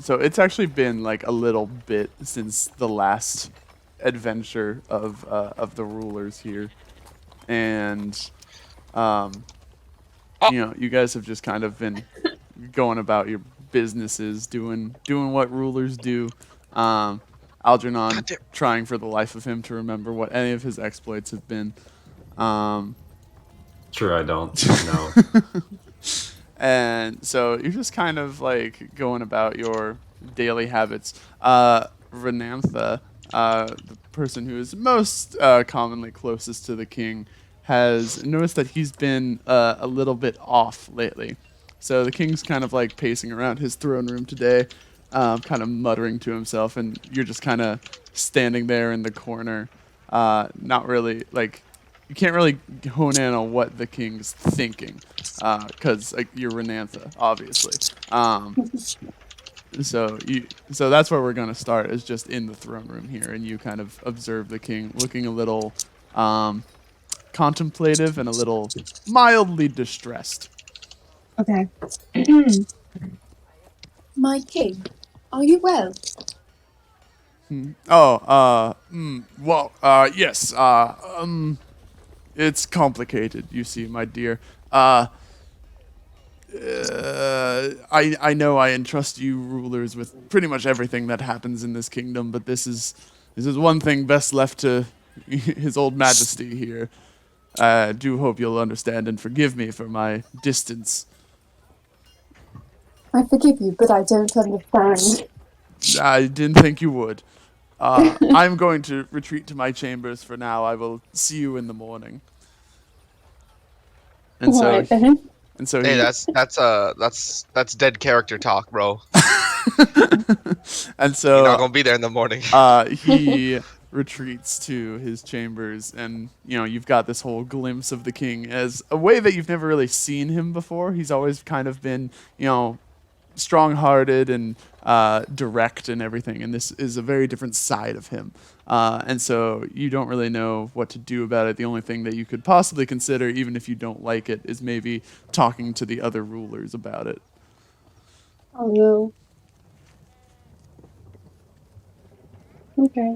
So it's actually been like a little bit since the last adventure of the rulers here, and um, you guys have just kind of been going about your businesses, doing what rulers do. Um, God Algernon damn. trying for the life of him to remember what any of his exploits have been. Um, Sure, I don't know. and so you're just kind of like going about your daily habits. Renantha, the person who is most commonly closest to the king, has noticed that he's been a little bit off lately. So the king's kind of like pacing around his throne room today, kind of muttering to himself, and you're just kind of standing there in the corner, not really like you can't really hone in on what the king's thinking, because like you're Renantha, obviously. So that's where we're gonna start is just in the throne room here, and you kind of observe the king looking a little um, contemplative and a little mildly distressed. Okay. My king, are you well? Oh, well, yes, it's complicated, you see, my dear. I know I entrust you rulers with pretty much everything that happens in this kingdom, but this is one thing best left to His Old Majesty here. I do hope you'll understand and forgive me for my distance. I forgive you, but I don't understand. I didn't think you would. I'm going to retreat to my chambers for now. I will see you in the morning. And so, Alright then. and so Hey, he, that's dead character talk, bro. and You're not so gonna be there in the morning. he retreats to his chambers, and you've got this whole glimpse of the king as a way that you've never really seen him before. He's always kind of been strong-hearted and direct and everything, and this is a very different side of him. And so you don't really know what to do about it. The only thing that you could possibly consider, even if you don't like it, is maybe talking to the other rulers about it. Oh no. Okay.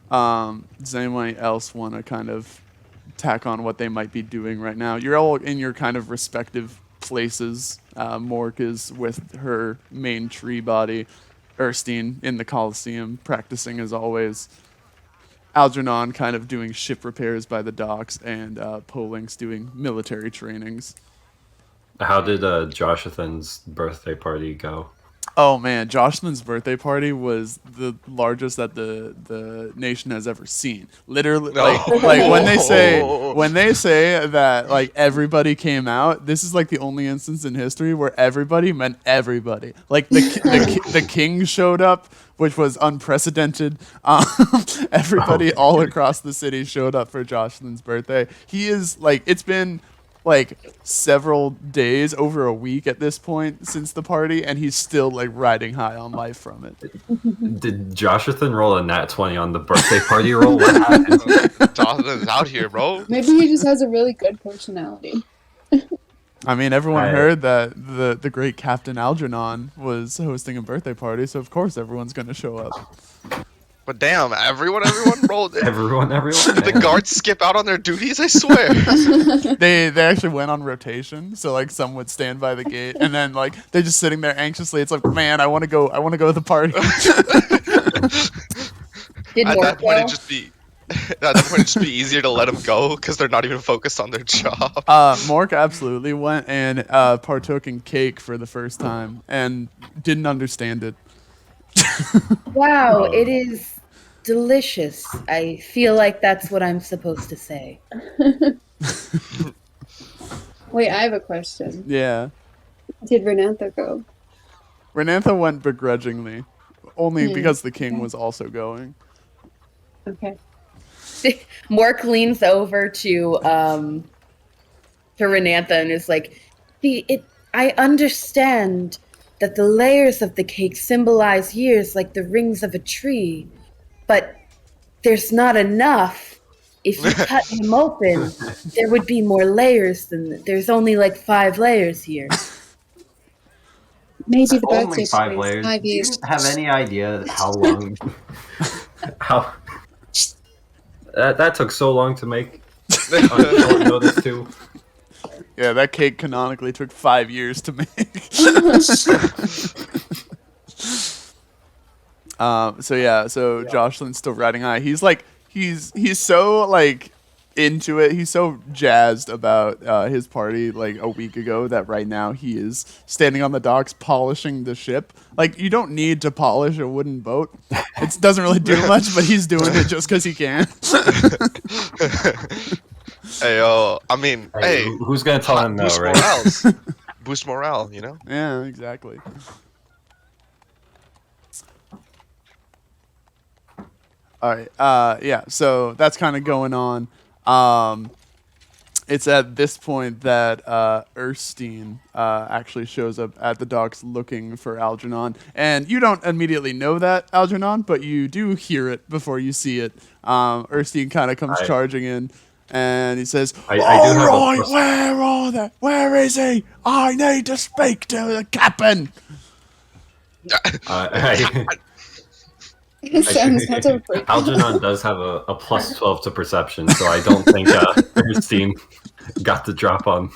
Does anyone else want to kind of tack on what they might be doing right now? You're all in your kind of respective places. Mork is with her main tree body. Erstein in the Coliseum, practicing as always. Algernon kind of doing ship repairs by the docks, and Polink's doing military trainings. How did Joshathan's birthday party go? Oh man, Jocelyn's birthday party was the largest that the nation has ever seen. Literally, No. like when they say that like everybody came out, this is like the only instance in history where everybody meant everybody. Like the king showed up, which was unprecedented. Everybody all across the city showed up for Jocelyn's birthday. He is like it's been like several days, over a week at this point since the party, and he's still like riding high on life from it. Did Joshathan roll a nat 20 on the birthday party roll? What happened? Jonathan's out here, bro. Maybe he just has a really good personality. I mean, everyone I- heard that the great Captain Algernon was hosting a birthday party, so of course everyone's gonna show up. But damn, everyone rolled. Everyone. Did the guards skip out on their duties? I swear. They actually went on rotation, so like some would stand by the gate, and then like they're just sitting there anxiously. It's like, man, I want to go to the party. Did At Mork that point, go? it'd just be. At that point, it'd just be easier to let them go because they're not even focused on their job. Mork absolutely went and partook in cake for the first time and didn't understand it. Wow, Oh. it is delicious. I feel like that's what I'm supposed to say. Wait, I have a question. Yeah. Did Renantha go? Renantha went begrudgingly, only because the king was also going. Okay. Mork leans over to Renantha and is like, I understand that the layers of the cake symbolize years like the rings of a tree, but there's not enough. If you cut him open, there would be more layers than there's only like 5 layers here. Maybe the Only birthday 5 party. layers. 5 Do you years. have any idea how long? how that took so long to make on short notice too. Yeah, that cake canonically took 5 years to make. So Jocelyn's still riding high. He's like, he's so like into it. He's so jazzed about his party like a week ago that right now he is standing on the docks polishing the ship. Like, you don't need to polish a wooden boat. It doesn't really do much, but he's doing it just because he can. Hey, yo, I mean, hey, who's gonna tell him no, boost right? morales. Boost morale, you know? Yeah, exactly. All right. Yeah. So that's kind of going on. It's at this point that Erskine actually shows up at the docks looking for Algernon, and you don't immediately know that Algernon, but you do hear it before you see it. Erskine kind of comes charging in, and he says, I do "All have a right, plus- where are they? Where is he? I need to speak to the captain." It sounds so break. Algernon does have a +12 to perception, so I don't think his team got the drop on.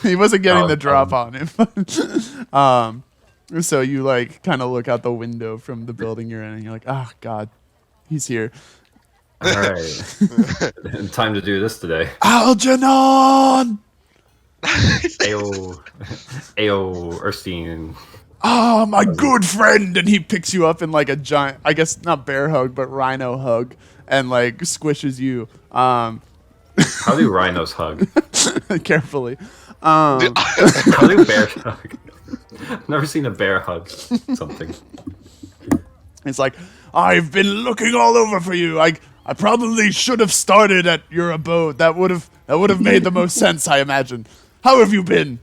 He wasn't getting the drop on him. So you like kind of look out the window from the building you're in, and you're like, "Oh God, he's here." All right, time to do this today. Algernon! Ayo, Erskine. Oh, my good friend! And he picks you up in like a giant, I guess not bear hug, but rhino hug, and like squishes you. How do rhinos hug? Carefully. How do bears hug? I've never seen a bear hug something. It's like, "I've been looking all over for you. I probably should have started at your abode. That would have made the most sense, I imagine. How have you been?"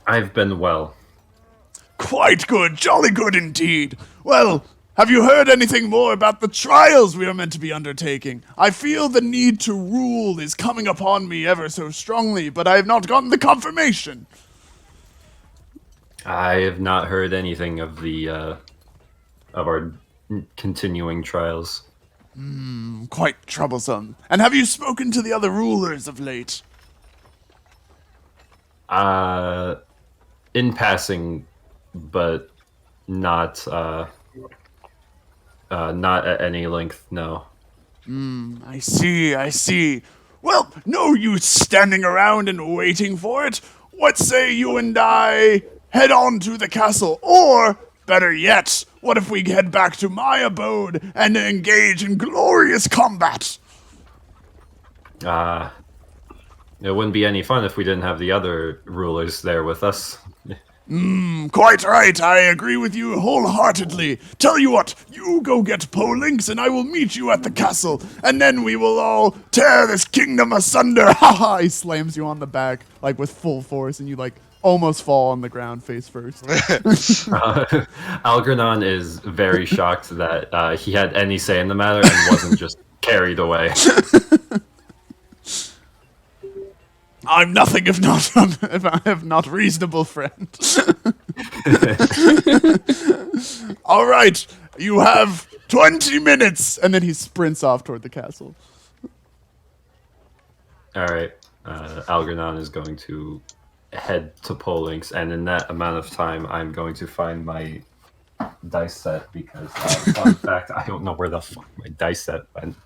I've been well. "Quite good, jolly good indeed. Well, have you heard anything more about the trials we are meant to be undertaking? I feel the need to rule is coming upon me ever so strongly, but I have not gotten the confirmation." I have not heard anything of the of our continuing trials. Quite troublesome. And have you spoken to the other rulers of late? In passing, but not not at any length. No. I see. Well, no use standing around and waiting for it. What say you and I head on to the castle? Or, better yet, what if we head back to my abode and engage in glorious combat? It wouldn't be any fun if we didn't have the other rulers there with us. Quite right, I agree with you wholeheartedly. Tell you what, you go get Polinx and I will meet you at the castle, and then we will all tear this kingdom asunder. Ha ha! He slams you on the back, like with full force, and you like almost fall on the ground face first. Algernon is very shocked that he had any say in the matter and wasn't just carried away. I'm nothing if not reasonable, friend. All right, you have 20 minutes, and then he sprints off toward the castle. All right, Algernon is going to head to Polinx, and in that amount of time, I'm going to find my dice set because, fun fact, I don't know where the fuck my dice set went.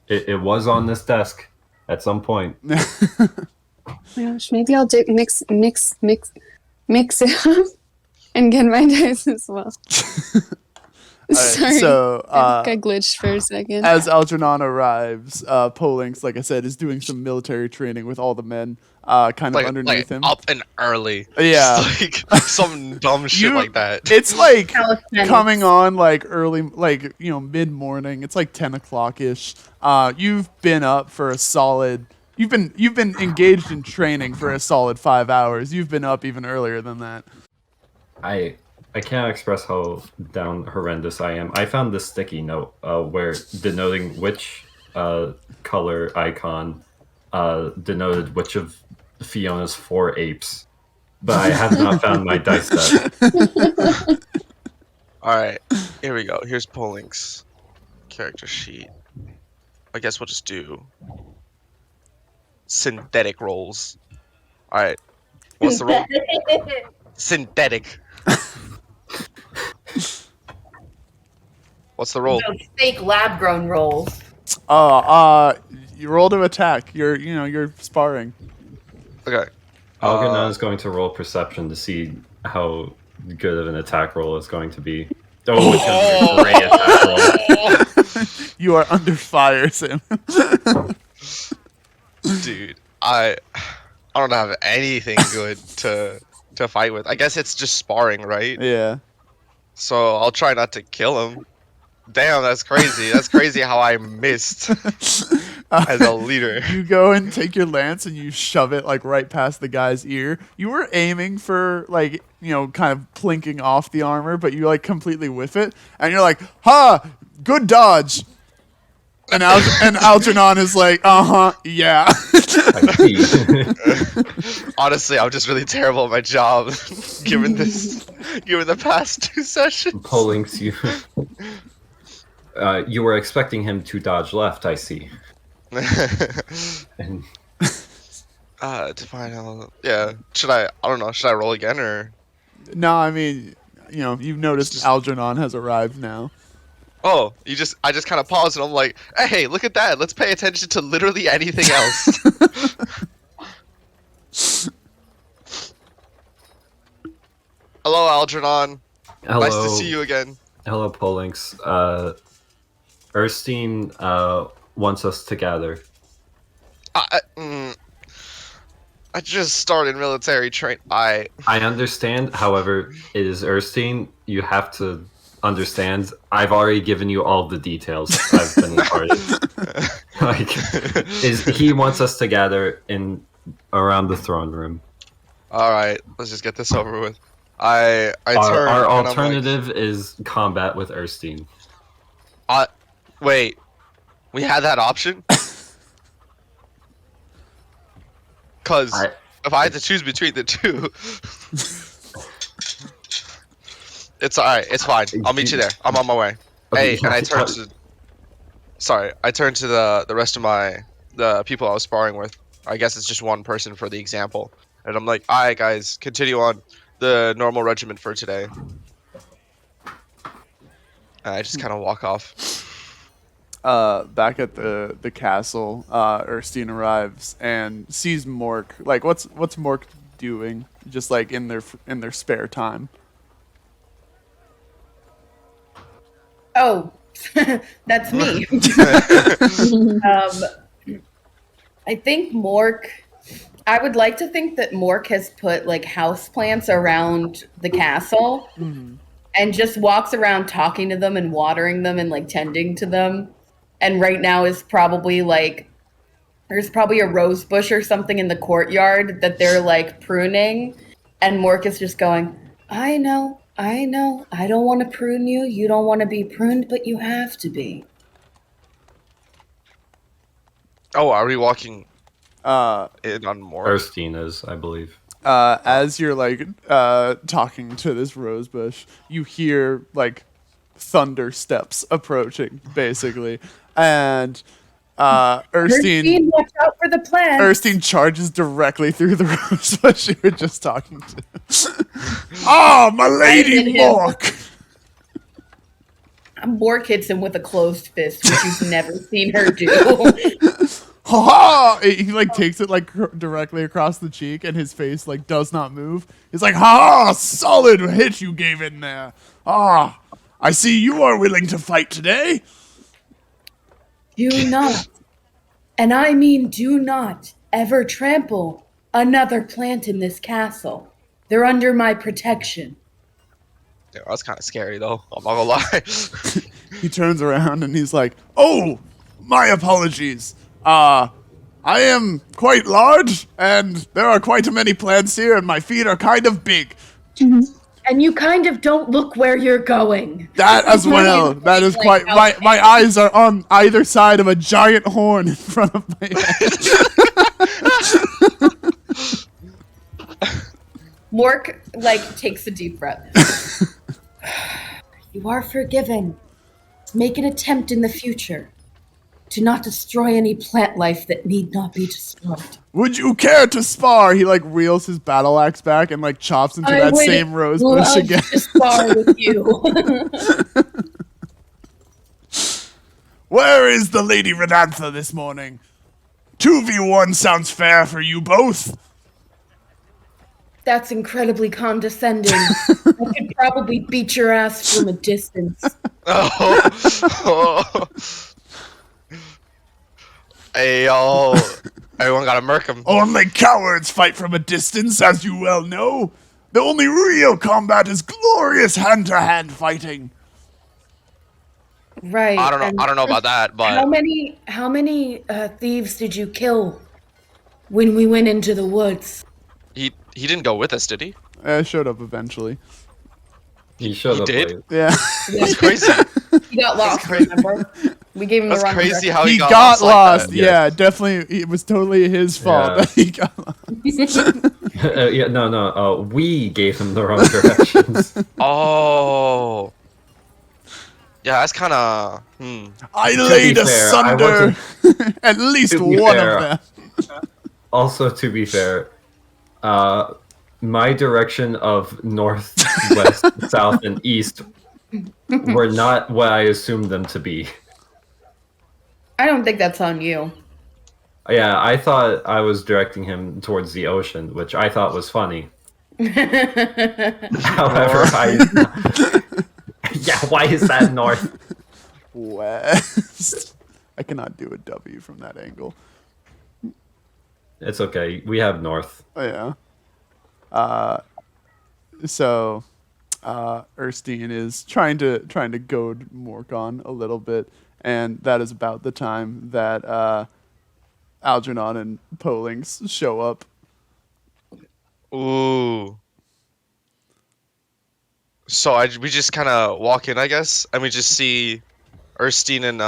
It was on this desk at some point. Oh my gosh, maybe I'll mix it up and get my dice as well. Sorry, so, I think I glitched for a second. As Algernon arrives, Polinx, like I said, is doing some military training with all the men kind of underneath him. Up and early. Yeah. Like some dumb shit like that. It's like Calisthenics. coming on like early, like, mid-morning. It's like 10 o'clock-ish. You've been up for a solid... You've been engaged in training for a solid 5 hours. You've been up even earlier than that. I can't express how down horrendous I am. I found this sticky note where denoting which color icon denoted which of Fiona's 4 apes but I have not found my dice set. All right, here we go. Here's Polink's character sheet. I guess we'll just do synthetic rolls. All right, what's the roll? Synthetic. What's the roll? Those fake lab grown rolls. You roll to attack. You're sparring. Okay. Algernon is going to roll perception to see how good of an attack roll it's going to be. Oh, it's going to be a great attack roll. You are under fire, Sam. Dude, I don't have anything good to fight with. I guess it's just sparring, right? Yeah. So I'll try not to kill him. Damn, that's crazy. That's crazy how I missed as a leader. You go and take your lance and you shove it like right past the guy's ear. You were aiming for like, kind of plinking off the armor, but you like completely whiff it. And you're like, ha, good dodge. And Algernon is like, yeah. Honestly, I'm just really terrible at my job, given the past 2 sessions. Polinks, you were expecting him to dodge left, I see. And To find out, yeah. I don't know. Should I roll again or? No, I mean, you've noticed Algernon has arrived now. Oh, I just kind of paused and I'm like, hey, look at that. Let's pay attention to literally anything else. Hello, Algernon. hello, Nice to see you again. hello, Polinks. Erstein wants us to gather. I just started military train. I understand, however, it is Erstein. You have to understand. I've already given you all the details. I've been imparted. He wants us to gather around the throne room. All right, let's just get this over with. I turn. Our and I'm alternative is combat with Erstein. Wait, we had that option? Because if I had to choose between the two, it's alright. It's fine. I'll meet you there. I'm on my way. Okay, Hey, and I turn to. Sorry, I turned to the rest of the people I was sparring with. I guess it's just one person for the example, and I'm like, all right, guys, continue on the normal regimen for today. And I just kind of walk off. Back at the castle, Erstein arrives and sees Mork. Like, what's Mork doing? Just like in their spare time. Oh, that's me. I think Mork. I would like to think that Mork has put like house plants around the castle and just walks around talking to them and watering them and like tending to them. And right now is probably like there's probably a rose bush or something in the courtyard that they're like pruning, and Mork is just going, I know. I don't want to prune you. You don't want to be pruned, but you have to be. Oh, are we walking In on more? Erstein is, I believe. As you're like talking to this rose bush, you hear like thunder steps approaching, basically, and Erstein, watch out for the plan. Erstein charges directly through the rose bush you were just talking to. Ah, my lady Mork! Mork hits him with a closed fist, which you've never seen her do. Ha ha! He like takes it like directly across the cheek, and his face like does not move. He's like, ha ha! Solid hit you gave in there. Ah, I see you are willing to fight today. Do not, and I mean do not, ever trample another plant in this castle. They're under my protection. Yeah, that's kind of scary, though. I'm not gonna lie. He turns around and he's like, oh, my apologies. I am quite large, and there are quite many plants here, and my feet are kind of big. And you kind of don't look where you're going. That as well. That is quite. My eyes are on either side of a giant horn in front of my head. Mork, takes a deep breath. You are forgiven. Make an attempt in the future. Do not destroy any plant life that need not be destroyed. Would you care to spar? He reels his battle axe back and chops into that same rose bush again. To spar with you. Where is the Lady Renantha this morning? 2v1 sounds fair for you both. That's incredibly condescending. I could probably beat your ass from a distance. Oh. Hey, yo. Everyone gotta murk him. Only cowards fight from a distance, as you well know. The only real combat is glorious hand-to-hand fighting. Right. I don't know about that, but How many thieves did you kill when we went into the woods? he didn't go with us, did he? I showed up eventually. He showed up did? late. Yeah. That's crazy. He got lost, remember? We gave him That's the wrong crazy direction. how He he got lost. like that. Yeah, definitely. It was totally his fault Yeah. that he got lost. Yeah, no. We gave him the wrong directions. Oh. Yeah, that's kind of. I be laid fair, I asunder at least To be one fair, of them. Also, to be fair, my direction of north, west, south, and east were not what I assumed them to be. I don't think that's on you. Yeah, I thought I was directing him towards the ocean, which I thought was funny. However, yeah, why is that north? West. I cannot do a W from that angle. It's okay. We have north. Oh, yeah. So Erskine is trying to goad Mork on a little bit, and that is about the time that Algernon and Polings show up. Ooh. So we just kind of walk in, I guess, and we just see Erskine and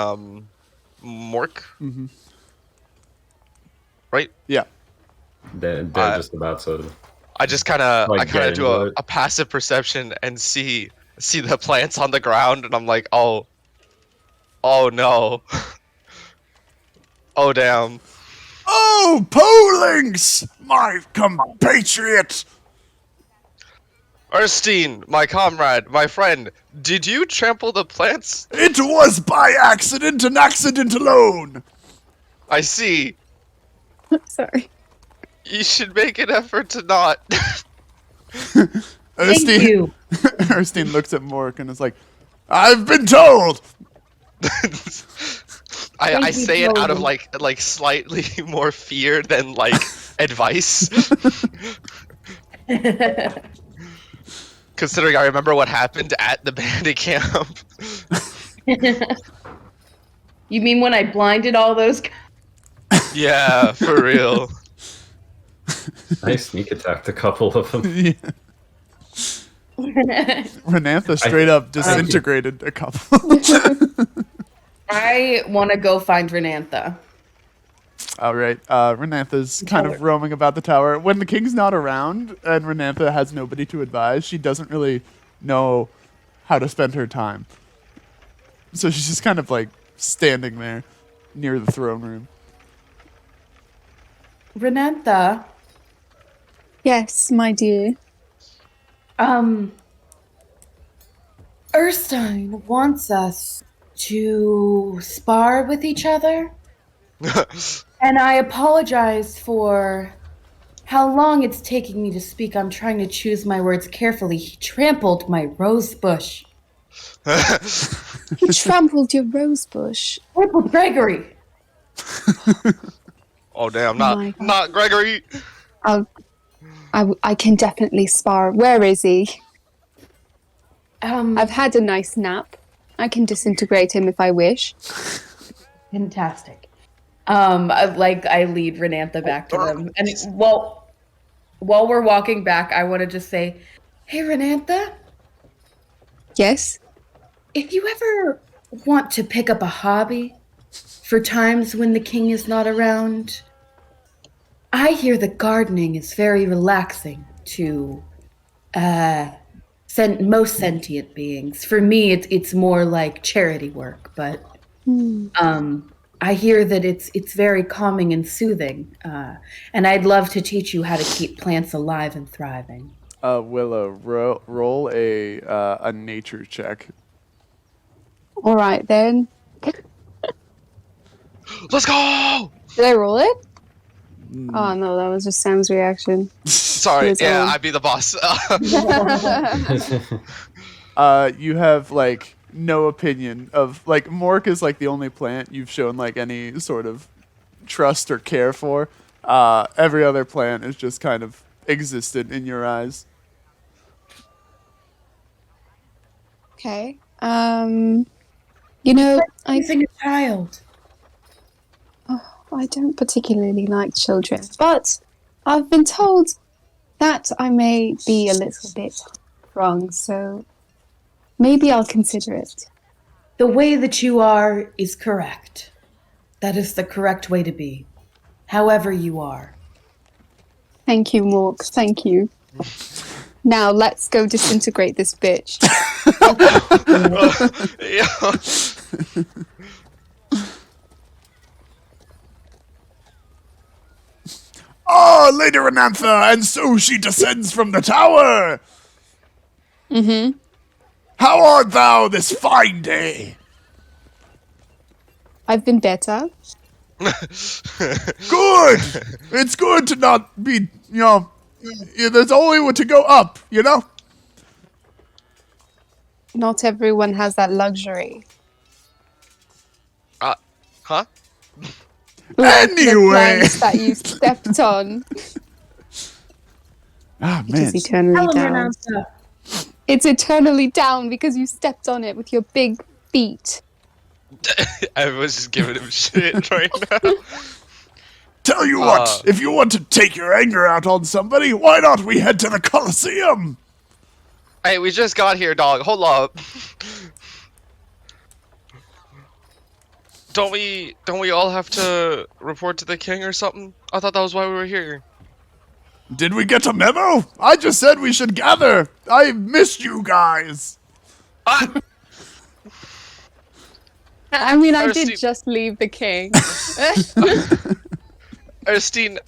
Mork. Mm-hmm. Right? Yeah. They're just about to. I just kind of Like, get do into it. a passive perception and see the plants on the ground, and I'm like, oh no, oh damn. Oh, Polings, my compatriot! Erskine, my comrade, my friend, did you trample the plants? It was by accident, an accident alone. I see. Sorry. You should make an effort to not. Thank you. Erskine looks at Mork and is like, I've been told. I Thank you, say it out of Colin. like slightly more fear than like advice. Considering I remember what happened at the bandit camp. You mean when I blinded all those guys? Yeah, for real. I sneak attacked a couple of them. Yeah. Renantha straight up disintegrated a couple. I want to go find Renantha. All right. Renantha's kind of roaming about the tower. When the king's not around and Renantha has nobody to advise, she doesn't really know how to spend her time. So she's just kind of standing there near the throne room. Renantha, Yes, my dear. Erskine wants us to spar with each other. And I apologize for how long it's taking me to speak. I'm trying to choose my words carefully. He trampled my rose bush. You trampled your rose bush. Trampled Gregory. Oh damn, my God. not Gregory. I can definitely spar. Where is he? I've I've had a nice nap. I can disintegrate him if I wish. fantastic. I lead Renantha back to them, and while we're walking back, I want to just say, "Hey, Renantha, Yes? if you ever want to pick up a hobby for times when the king is not around, I hear that gardening is very relaxing to most sentient beings. For me, it's more like charity work, but I hear that it's very calming and soothing, and I'd love to teach you how to keep plants alive and thriving. Willow, roll a nature check. All right then. Let's go! Did I roll it? Oh no, that was just Sam's reaction. Sorry, He's yeah, old. I'd be the boss. You have like no opinion of like Mork is like the only plant you've shown like any sort of trust or care for. Every other plant is just kind of existed in your eyes. Okay. You know, I Raising a child. I don't particularly like children, but I've been told that I may be a little bit wrong, so maybe I'll consider it. The way that you are is correct. That is the correct way to be. However you are. Thank you, Mork. Thank you. Now let's go disintegrate this bitch. Yeah. Oh, Lady Renantha, and so she descends from the tower. Mm-hmm. How art thou this fine day? I've been better. Good. It's good to not be, there's only one to go up, you know? Not everyone has that luxury. Huh? Like the Anyway. plants that you stepped on. Ah, It man. is eternally down. It's eternally down because you stepped on it with your big feet. Everyone's just giving him shit right now. Tell you what, if you want to take your anger out on somebody, why not we head to the Colosseum? Hey, we just got here, dog. Hold up. Don't we all have to report to the king or something? I thought that was why we were here. Did we get a memo? I just said we should gather. I missed you guys. I mean, I Erstine- did just leave the king. Erstine,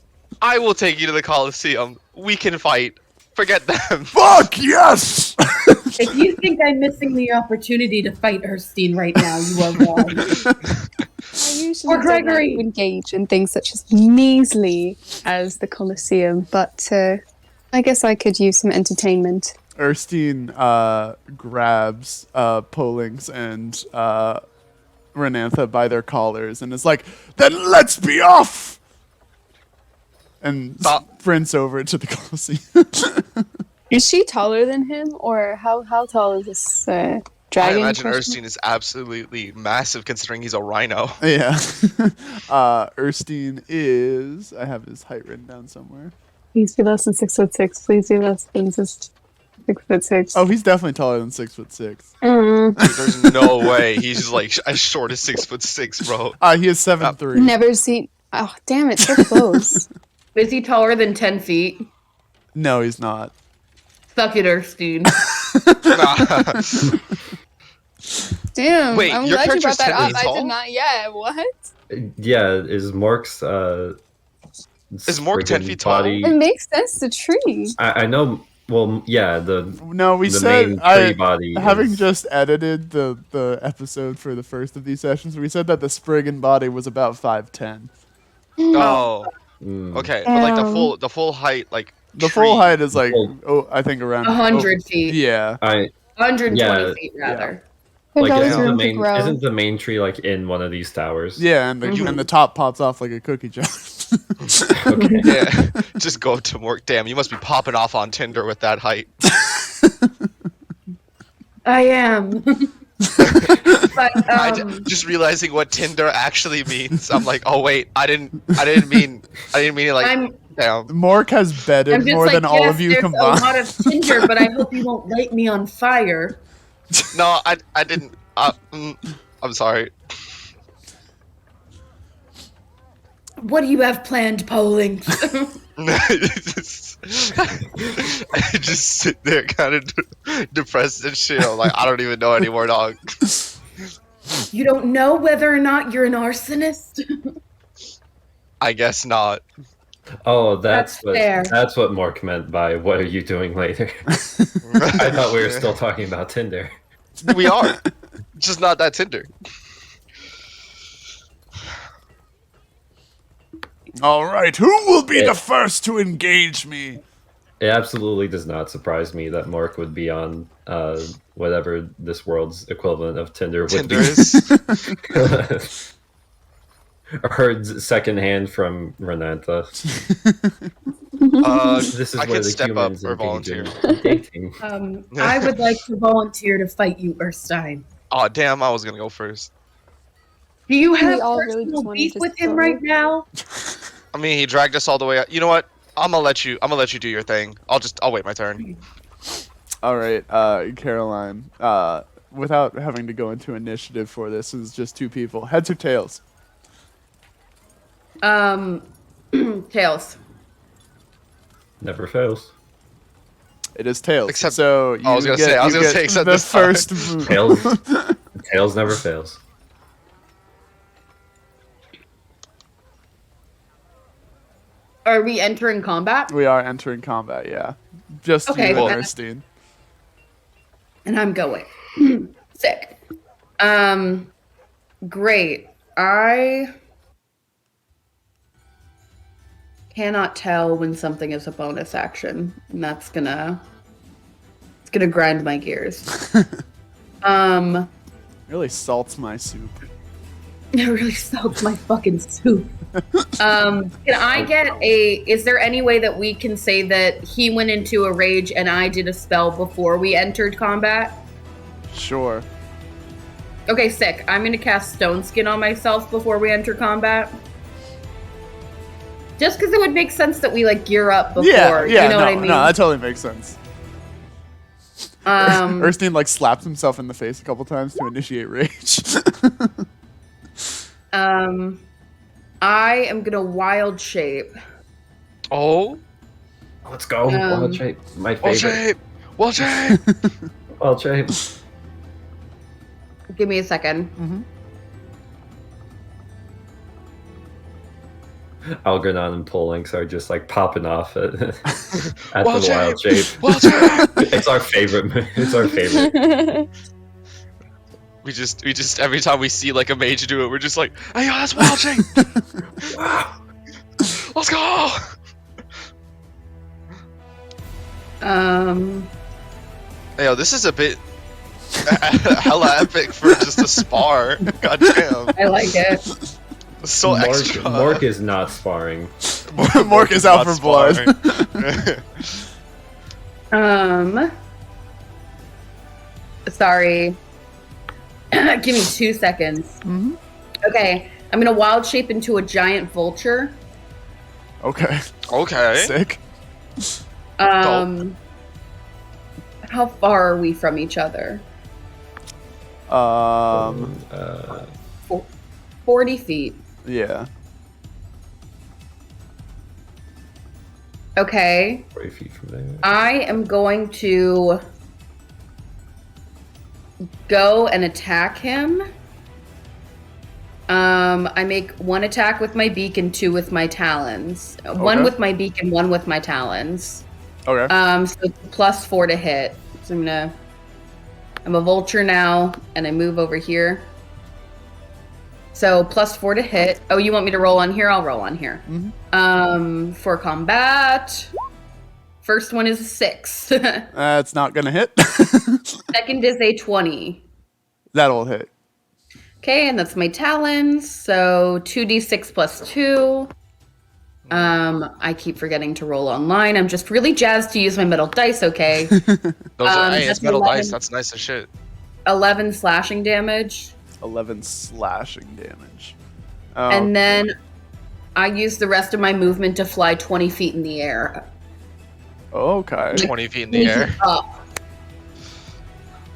I will take you to the Colosseum. We can fight. Forget them. Fuck yes! If you think I'm missing the opportunity to fight Erstine right now, you are wrong. I usually Or don't like Gregory. to engage in things such as measly as the Colosseum, but I guess I could use some entertainment. Erstine grabs Polinx and Renantha by their collars and is like, then let's be off! And sprints over to the Colosseum. Is she taller than him, or how tall is this I dragon? imagine question? Erstine is absolutely massive considering he's a rhino. Yeah. Erstine is... I have his height written down somewhere. Please be less than 6'6". Please be less than 6'6". Oh, he's definitely taller than 6'6". Mm. Dude, there's no way he's like as short as 6'6", bro. He is 7'3". Never seen. Oh, damn it! So close. Is he taller than 10 feet? No, he's not. Suck it, Erstine. Damn. Wait, I'm your glad you brought character's that 10 up. feet I tall? did not. Yeah. What? Yeah, is Mork's Is Mork 10 friggin' feet tall? body? It makes sense. The tree. I know. Well, yeah, the No, we the said main tree body. having is- just edited the episode for the first of these sessions, we said that the Spriggan body was about 5'10". Oh, Mm. okay. But like Damn. the full height, like The tree. full height is like, Full- I think around 100 feet. Yeah. 120 Yeah, feet, rather. Like There's always isn't the room to main grow. isn't the main tree like in one of these towers? Yeah, and the top pops off like a cookie jar. Okay. Yeah, just go up to Mork. Damn, you must be popping off on Tinder with that height. I am. But, Just realizing what Tinder actually means. I'm like, oh wait, I didn't mean it like. I'm Damn. Mork has I'm bedded just more like, than all yes, of you there's combined. a lot of Tinder, but I hope you won't light me on fire. No, I didn't. I'm sorry. What do you have planned, Poling? I just sit there kind of depressed and shit. I'm like, I don't even know anymore, dog. You don't know whether or not you're an arsonist? I guess not. Oh, That's fair. that's what Mork meant by "What are you doing later?" I thought we were still talking about Tinder. We are. Just not that Tinder. All right, who will be the first to engage me? It absolutely does not surprise me that Mork would be on whatever this world's equivalent of Tinder would Tinder be. is. Heard secondhand from Renata. This is I where can the step up humans or engage in volunteer. dating. I would like to volunteer to fight you, Erstein. Oh damn! I was gonna go first. Do you We have all really personal just wanted beef to with him throw- right now? I mean, he dragged us all the way out. You know what? I'm gonna let you do your thing. I'll wait my turn. All right, Caroline. Without having to go into initiative for this, is just two people. Heads or tails? Tails. Never fails. It is tails. Except- so you I was gonna get, say- I was you gonna get say except the this time. first move. Tails never fails. Are we entering combat? We are entering combat. Yeah, just Okay, you and well- Erstein. And I'm going. Sick. Great. I cannot tell when something is a bonus action, and it's gonna grind my gears. Really salts my soup. It really soaked my fucking soup. Can I get is there any way that we can say that he went into a rage and I did a spell before we entered combat? Sure. Okay, sick. I'm gonna cast Stone Skin on myself before we enter combat. Just because it would make sense that we like gear up before. Yeah, You know what I mean? No, that totally makes sense. Erstein like slaps himself in the face a couple times to initiate rage. I am gonna wild shape. Oh, Let's go. Wild shape. My well favorite. shape, well shape. Wild shape. Give me a second. Algernon and Polinx are just like popping off at Wild the wild shape. Well shape. It's our favorite. It's our favorite. We just every time we see like a mage do it, we're just like, hey, yo, that's wild shape. Let's go. Hey, yo, this is a bit hella epic for just a spar. God damn. I like it. So extra. Mork is not sparring. Mork is out for blood. Sorry. Give me 2 seconds. Okay, I'm gonna wild shape into a giant vulture. Okay. Okay. Sick. How far are we from each other? 40 feet. Yeah. Okay. 40 feet from there. I am going to go and attack him. I make one attack with my beak and two with my talons. One Okay. with my beak and one with my talons. Okay. So it's +4 to hit. So I'm a vulture now, and I move over here. So +4 to hit. Oh, you want me to roll on here? I'll roll on here. For combat, first one is a 6. That's not gonna hit. Second is a 20. That'll hit. Okay, and that's my talons. So 2d6 + 2. I keep forgetting to roll online. I'm just really jazzed to use my metal dice, okay? Those are, hey, that's it's metal 11. dice. That's nice as shit. 11 slashing damage. 11 slashing damage. And then I use the rest of my movement to fly 20 feet in the air. Okay. 20 feet in the air. Up.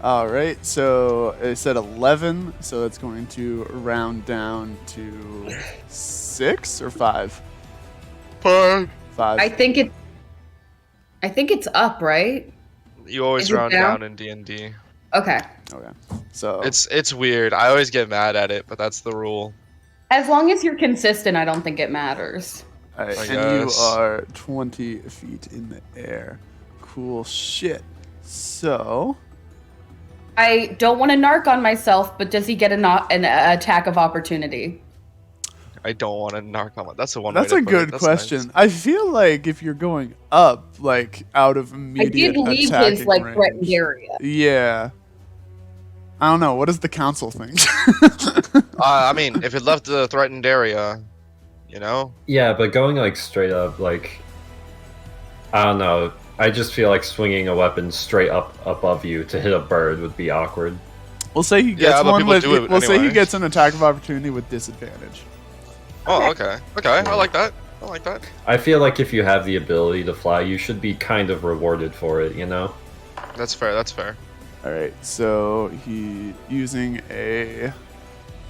All right. So it said 11. So that's going to round down to 6 or 5. 5. 5. I think I think it's up, right? You always Is it round down? down in D&D. Okay. Okay. So It's weird. I always get mad at it, but that's the rule. As long as you're consistent, I don't think it matters. all right, I and you guess. are 20 feet in the air. Cool shit. So I don't want to narc on myself, but does he get an attack of opportunity? I don't want to narc on it. That's the one. that's way a to put it. good That's question. nice. I feel like if you're going up, like out of I immediate did leave attacking his like range, threatened area. Yeah. I don't know. What does the council think? I mean, if it left the threatened area, you know. Yeah, but going like straight up, like I don't know. I just feel like swinging a weapon straight up above you to hit a bird would be awkward. We'll say he Yeah, gets but one people with. do it We'll say he anyway. gets an attack of opportunity with disadvantage. Oh, okay. Okay, I like that. I like that. I feel like if you have the ability to fly, you should be kind of rewarded for it, you know? That's fair. That's fair. All right, so he using a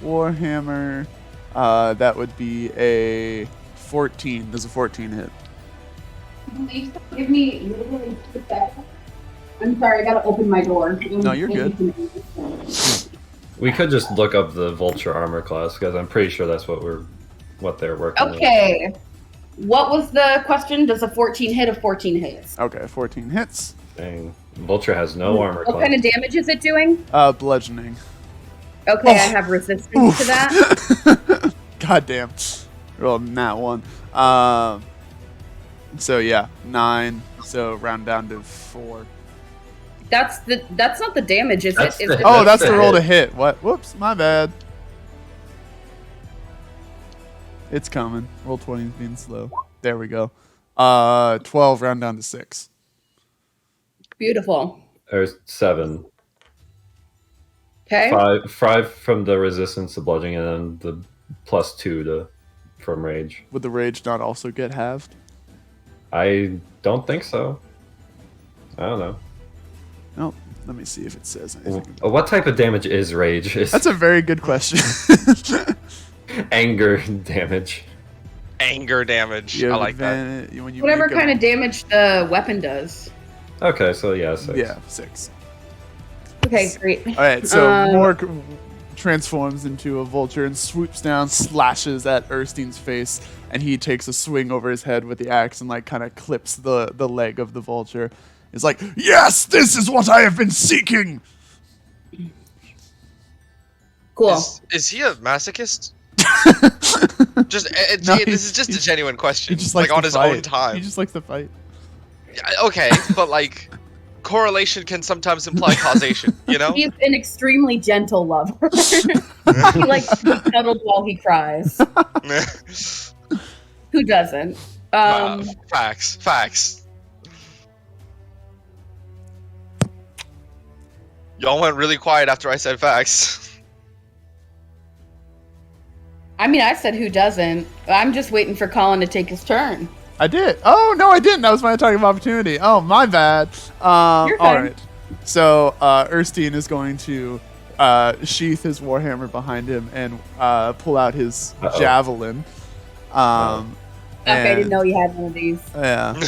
warhammer. That would be a 14. Does a 14 hit? Give me literally 2 seconds. I'm sorry, I gotta open my door. No, you're good. We could just look up the vulture armor class because I'm pretty sure that's what they're working with. Okay. What was the question? Does a 14 hit? A 14 hits. Okay, 14 hits. Dang. Vulture has no armor What class. kind of damage is it doing? Bludgeoning. Okay, Oh. I have resistance to that. God damn. Rolled nat one. So yeah, 9. So round down to 4. That's not the damage, is That's it? Is the- it Oh, that's the the roll hit. to hit. What? Whoops, my bad. It's coming. Roll 20 is being slow. There we go. 12 round down to 6. beautiful? Or 7. Okay. 5 from the resistance to bludgeoning, and then the +2 from rage. Would the rage not also get halved? I don't think so. I don't know. No. Let me see if it says anything. What type of damage is rage? Is That's a very good question. anger damage. Anger damage. You I have like that. when you Whatever make a- kind of damage the weapon does. Okay, so yeah, 6. Yeah, 6. Okay, great. All right, so Um, Mork transforms into a vulture and swoops down, slashes at Erstein's face, and he takes a swing over his head with the axe and like kind of clips the leg of the vulture. He's like, "Yes, this is what I have been seeking." Cool. Is he a masochist? Just No, this is just a genuine He question. just Like likes on to his fight. own time. He just likes to fight. Okay, but like correlation can sometimes imply causation. You know. He's an extremely gentle lover. He likes to be cuddled while he cries. Who doesn't? Facts. Facts. Y'all went really quiet after I said facts. I mean, I said who doesn't. I'm just waiting for Colin to take his turn. I did. Oh no, I didn't. That was my attack of opportunity. Oh, my bad. You're All fine. right. So Erstein is going to sheath his warhammer behind him and pull out his Uh-oh. javelin. Okay, I didn't and- know you had one of these. Yeah.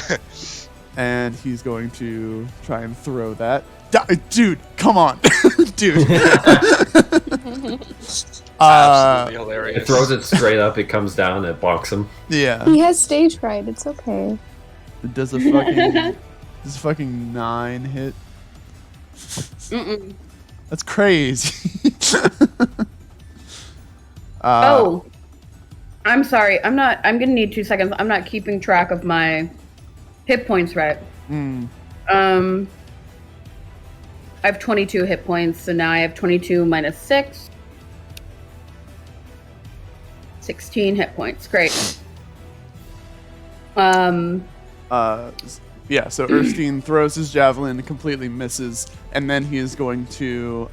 And he's going to try and throw that. Dude, come on, dude. Absolutely It hilarious. throws it straight up, it comes down, it bonks him. Yeah. He has stage fright. It's okay. It does a fucking 9 hit. Mm-mm. That's crazy. Oh, I'm sorry. I'm gonna need 2 seconds. I'm not keeping track of my hit points right. Mm. I have 22 hit points, so now I have 22 minus 6. 16 hit points. Great. Yeah, so Erstein throws his javelin and completely misses, and then he is going to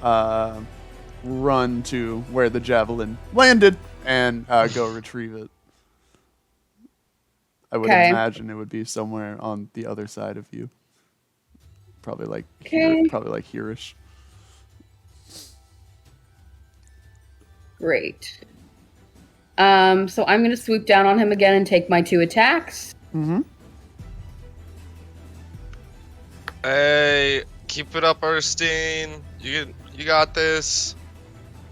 run to where the javelin landed and go retrieve it. I would Okay. imagine it would be somewhere on the other side of you. Probably like Okay. probably like here-ish. Great. So I'm gonna swoop down on him again and take my 2 attacks. Mm-hmm. Hey, keep it up, Erstein. You got this.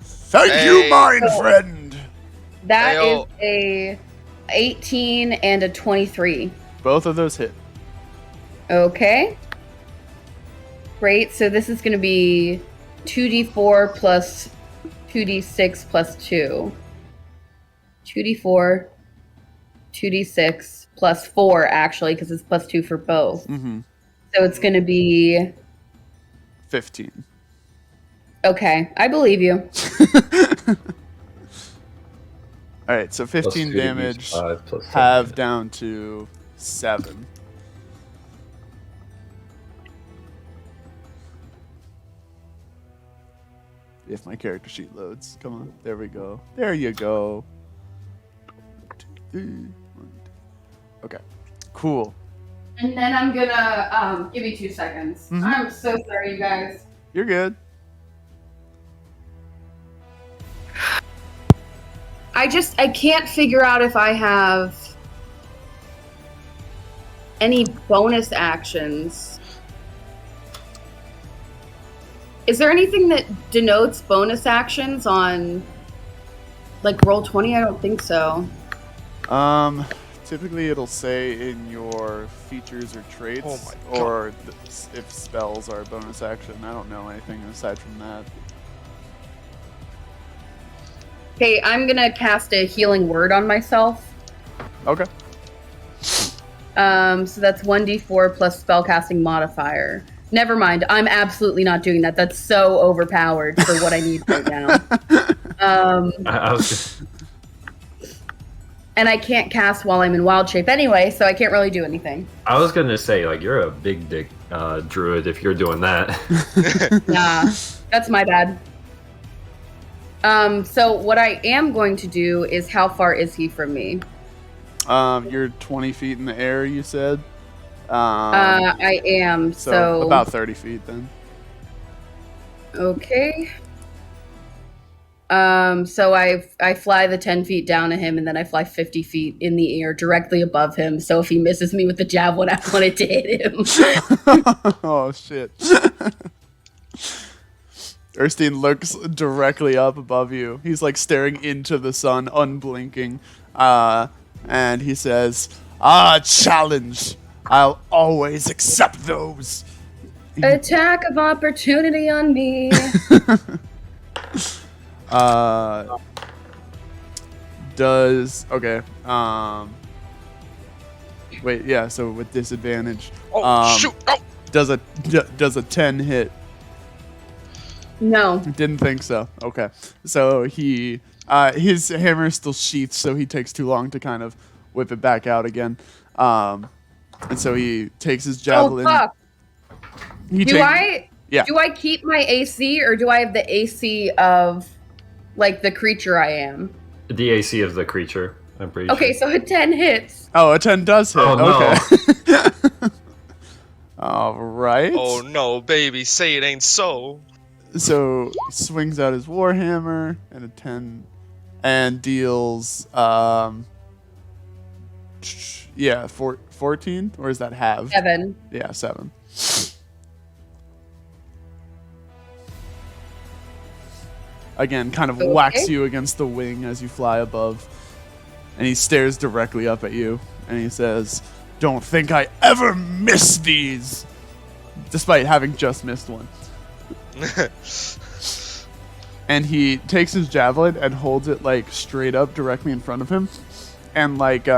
Thank you, Hey. mine friend. That is Ayo. a 18 and a 23. Both of those hit. Okay. Great. So this is going to be 2d4 plus 2d6 plus 2. 2d4, 2d6 plus 4, actually, because it's plus 2 for both. Mm-hmm. So it's going to be... 15. Okay, I believe you. All right, so Plus 15 2 to each damage, 5 plus 7. halve down to 7. If my character sheet loads. Come on. There we go. There you go. 2, 3, 1. Okay. Cool. And then I'm going to give you 2 seconds. Mhm. I'm so sorry, you guys. You're good. I can't figure out if I have any bonus actions. Is there anything that denotes bonus actions on like Roll20? I don't think so. Typically it'll say in your features or traits, Oh my God. or if spells are a bonus action. I don't know anything aside from that. Okay, I'm gonna cast a healing word on myself. Okay. So that's 1d4 plus spellcasting modifier. Never mind, I'm absolutely not doing that. That's so overpowered for what I need right now. I was And I can't cast while I'm in wild shape anyway, so I can't really do anything. gonna say, like, you're a big dick druid if you're doing that. Nah, that's my bad. So what I am going to do is, how far is he from me? You're 20 feet in the air, you said? I am, so... about 30 feet then. Okay. So I fly the 10 feet down to him, and then I fly 50 feet in the air directly above him, so if he misses me with the javelin, I want it to hit him. Oh, shit. Erstein looks directly up above you. He's like staring into the sun, unblinking. And he says, challenge. I'll always accept those. Attack of opportunity on me. Okay. Wait, yeah, so with disadvantage. Oh, shoot. Oh. Does a 10 hit? No. Didn't think so. Okay. So he his hammer is still sheathed, so he takes too long to kind of whip it back out again. And so he takes his javelin. Oh, fuck. Do I Yeah. keep my AC, or do I have the AC of, like, the creature I am? The AC of the creature, I'm pretty Okay, sure. so a 10 hits. Oh, a 10 does hit. Oh, no. Okay. All right. Oh no, baby, say it ain't so. So he swings out his warhammer and a 10 and deals 14, or is that halved? 7. Yeah, 7. Again, kind of whacks Okay. you against the wing as you fly above. And he stares directly up at you. And he says, "Don't think I ever miss these!" Despite having just missed one. And he takes his javelin and holds it, like, straight up directly in front of him. And, like,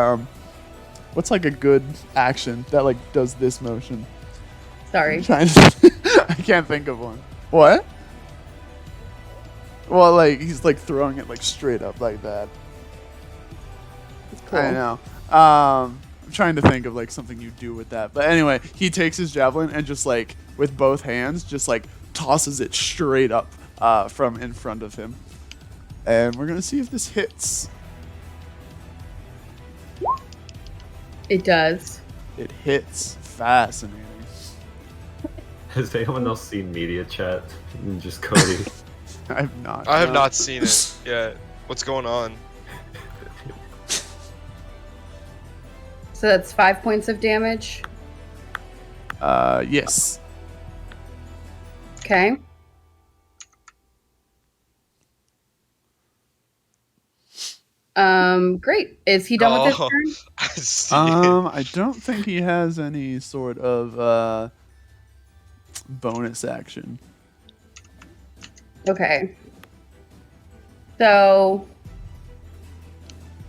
what's, like, a good action that, like, does this motion? Sorry. I can't think of one. What? Well, like, he's, like, throwing it, like, straight up like that. Cool. I know. I'm trying to think of, like, something you do with that. But anyway, he takes his javelin and just, like, with both hands, just, like, tosses it straight up from in front of him. And we're going to see if this hits. It does. It hits. Fascinating. Has anyone else seen media chat? Just Cody. I have not. I have no. not seen it yet. What's going on? So that's 5 points of damage. Yes. Okay. Great. Is he done with his Oh. turn? I see. I don't think he has any sort of bonus action. Okay. So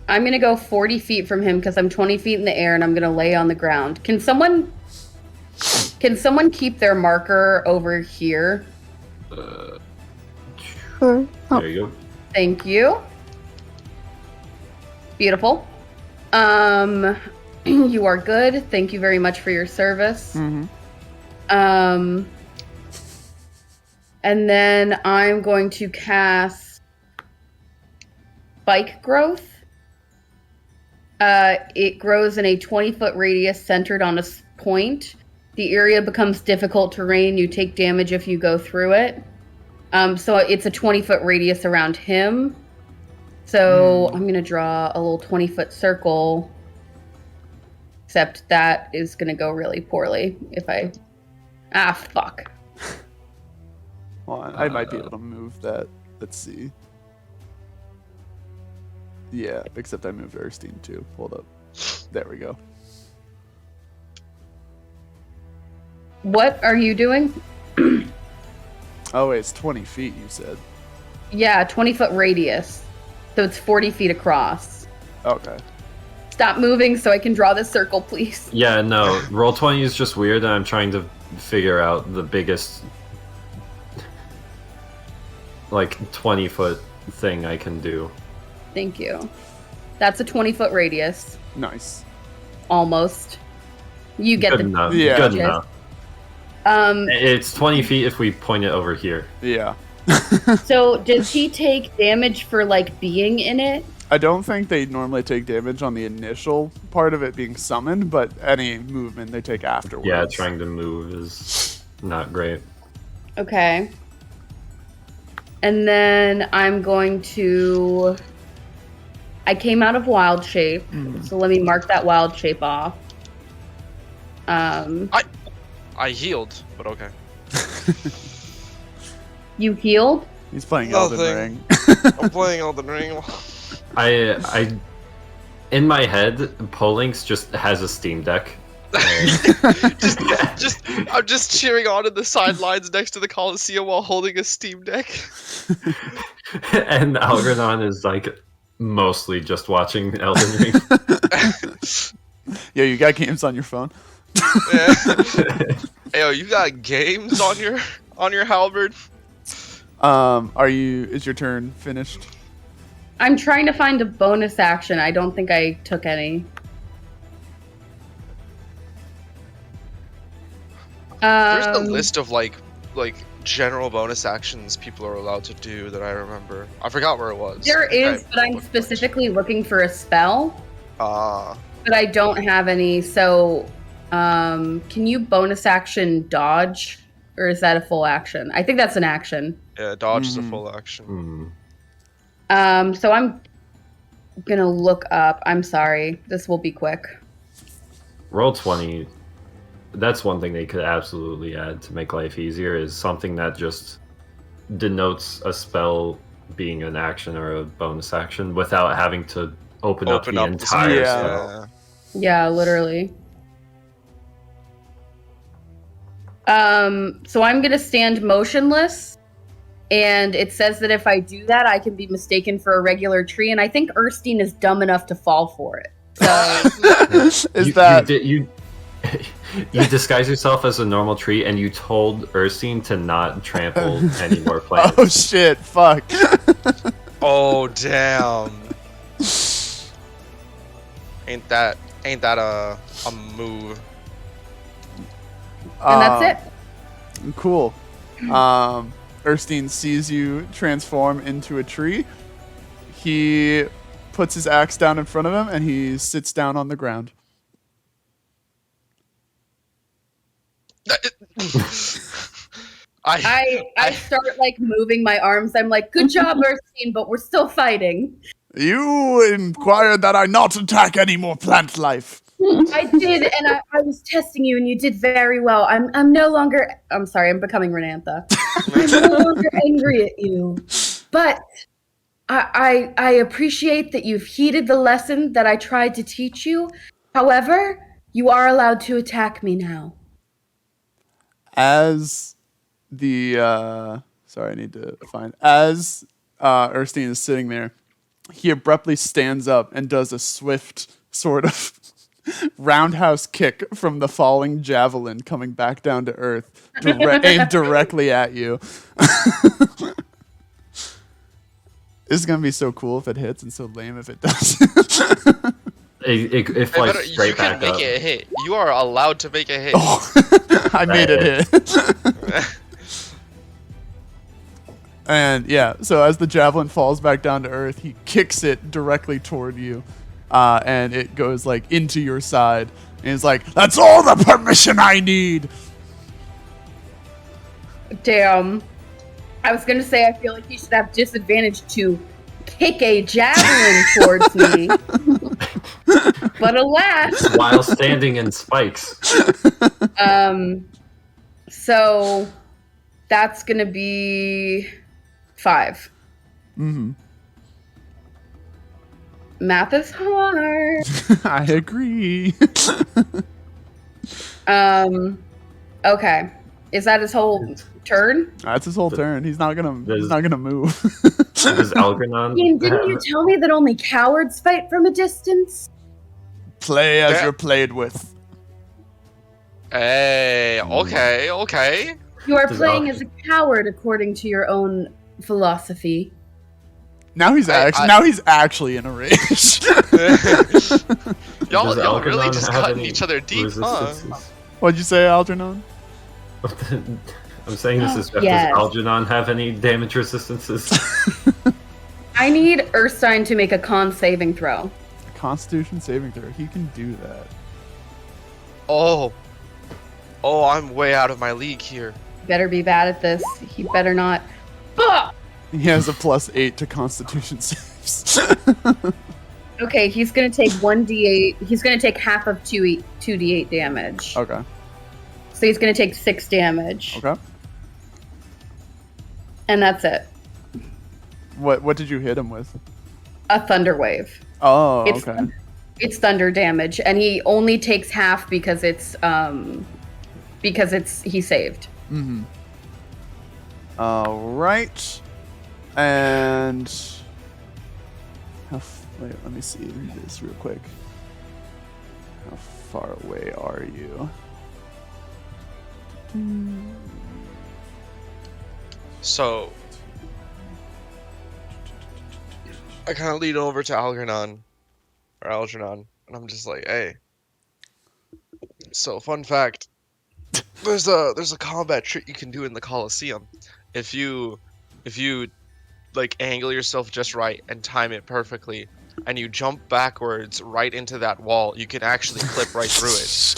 I'm gonna go 40 feet from him because I'm 20 feet in the air and I'm gonna lay on the ground. Can someone keep their marker over here? Sure. Oh, There you go. Thank you. Beautiful. You are good. Thank you very much for your service. Mm-hmm. And then I'm going to cast Spike Growth. It grows in a 20-foot radius centered on a point. The area becomes difficult terrain. You take damage if you go through it. So it's a 20-foot radius around him. So I'm going to draw a little 20-foot circle. Except that is going to go really poorly if I... Ah, fuck. Hold on, I might be able to move that. Let's see. Yeah, except I moved Erstein too. Hold up. There we go. What are you doing? Oh, wait, it's 20 feet, you said. Yeah, 20-foot radius. So it's 40 feet across. Okay. Stop moving so I can draw this circle, please. Yeah, no. Roll 20 is just weird, and I'm trying to figure out the biggest, 20-foot thing I can do. Thank you. That's a 20-foot radius. Nice. Almost. You get Good the... enough. Yeah. Good Yes. enough. It's 20 feet if we point it over here. Yeah. So does he take damage for, being in it? I don't think they normally take damage on the initial part of it being summoned, but any movement they take afterwards. Yeah, trying to move is not great. Okay. And then I'm going to... I came out of wild shape, so let me mark that wild shape off. I healed, but okay. You healed? He's playing Nothing. Elden Ring. I'm playing Elden Ring. I in my head, Polinx just has a Steam Deck. I'm just cheering on in the sidelines next to the Coliseum while holding a Steam Deck. And Algernon is mostly just watching Elden Ring. Yeah, you got games on your phone? Yeah. Hey, yo, you got games on your halberd? Is your turn finished? I'm trying to find a bonus action. I don't think I took any. There's a list of general bonus actions people are allowed to do that I remember. I forgot where it was. There is, Okay. but I'm specifically looking for a spell. Ah. But I don't have any, so can you bonus action dodge? Or is that a full action? I think that's an action. Yeah, dodge is a full action. So I'm gonna look up. I'm sorry. This will be quick. Roll 20. That's one thing they could absolutely add to make life easier, is something that just denotes a spell being an action or a bonus action without having to open up the entire spell. Yeah, literally. So I'm gonna stand motionless, and it says that if I do that, I can be mistaken for a regular tree, and I think Erstein is dumb enough to fall for it. So You disguise yourself as a normal tree, and you told Erstein to not trample any more plants. Oh shit! Fuck. Oh damn! Ain't that a move? and that's it. Cool. Erstein sees you transform into a tree. He puts his axe down in front of him and he sits down on the ground. I start moving my arms. I'm like, good job, Erskine, but we're still fighting. You inquired that I not attack any more plant life. I did, and I was testing you, and you did very well. I'm no longer. I'm sorry. I'm becoming Renantha. I'm no longer angry at you, but I appreciate that you've heeded the lesson that I tried to teach you. However, you are allowed to attack me now. As the sorry, I need to find as Erskine is sitting there, he abruptly stands up and does a swift sort of roundhouse kick from the falling javelin coming back down to earth, aimed directly at you. This is gonna be so cool if it hits and so lame if it doesn't. It flies You straight can back make up. it a hit. You are allowed to make a hit. I made it hit. And yeah, so as the javelin falls back down to earth, he kicks it directly toward you, and it goes like into your side. And he's like, "That's all the permission I need." Damn. I was gonna say I feel like you should have disadvantage to kick a javelin towards me, but alas. While standing in spikes. So that's gonna be 5. Mm-hmm. Math is hard. I agree. Okay. Is that his whole turn? That's his whole turn. He's not gonna move. Does Algernon Ian, didn't you have- tell me that only cowards fight from a distance? Play as Yeah. you're played with. Hey, okay. You are Does playing Al- as a coward according to your own philosophy. Now he's actually in a rage. Y'all does really Algernon just have cutting any each other deep, huh? resistances? What'd you say, Algernon? I'm saying this is Yes. Does Algernon have any damage resistances? I need Erstein to make a con saving throw. Constitution saving throw. He can do that. Oh, I'm way out of my league here. Better be bad at this. He better not. Fuck! He has a +8 to Constitution saves. Okay, he's gonna take 1d8. He's gonna take half of 2d8 damage. Okay. So he's gonna take 6 damage. Okay. And that's it. What did you hit him with? A thunder wave. Oh, It's okay. It's thunder damage, and he only takes half because it's he saved. Mm-hmm. All right. And wait, let me see this real quick. How far away are you? So I kind of lean over to Algernon, and I'm just like, hey. So fun fact, there's a combat trick you can do in the Colosseum. If you like angle yourself just right and time it perfectly, and you jump backwards right into that wall, you can actually clip right through it.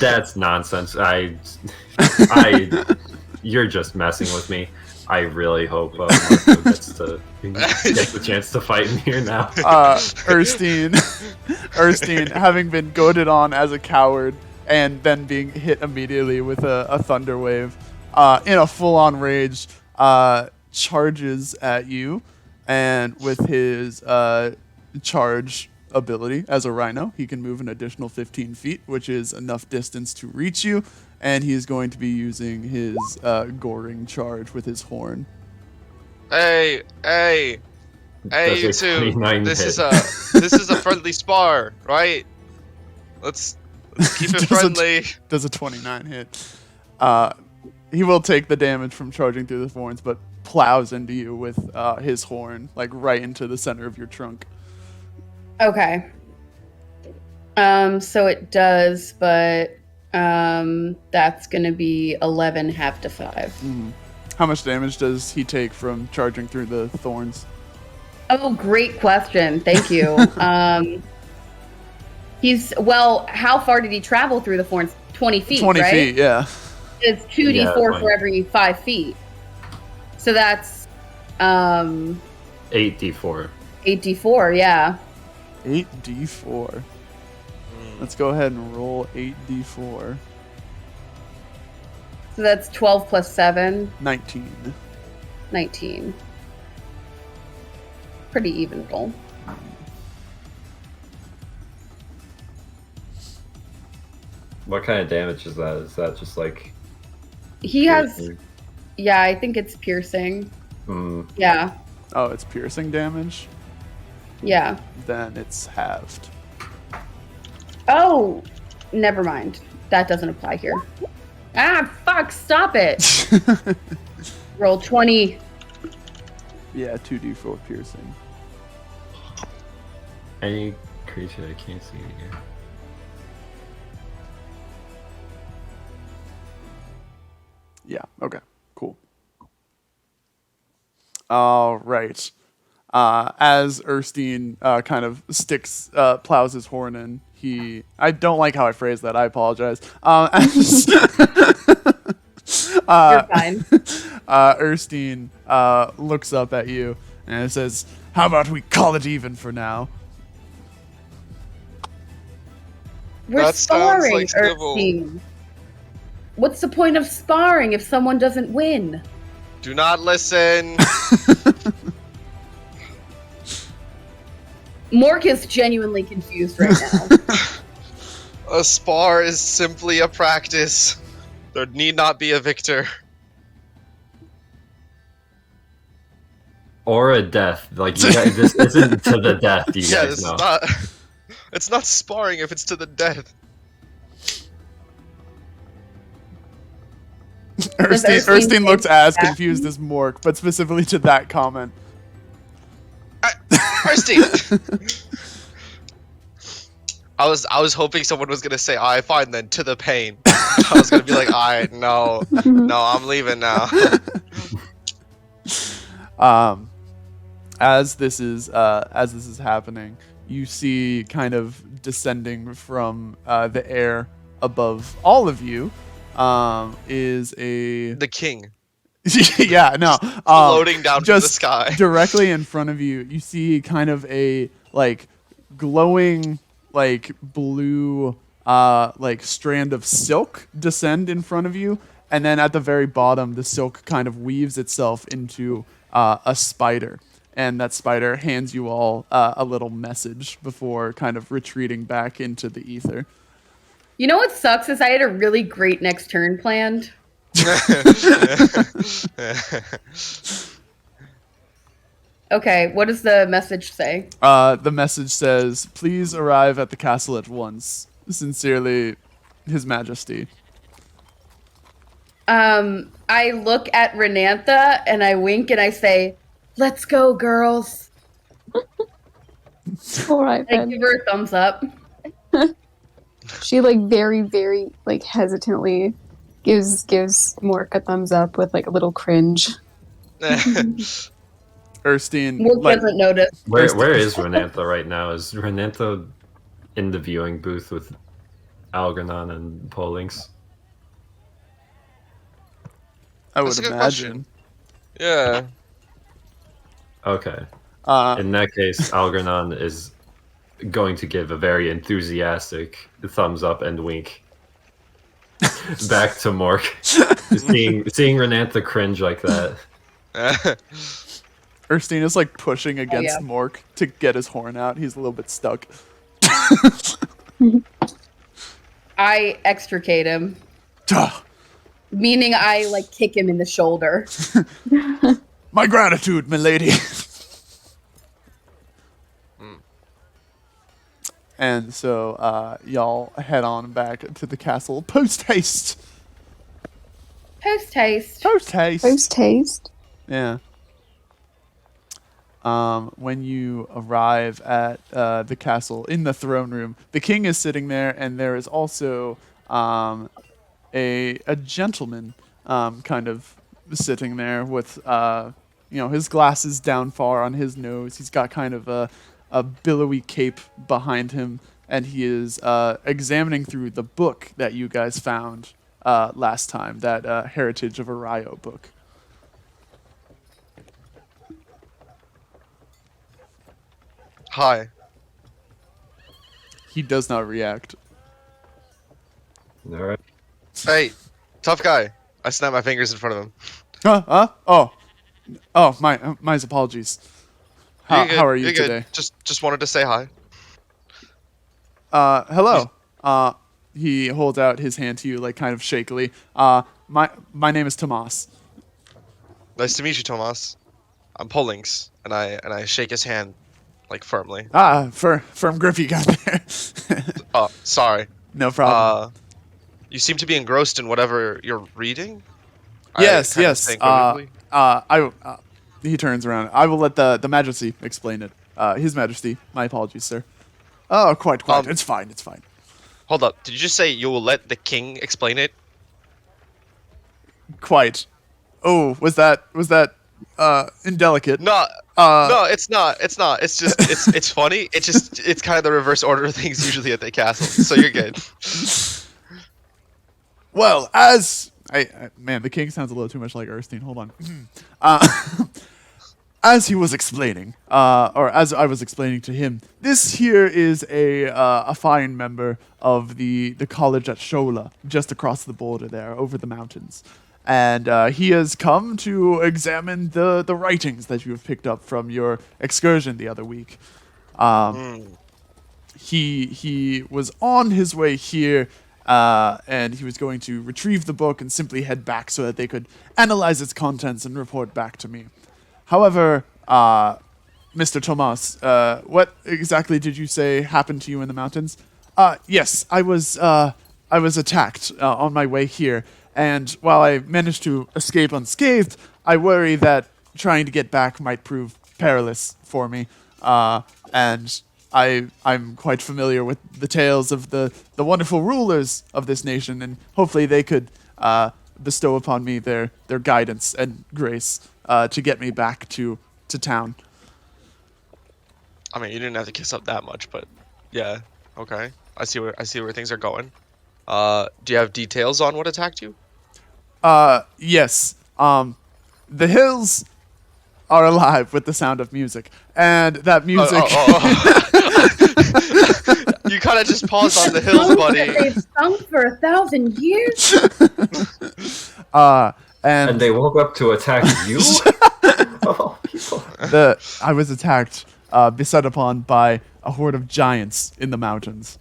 That's nonsense. You're just messing with me. I really hope Marco gets the chance to fight in here now. Erskine, having been goaded on as a coward and then being hit immediately with a thunder wave, in a full-on rage, charges at you, and with his charge ability as a rhino, he can move an additional 15 feet, which is enough distance to reach you, and he is going to be using his goring charge with his horn. Hey, Does you a two! 29 This hit? is a friendly spar, right? Let's keep it friendly. Does a 29 hit. He will take the damage from charging through the thorns, but plows into you with his horn, like right into the center of your trunk. Okay. So it does, but that's gonna be 11 half to 5. Mm. How much damage does he take from charging through the thorns? Oh, great question. Thank you. How far did he travel through the thorns? 20 feet, 20 right? feet, yeah. It's 2d4 Yeah, for every 5 feet. So that's 8d4. 8d4, yeah. 8d4. Let's go ahead and roll 8d4. So that's 12 plus 7, 19. 19. Pretty even roll. What kind of damage is that? Is that just like He has, piercing? yeah, I think it's piercing. Mm, Yeah, Oh, it's piercing damage? yeah. Then it's halved. Oh, never mind. That doesn't apply here. Ah, fuck, stop it. Roll 20. Yeah, 2d4 piercing. any creature I can't see again. Yeah, okay, cool. All right. As Erskine kind of plows his horn in, I don't like how I phrased that, I apologize. You're fine. Erskine looks up at you and says, "How about we call it even for now?" We're That sounds sparring, like civil. Erskine. What's the point of sparring if someone doesn't win? Do not listen. Mork is genuinely confused right now. A spar is simply a practice. There need not be a victor. Or a death. Like, you guys, this isn't to the death, you Yeah, guys it's know. not. It's not sparring if it's to the death. Erskine looks think as that- confused as Mork, but specifically to that comment. Kirsty. I was hoping someone was gonna say, "Alright, fine then." To the pain. I was gonna be like, "Alright, no, I'm leaving now." As this is happening, you see kind of descending from the air above all of you is a The king yeah, no, floating down from the just sky. directly in front of you. You see kind of a like glowing like blue like strand of silk descend in front of you, and then at the very bottom, the silk kind of weaves itself into a spider. And that spider hands you all a little message before kind of retreating back into the ether. You know what sucks is I had a really great next turn planned. Okay, what does the message say? The message says, "Please arrive at the castle at once. Sincerely, His Majesty." I look at Renantha and I wink and I say, "Let's go, girls." All right I then. give her a thumbs up. She like very, very like hesitantly gives Mork a thumbs up with like a little cringe. Erskine, Mork like, doesn't notice. Where is Renantha right now? Is Renantha in the viewing booth with Algernon and Polinx? I That's would a good imagine. Yeah. Okay. Uh, In that case, Algernon is going to give a very enthusiastic thumbs up and wink back to Mork. seeing Renantha cringe like that. Erskine is like pushing against yeah. Mork to get his horn out. He's a little bit stuck. I extricate him, Tuh. meaning I like kick him in the shoulder. My gratitude, milady. And so y'all head on back to the castle post haste. Post haste. Post haste. Post haste. Yeah. When you arrive at the castle in the throne room, the king is sitting there, and there is also a gentleman kind of sitting there with his glasses down far on his nose. He's got kind of a billowy cape behind him, and he is examining through the book that you guys found last time, that Heritage of Arayo book. Hi. He does not react. All right. Hey, tough guy. I snap my fingers in front of him. Oh, my apologies. You're good. How are you You're good. today? Just wanted to say hi. Hello. He holds out his hand to you, like kind of shakily. My name is Tomas. Nice to meet you, Tomas. I'm Polinks, and I shake his hand, like firmly. Firm grip you got there. Oh, sorry. No problem. You seem to be engrossed in whatever you're reading. Yes, I kinda yes. say equivocally. He turns around. I will let the Majesty explain it. His Majesty. My apologies, sir. Oh, quite. It's fine. It's fine. Hold up. Did you just say you will let the king explain it? Quite. Oh, was that indelicate? No, no, it's not. It's not. It's just it's funny. It's kind of the reverse order of things usually at the castle. So you're good. Well, as man, the king sounds a little too much like Erskine. Hold on. As he was explaining, or as I was explaining to him, this here is a fine member of the college at Shola, just across the border there, over the mountains. And he has come to examine the writings that you have picked up from your excursion the other week. He was on his way here, and he was going to retrieve the book and simply head back so that they could analyze its contents and report back to me. However, Mr. Tomas, what exactly did you say happened to you in the mountains? Yes, I was attacked on my way here, and while I managed to escape unscathed, I worry that trying to get back might prove perilous for me. And I'm quite familiar with the tales of the wonderful rulers of this nation, and hopefully they could bestow upon me their guidance and grace to get me back to town. I mean, you didn't have to kiss up that much, but yeah, okay. I see where things are going. Do you have details on what attacked you? Yes. The hills are alive with the sound of music, and that music. You kind of just paused on the hills, buddy. They've sung for 1,000 years. And they woke up to attack you? Oh, people. I was attacked, beset upon by a horde of giants in the mountains.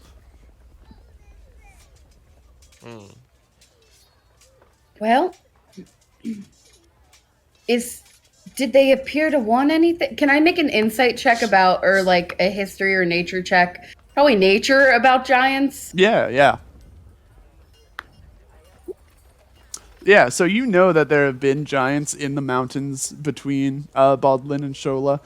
Well, did they appear to want anything? Can I make an insight check about, or like a history or nature check? Probably nature about giants. Yeah. Yeah, so you know that there have been giants in the mountains between Baldwin and Shola.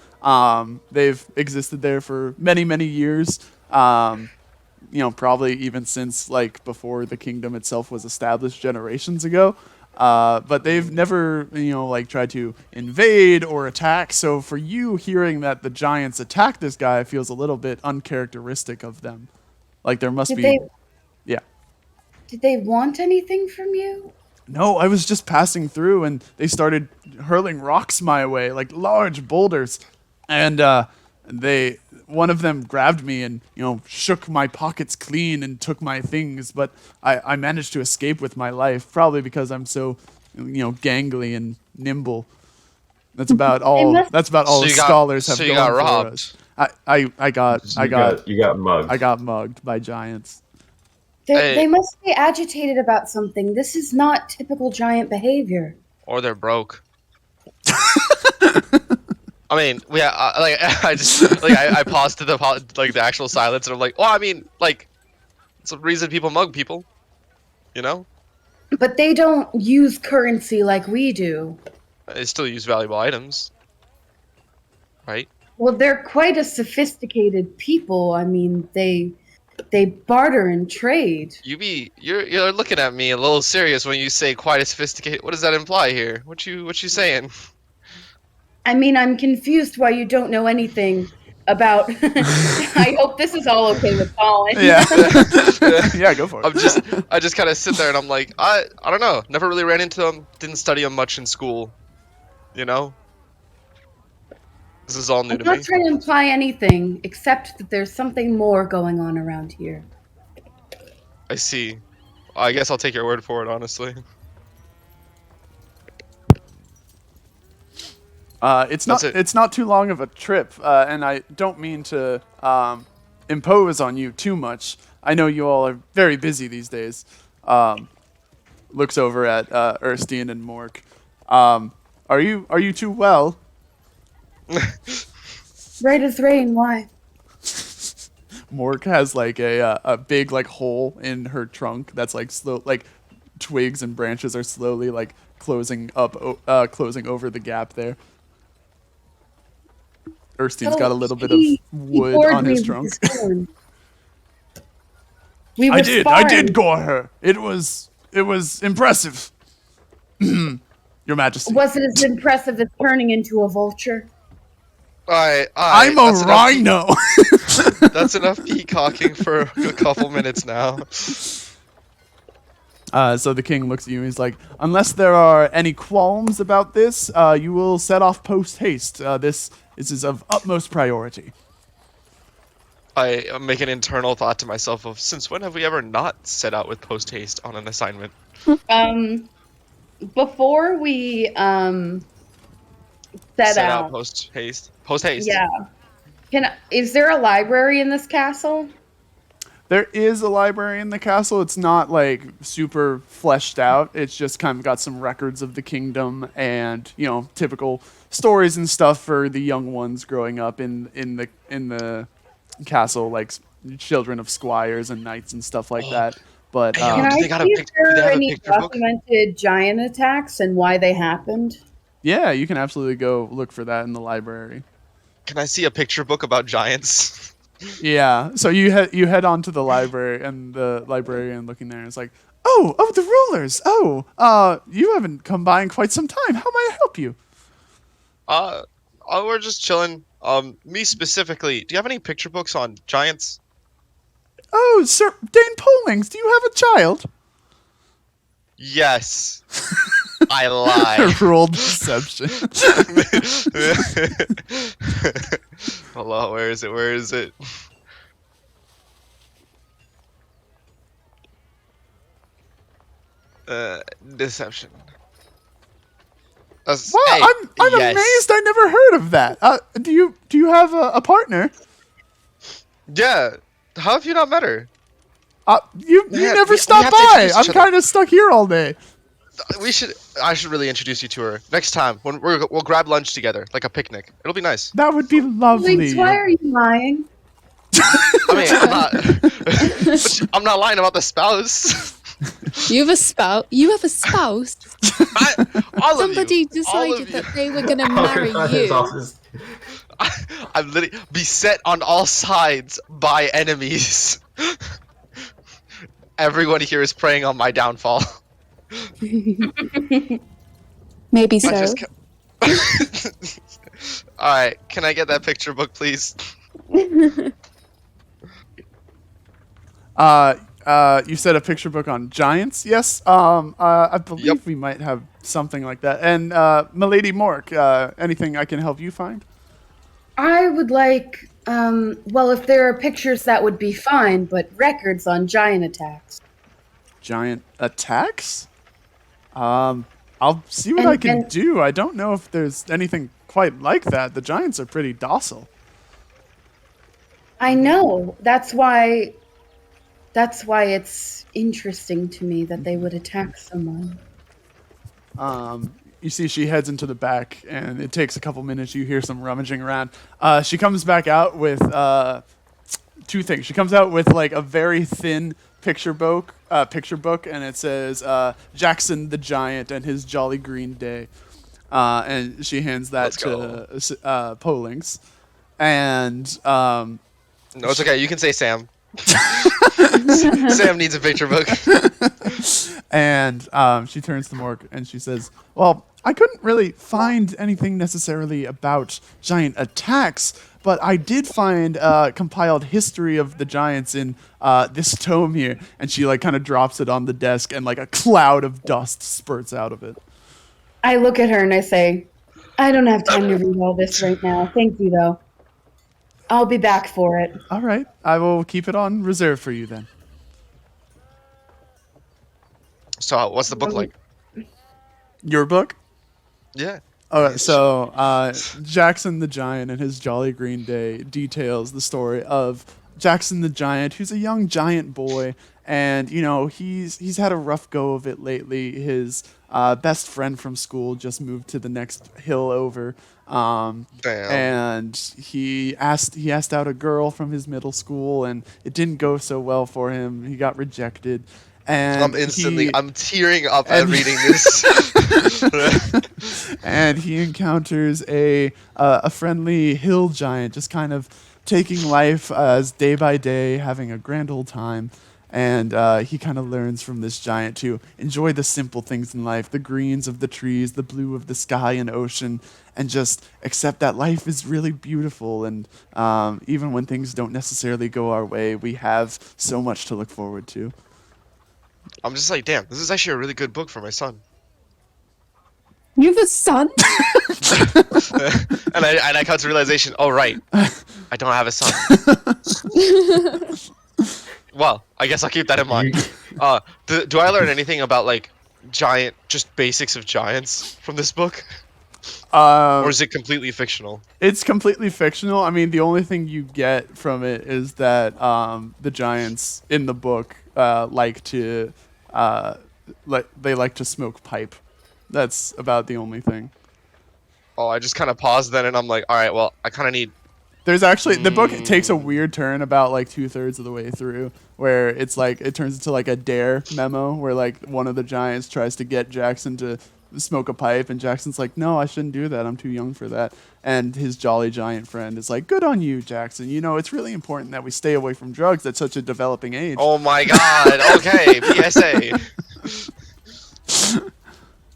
They've existed there for many, many years. Probably even since like before the kingdom itself was established generations ago. But they've never, tried to invade or attack. So for you, hearing that the giants attacked this guy feels a little bit uncharacteristic of them. Like there must be. Yeah. Did they want anything from you? No, I was just passing through, and they started hurling rocks my way, like large boulders. And one of them grabbed me and, shook my pockets clean and took my things. But I managed to escape with my life, probably because I'm so, gangly and nimble. That's about all. That's about all the scholars have going for us. I got mugged. I got mugged by giants. They must be agitated about something. This is not typical giant behavior. Or they're broke. I mean, yeah. I paused to the actual silence, and I'm like, well, I mean, it's a reason people mug people, But they don't use currency like we do. They still use valuable items, right? Well, they're quite a sophisticated people. I mean, they barter and trade. You're looking at me a little serious when you say quite a sophisticated. What does that imply here? What you saying? I mean, I'm confused why you don't know anything about. I hope this is all okay with Colin. Yeah. Yeah, go for it. I just kind of sit there and I'm like, I don't know. Never really ran into them. Didn't study them much in school. This is all new I'm to not me. trying to imply anything except that there's something more going on around here. I see. I guess I'll take your word for it, honestly. It's That's not it. it's not too long of a trip, and I don't mean to impose on you too much. I know you all are very busy these days. Looks over at Erstein and Mork. Are you two well? Right as rain, why? Mork has like a big like hole in her trunk that's like slow like twigs and branches are slowly like closing over the gap there. Erstein's got a little bit of he wood gored on me his with trunk. his horn. We were I sparring. did gore her. It was impressive. Your Majesty. Was it as impressive as turning into a vulture? Alright, I'm a rhino. That's enough peacocking for a couple minutes now. So the king looks at you and he's like, unless there are any qualms about this, you will set off post haste. This is of utmost priority. I make an internal thought to myself of, since when have we ever not set out with post haste on an assignment? Before we set out, post haste. Post haste. yeah. Is there a library in this castle? There is a library in the castle. It's not like super fleshed out. It's just kind of got some records of the kingdom and, you know, typical stories and stuff for the young ones growing up in the castle, like children of squires and knights and stuff like that. But Hey, Can I do see they got a if pic- there do they are have a any picture book? documented giant attacks and why they happened? yeah, you can absolutely go look for that in the library. Can I see a picture book about giants? Yeah, so you head on to the library, and the librarian looking there is like, oh, the rulers. Oh, you haven't come by in quite some time. How may I help you? We're just chilling. Me specifically, do you have any picture books on giants? Oh, Sir Dane Pollings, do you have a child? Yes. I lie. Rolled deception. Hello, where is it? Where is it? Deception. Wow, Hey, I'm yes. amazed. I never heard of that. Do you have a partner? Yeah. How have you not met her? You Yeah, never we stop have to by. introduce I'm each other. kind of stuck here all day. I should really introduce you to her next time when we'll grab lunch together, like a picnic. It'll be nice. That would be lovely. Lynx, why are you lying? I mean, I'm not. But I'm not lying about the spouse. You have a spouse? You have a spouse? All Somebody of you, all of decided you. that they were going to marry you. I'm literally beset on all sides by enemies. Everyone here is preying on my downfall. Maybe I so. just Alright, can I get that picture book, please? You said a picture book on giants? Yes. I believe Yep. we might have something like that. And Milady Mork, anything I can help you find? I would like, well, if there are pictures, that would be fine, but records on giant attacks. Giant attacks? I'll see what And- I can and- do. I don't know if there's anything quite like that. The giants are pretty docile. I know. That's why it's interesting to me that they would attack someone. You see she heads into the back, and it takes a couple minutes. You hear some rummaging around. She comes back out with two things. She comes out with like a very thin picture book, and it says Jackson the Giant and His Jolly Green Day. And she hands that Let's to Pollings. And No, it's okay. You can say Sam. Sam needs a picture book. And she turns to Mork and she says, well, I couldn't really find anything necessarily about giant attacks, but I did find a compiled history of the giants in this tome here. And she like kind of drops it on the desk and like a cloud of dust spurts out of it. I look at her and I say, I don't have time to read all this right now. Thank you, though. I'll be back for it. All right, I will keep it on reserve for you then. So, what's the book like? Your book? Yeah. All right, so Jackson the Giant and his Jolly Green Day details the story of Jackson the Giant, who's a young giant boy, and you know he's had a rough go of it lately. His best friend from school just moved to the next hill over, Damn. and he asked out a girl from his middle school, and it didn't go so well for him. He got rejected. And I'm tearing up at reading this. And he encounters a friendly hill giant, just kind of taking life as day by day, having a grand old time. And he kind of learns from this giant to enjoy the simple things in life, the greens of the trees, the blue of the sky and ocean, and just accept that life is really beautiful. And even when things don't necessarily go our way, we have so much to look forward to. I'm just like, damn, this is actually a really good book for my son. You have a son? and I come to realization, oh right, I don't have a son. Well, I guess I'll keep that in mind. Do I learn anything about like just basics of giants from this book? Or is it completely fictional? It's completely fictional. I mean, the only thing you get from it is that the giants in the book like to smoke pipe. That's about the only thing. Oh, I just kind of paused then, and I'm like, all right, well, I kind of need. There's actually the book takes a weird turn about like 2/3 of the way through, where it's like it turns into like a dare memo, where like one of the giants tries to get Jackson to smoke a pipe, and Jackson's like, no, I shouldn't do that. I'm too young for that. And his jolly giant friend is like, good on you, Jackson. You know, it's really important that we stay away from drugs at such a developing age. Oh my god. Okay, PSA.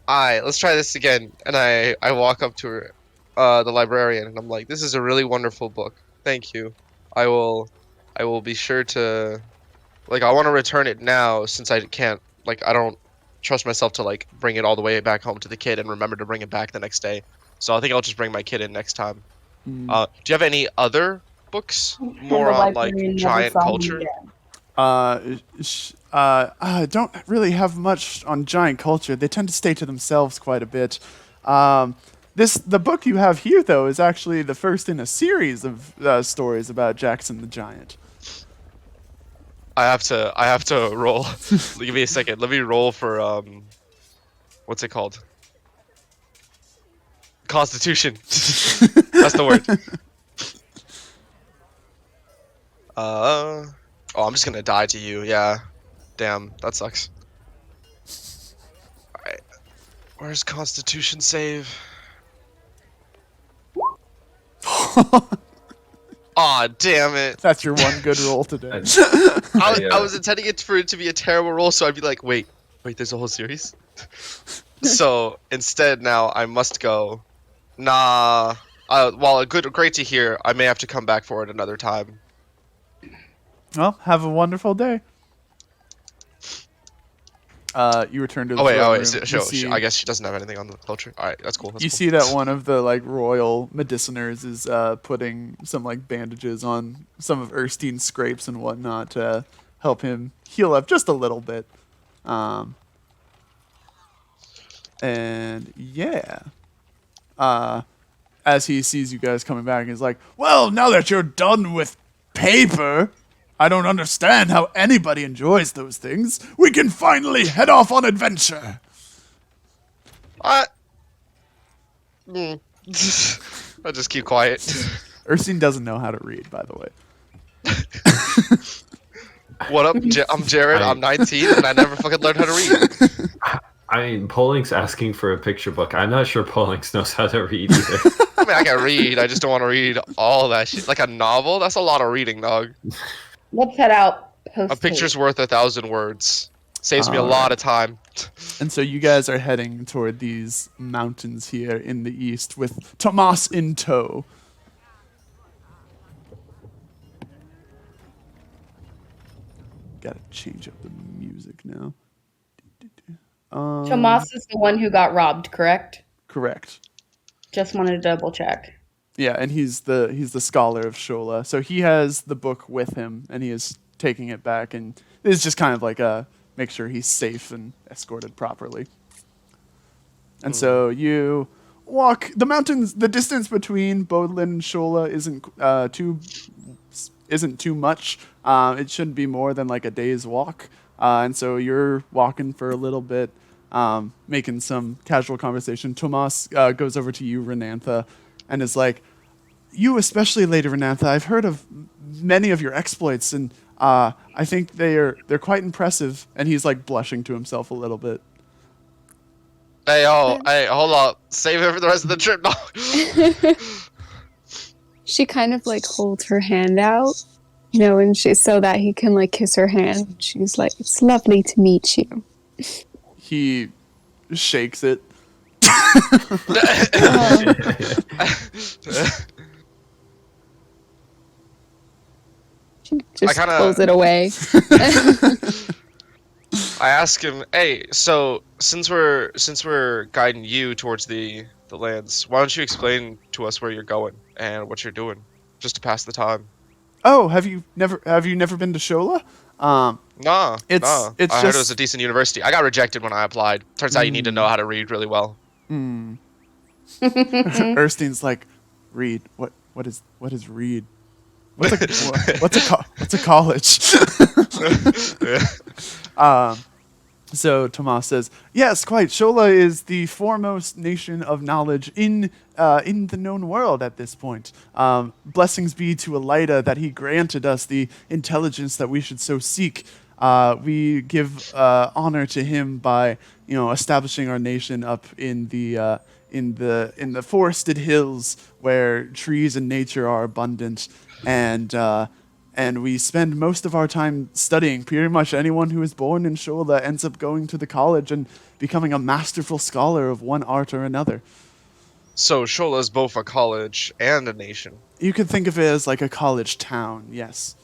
Alright, let's try this again. And I walk up to her, the librarian, and I'm like, this is a really wonderful book. Thank you. I will be sure to, like, I want to return it now since I can't, like, I don't trust myself to like bring it all the way back home to the kid and remember to bring it back the next day. So I think I'll just bring my kid in next time. Do you have any other books more on like giant culture? I don't really have much on giant culture. They tend to stay to themselves quite a bit. The book you have here, though, is actually the first in a series of stories about Jackson the Giant. I have to roll. Give me a second. Let me roll for what's it called? Constitution. That's the word. Oh, I'm just gonna die to you. Yeah. Damn, that sucks. Alright. Where's Constitution save? Aw, damn it. That's your one good roll today. I was intending it for it to be a terrible roll, so I'd be like, wait, there's a whole series? So, instead now, I must go. Nah. While great to hear, I may have to come back for it another time. Well, have a wonderful day. You return to the room. I guess she doesn't have anything on the culture. All right, that's cool. You see that one of the like royal mediciners is putting some like bandages on some of Erstein's scrapes and whatnot to help him heal up just a little bit. And yeah, as he sees you guys coming back, he's like, "Well, now that you're done with paper, I don't understand how anybody enjoys those things. We can finally head off on adventure." I just keep quiet. Erstein doesn't know how to read, by the way. What up? I'm Jared. I'm 19, and I never fucking learned how to read. I mean, Polink's asking for a picture book. I'm not sure Polinks knows how to read either. I mean, I can read. I just don't want to read all that shit. Like a novel? That's a lot of reading, dog. Let's head out. A picture's worth 1,000 words. Saves me a lot of time. And so you guys are heading toward these mountains here in the east with Tomas in tow. Gotta change up the music now. Tomas is the one who got robbed, correct? Correct. Just wanted to double check. Yeah, and he's the scholar of Shola. So he has the book with him, and he is taking it back, and it's just kind of like a make sure he's safe and escorted properly. And so you walk the mountains. The distance between Bodlin and Shola isn't too much. It shouldn't be more than like a day's walk. And so you're walking for a little bit, making some casual conversation. Tomas goes over to you, Renantha, and is like, "You especially, Lady Renantha. I've heard of many of your exploits, and I think they're quite impressive." And he's like blushing to himself a little bit. Hey, hold up. Save it for the rest of the trip, dog. She kind of like holds her hand out, you know, and she so that he can like kiss her hand. She's like, "It's lovely to meet you." He shakes it. She just kinda- pulls it away. I ask him, hey, so since we're guiding you towards the lands, why don't you explain to us where you're going and what you're doing, just to pass the time? Oh, have you never been to Shola? Nah, It's I heard it was just- a decent university. I got rejected when I applied. Turns out you need to know how to read really well. Erstein's like, "Read? What is read? What's a college?" So Tomas says, "Yes, quite. Shola is the foremost nation of knowledge in the known world at this point. Blessings be to Elida that he granted us the intelligence that we should so seek. We give honor to him by, establishing our nation up in the forested hills where trees and nature are abundant, and we spend most of our time studying. Pretty much anyone who is born in Shola ends up going to the college and becoming a masterful scholar of one art or another. So Shola is both a college and a nation. You could think of it as like a college town, yes.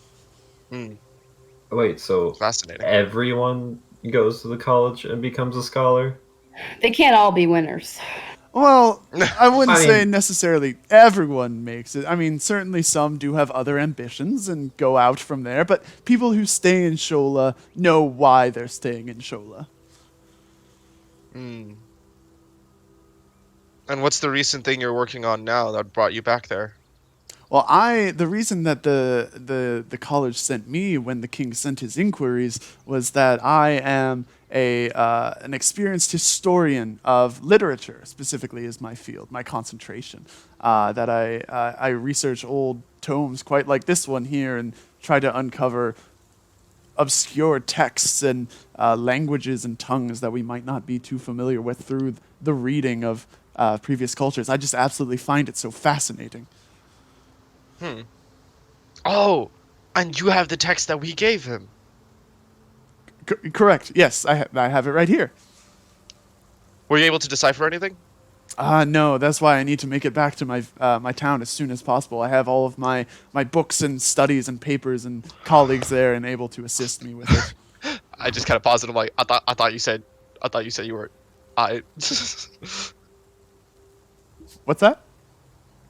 Wait, so Fascinating. everyone goes to the college and becomes a scholar? They can't all be winners. Well, I wouldn't I say mean- necessarily everyone makes it. I mean, certainly some do have other ambitions and go out from there, but people who stay in Shola know why they're staying in Shola. And what's the recent thing you're working on now that brought you back there? Well, the reason that the college sent me when the king sent his inquiries was that I am an experienced historian of literature, specifically is my field, my concentration. That I research old tomes, quite like this one here, and try to uncover obscure texts and languages and tongues that we might not be too familiar with through the reading of previous cultures. I just absolutely find it so fascinating. Oh, and you have the text that we gave him. Correct. Yes, I have it right here. Were you able to decipher anything? No, that's why I need to make it back to my town as soon as possible. I have all of my books and studies and papers and colleagues there and able to assist me with it. I just kind of paused and I'm like, I thought you said you were, What's that?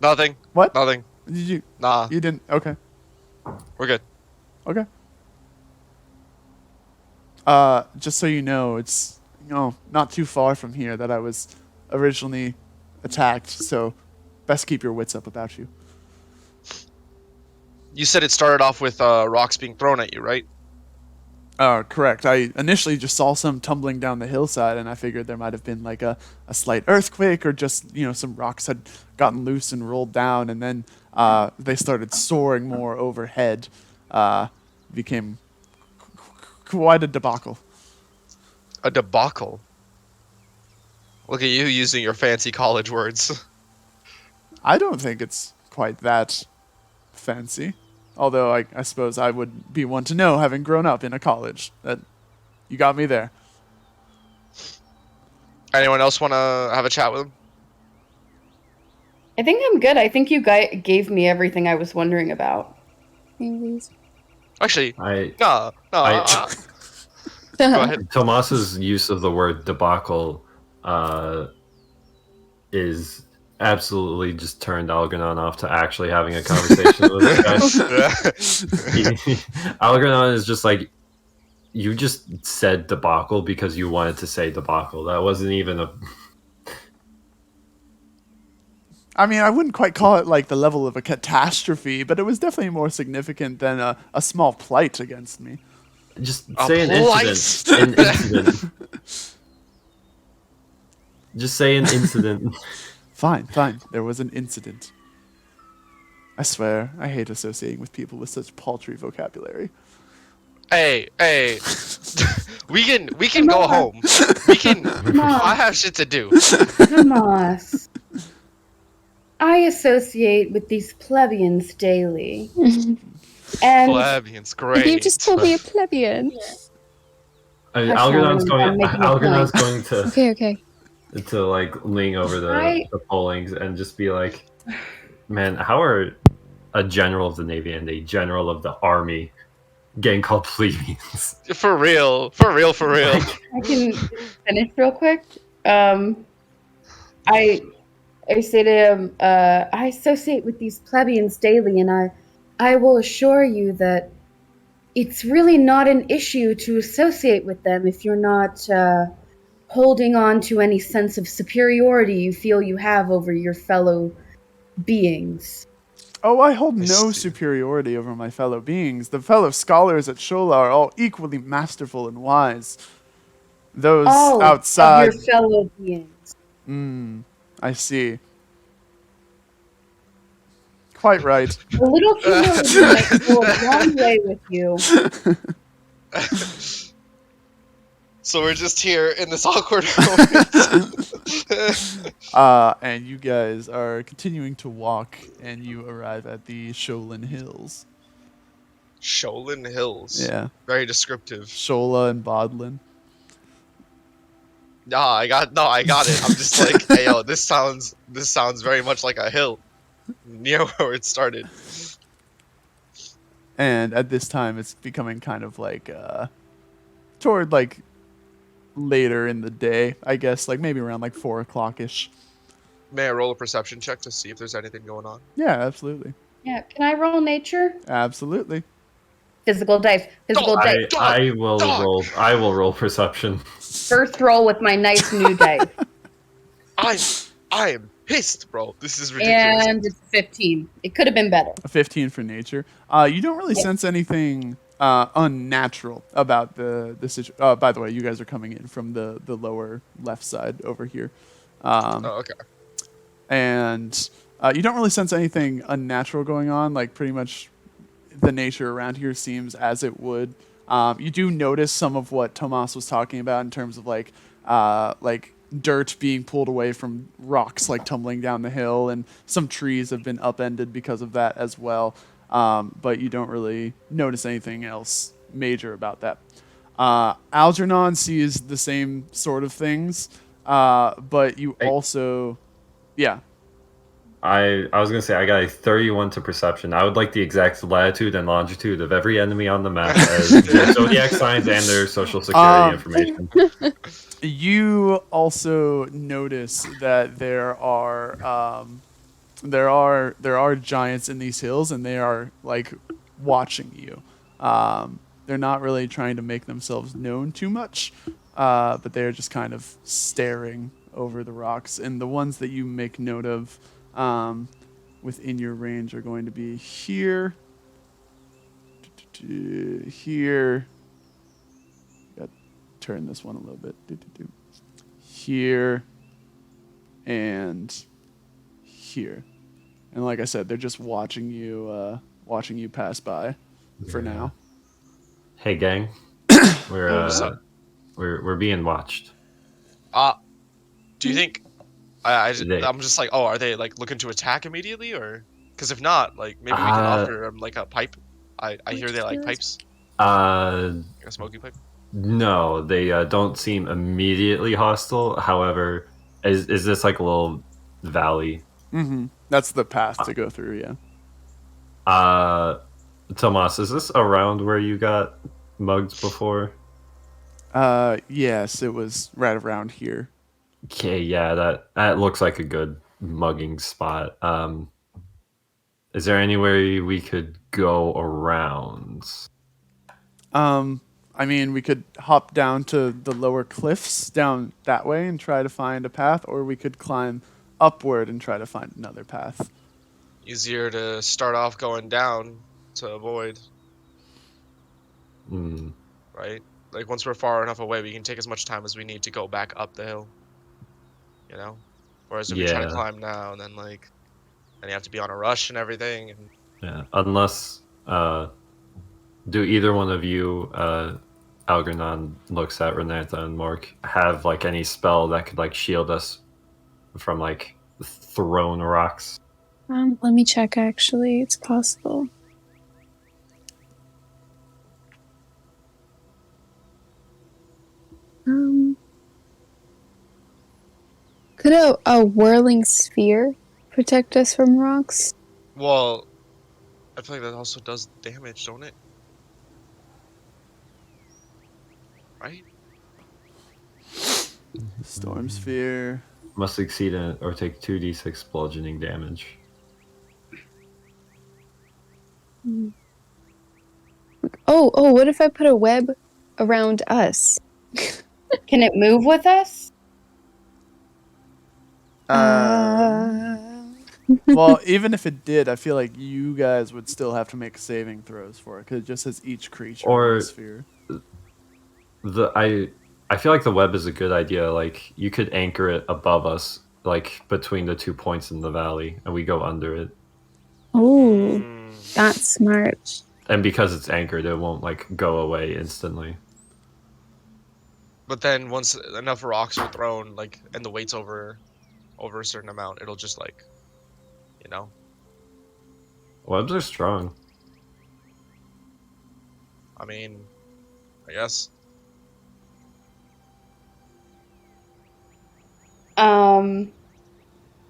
nothing. What? Nothing. Did you? Nah, You didn't? Okay. we're good. Okay. Just so you know, it's not too far from here that I was originally attacked. So, best keep your wits up about you. You said it started off with rocks being thrown at you, right? Correct. I initially just saw some tumbling down the hillside, and I figured there might have been like a slight earthquake or just, some rocks had gotten loose and rolled down, and then they started soaring more overhead. Became quite a debacle. A debacle. Look at you using your fancy college words. I don't think it's quite that fancy. Although I suppose I would be one to know, having grown up in a college, that you got me there. Anyone else want to have a chat with him? I think I'm good. I think you gave me everything I was wondering about. Anyways. Actually, I no. Go ahead. Tomas's use of the word debacle is absolutely just turned Algernon off to actually having a conversation with this guy. Algernon is just like, you just said debacle because you wanted to say debacle. That wasn't even a. I mean, I wouldn't quite call it like the level of a catastrophe, but it was definitely more significant than a small plight against me. Just A say an incident. An incident. Just say an incident. Fine, fine. There was an incident. I swear, I hate associating with people with such paltry vocabulary. Hey, we can go home. We can. I have shit to do. Tomas, I associate with these plebeians daily. And Plebeians, great. You just called me a plebeian. I mean, That's Algernon's not really- going. I'm making a Algernon's point. going Okay. to like lean over I- the pollings and just be like, "Man, how are a general of the navy and a general of the army getting called plebeians?" For real, for real, for real. I can finish real quick. I say to him, I associate with these plebeians daily, and I will assure you that it's really not an issue to associate with them if you're not holding on to any sense of superiority you feel you have over your fellow beings. Oh, I hold no see. superiority over my fellow beings. The fellow scholars at Shola are all equally masterful and wise. Those All outside. of your fellow beings. I see. Quite right. A little humility might go a long way with you. So we're just here in this awkward moment. And you guys are continuing to walk, and you arrive at the Sholin Hills. Sholin Hills. Yeah, Very descriptive. Shola and Bodlin. I got it. I'm just like, hey yo, this sounds very much like a hill near where it started. And at this time, it's becoming kind of like toward like later in the day, I guess, like maybe around like 4 o'clock ish. May I roll a perception check to see if there's anything going on? Yeah, absolutely, Yeah, can I roll nature? absolutely. Physical dice. Physical Oh, dice. I will Dog. roll. I will roll perception. First roll with my nice new dice. I am pissed, bro. This is ridiculous. And it's 15. It could have been better. A 15 for nature. You don't really sense anything unnatural about the situation. By the way, you guys are coming in from the lower left side over here. Oh, okay. And you don't really sense anything unnatural going on. Like pretty much the nature around here seems as it would. You do notice some of what Tomas was talking about in terms of like dirt being pulled away from rocks like tumbling down the hill, and some trees have been upended because of that as well. But you don't really notice anything else major about that. Algernon sees the same sort of things, but you also, yeah. I was gonna say I got a 31 to perception. I would like the exact latitude and longitude of every enemy on the map as their zodiac signs and their social security information. You also notice that there are giants in these hills, and they are like watching you. They're not really trying to make themselves known too much, but they're just kind of staring over the rocks. And the ones that you make note of within your range are going to be here, here. Turn this one a little bit. Here and here. And like I said, they're just watching you pass by for now. Hey gang, we're being watched. Do you think I'm just like, oh, are they like looking to attack immediately, or because if not, like maybe we can offer them like a pipe. I hear they like pipes. Uh, Like a smoky pipe. no, they don't seem immediately hostile. However, is this like a little valley? Mm-hmm. That's the path to go through, yeah. Tomas, is this around where you got mugged before? Yes, it was right around here. Okay, yeah, that looks like a good mugging spot. Is there anywhere we could go around? I mean, we could hop down to the lower cliffs down that way and try to find a path, or we could climb upward and try to find another path. Easier to start off going down to avoid, Hmm. right? Like once we're far enough away, we can take as much time as we need to go back up the hill. You know? Whereas if we try to Yeah. climb now, then you have to be on a rush and everything. And Yeah. Unless, do either one of you, Algernon looks at Renata and Mork, have like any spell that could like shield us from like thrown rocks? Let me check. Actually, it's possible. Could a whirling sphere protect us from rocks? well, I feel like that also does damage, don't it? Right? Storm sphere. Must succeed in it or take 2d6 bludgeoning damage. Oh, what if I put a web around us? Can it move with us? Well, even if it did, I feel like you guys would still have to make saving throws for it, because it just says each creature in Or- the sphere. I feel like the web is a good idea. Like you could anchor it above us, like between the 2 points in the valley, and we go under it. Oh, Mm, that's smart. And because it's anchored, it won't like go away instantly. but then once enough rocks are thrown, and the weight's over a certain amount, it'll just you know. Webs are strong. I mean, I guess.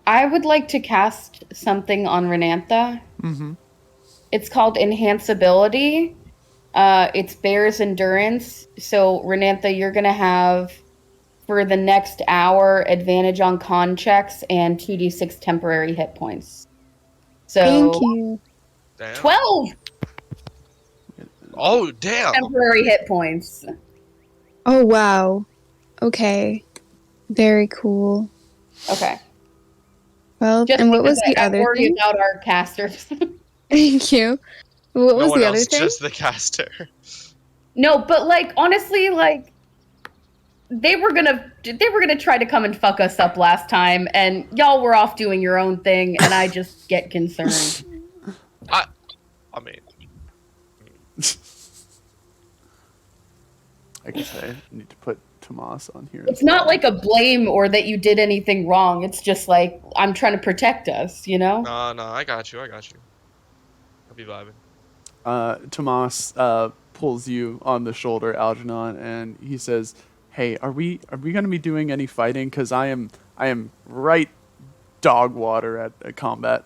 I would like to cast something on Renantha. Mm-hmm. It's called Enhanceability. It's Bear's Endurance. So, Renantha, you're going to have, for the next hour, advantage on con checks and 2d6 temporary hit points. So, Thank you. Damn. 12 Oh, damn. temporary hit points. Oh, wow. Okay. Very cool. Okay. Well, Just and what was because the I other worry thing? about our casters. Thank you. What No was one the else, other thing? just the caster. No, but honestly, they were gonna try to come and fuck us up last time, and y'all were off doing your own thing, and I just get concerned. I mean, I guess I need to put Tomas on here. It's not like a blame or that you did anything wrong. It's just I'm trying to protect us, you know? no, I got you. I'll be vibing. Tomas pulls you on the shoulder, Algernon, and he says, "Hey, are we going to be doing any fighting? Because I am right dog water at combat."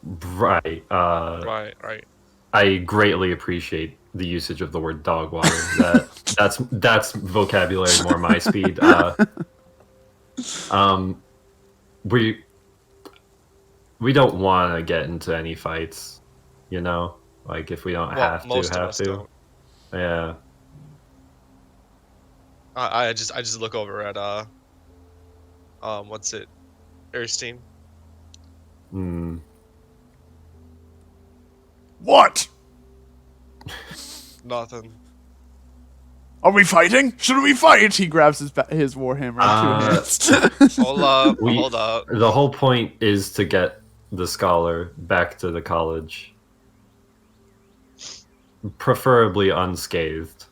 Right. Right. I greatly appreciate the usage of the word dog water. That's vocabulary more my speed. We don't want to get into any fights, you know. Like if we don't Well, most of have us to. don't. Yeah. I just look over at what's it, Erstein. Hmm. What? Nothing. Are we fighting? Should we fight? He grabs his warhammer in 2 hands. Hold up. We- Hold up. The whole point is to get the scholar back to the college, preferably unscathed.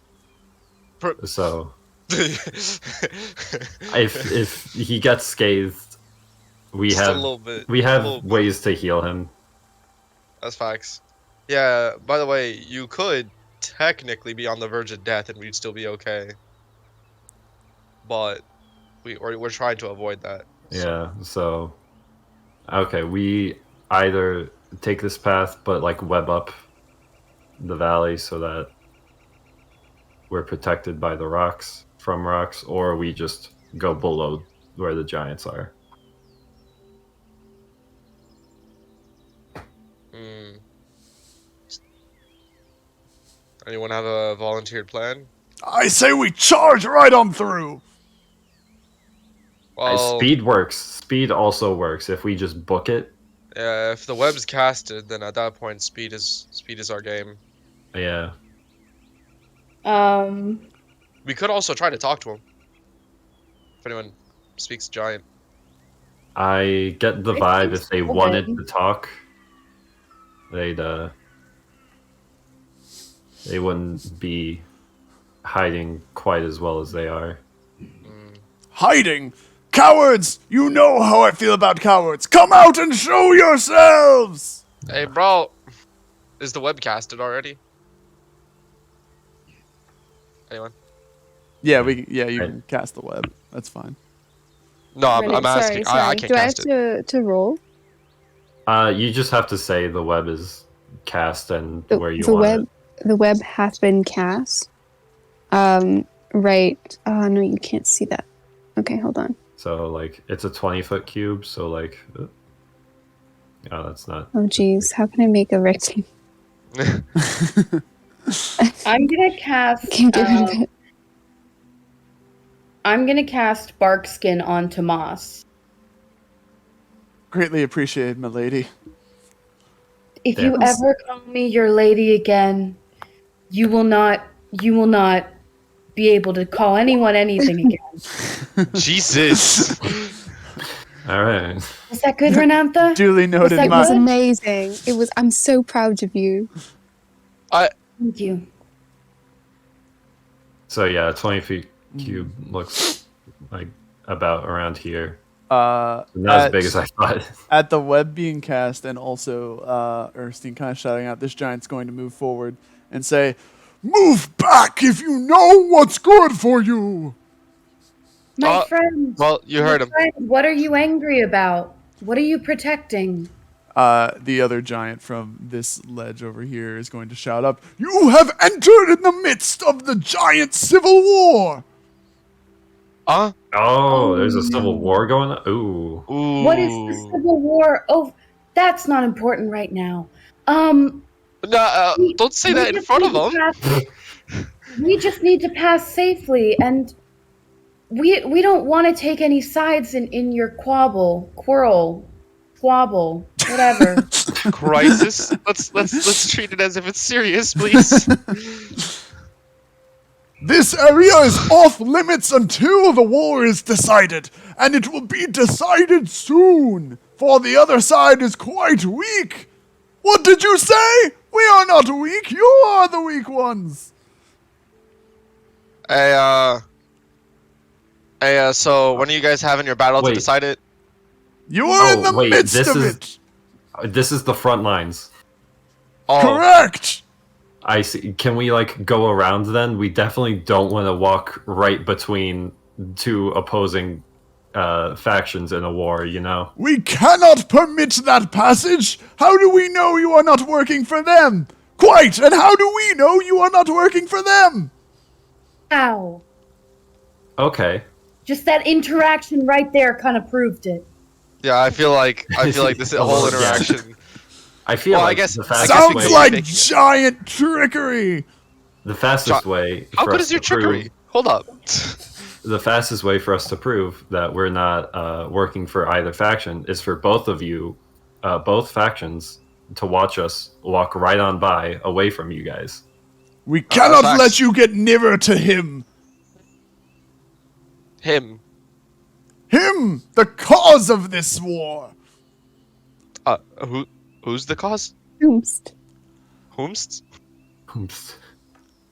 So if he gets scathed, we Just a have little bit. we a have little bit. ways to heal him. That's facts. Yeah. By the way, you could technically be on the verge of death, and we'd still be okay. But we're trying to avoid that. Yeah. So okay, we either take this path, but like web up the valley so that we're protected by the rocks from rocks, or we just go below where the giants are. Anyone have a volunteered plan? I say we charge right on through. Well, Speed works. Speed also works if we just book it. yeah, if the web's casted, then at that point, speed is our game. Yeah. We could also try to talk to him. If anyone speaks giant. I get the I vibe think if they so, wanted then. to talk, they wouldn't be hiding quite as well as they are. Hiding? Cowards! You know how I feel about cowards. Come out and show yourselves! Hey, bro, is the web casted already? Anyone? Yeah, you Right. can cast the web. That's fine. No, I'm asking. Sorry. I can't Do I have cast it. to roll? You just have to say the web is cast and where you the want web, it. The web hath been cast. Right. No, you can't see that. Okay, hold on. So like it's a 20-foot cube. So like, oh, that's not. Oh, geez. How can I make a rectangle? I'm gonna cast. Can't get rid of it. I'm gonna cast Barkskin onto Moss. Greatly appreciated, my lady. If Yeah. you ever call me your lady again, you will not be able to call anyone anything again. Jesus. All right. Is that good, Renantha? Duly noted, that It was good? amazing. It was. I'm so proud of you. Thank you. So yeah, 20-foot cube looks like about around here. Not as big as I thought. At the web being cast, and also Erskine kind of shouting out, this giant's going to move forward and say, "Move back if you know what's good for you." My friend. Well, you heard him. Friend, what are you angry about? What are you protecting? The other giant from this ledge over here is going to shout up, "You have entered in the midst of the giant civil war!" Oh, there's a civil war going on. Ooh. Ooh. What is the Civil War? Oh, that's not important right now. No, don't say that in front of him. We just need to pass safely, and we don't want to take any sides in your squabble, whatever. Crisis. Let's treat it as if it's serious, please. This area is off limits until the war is decided, and it will be decided soon, for the other side is quite weak. What did you say? We are not weak, you are the weak ones. Hey, so when are you guys having your battle to Wait. decide it? You are in the wait, midst this of is- it. This is the front lines. Oh, Correct. I see. Can we like go around then? We definitely don't want to walk right between two opposing factions in a war, you know? We cannot permit that passage. How do we know you are not working for them? Quite, and how do we know you are not working for them? Ow. Okay. Just that interaction right there kind of proved it. yeah. I feel like this whole Yeah. interaction. I feel Well, I like guess- the I fastest guess we Sounds could- way, like making it. giant trickery. the fastest way How for good us is your to prove- trickery? Hold up. the fastest way for us to prove that we're not working for either faction is for both of you, both factions, to watch us walk right on by away from you guys. We cannot facts. let you get nearer to him. Him. Him, the cause of this war. Who's the cause? Oomst. Whomst? Oops.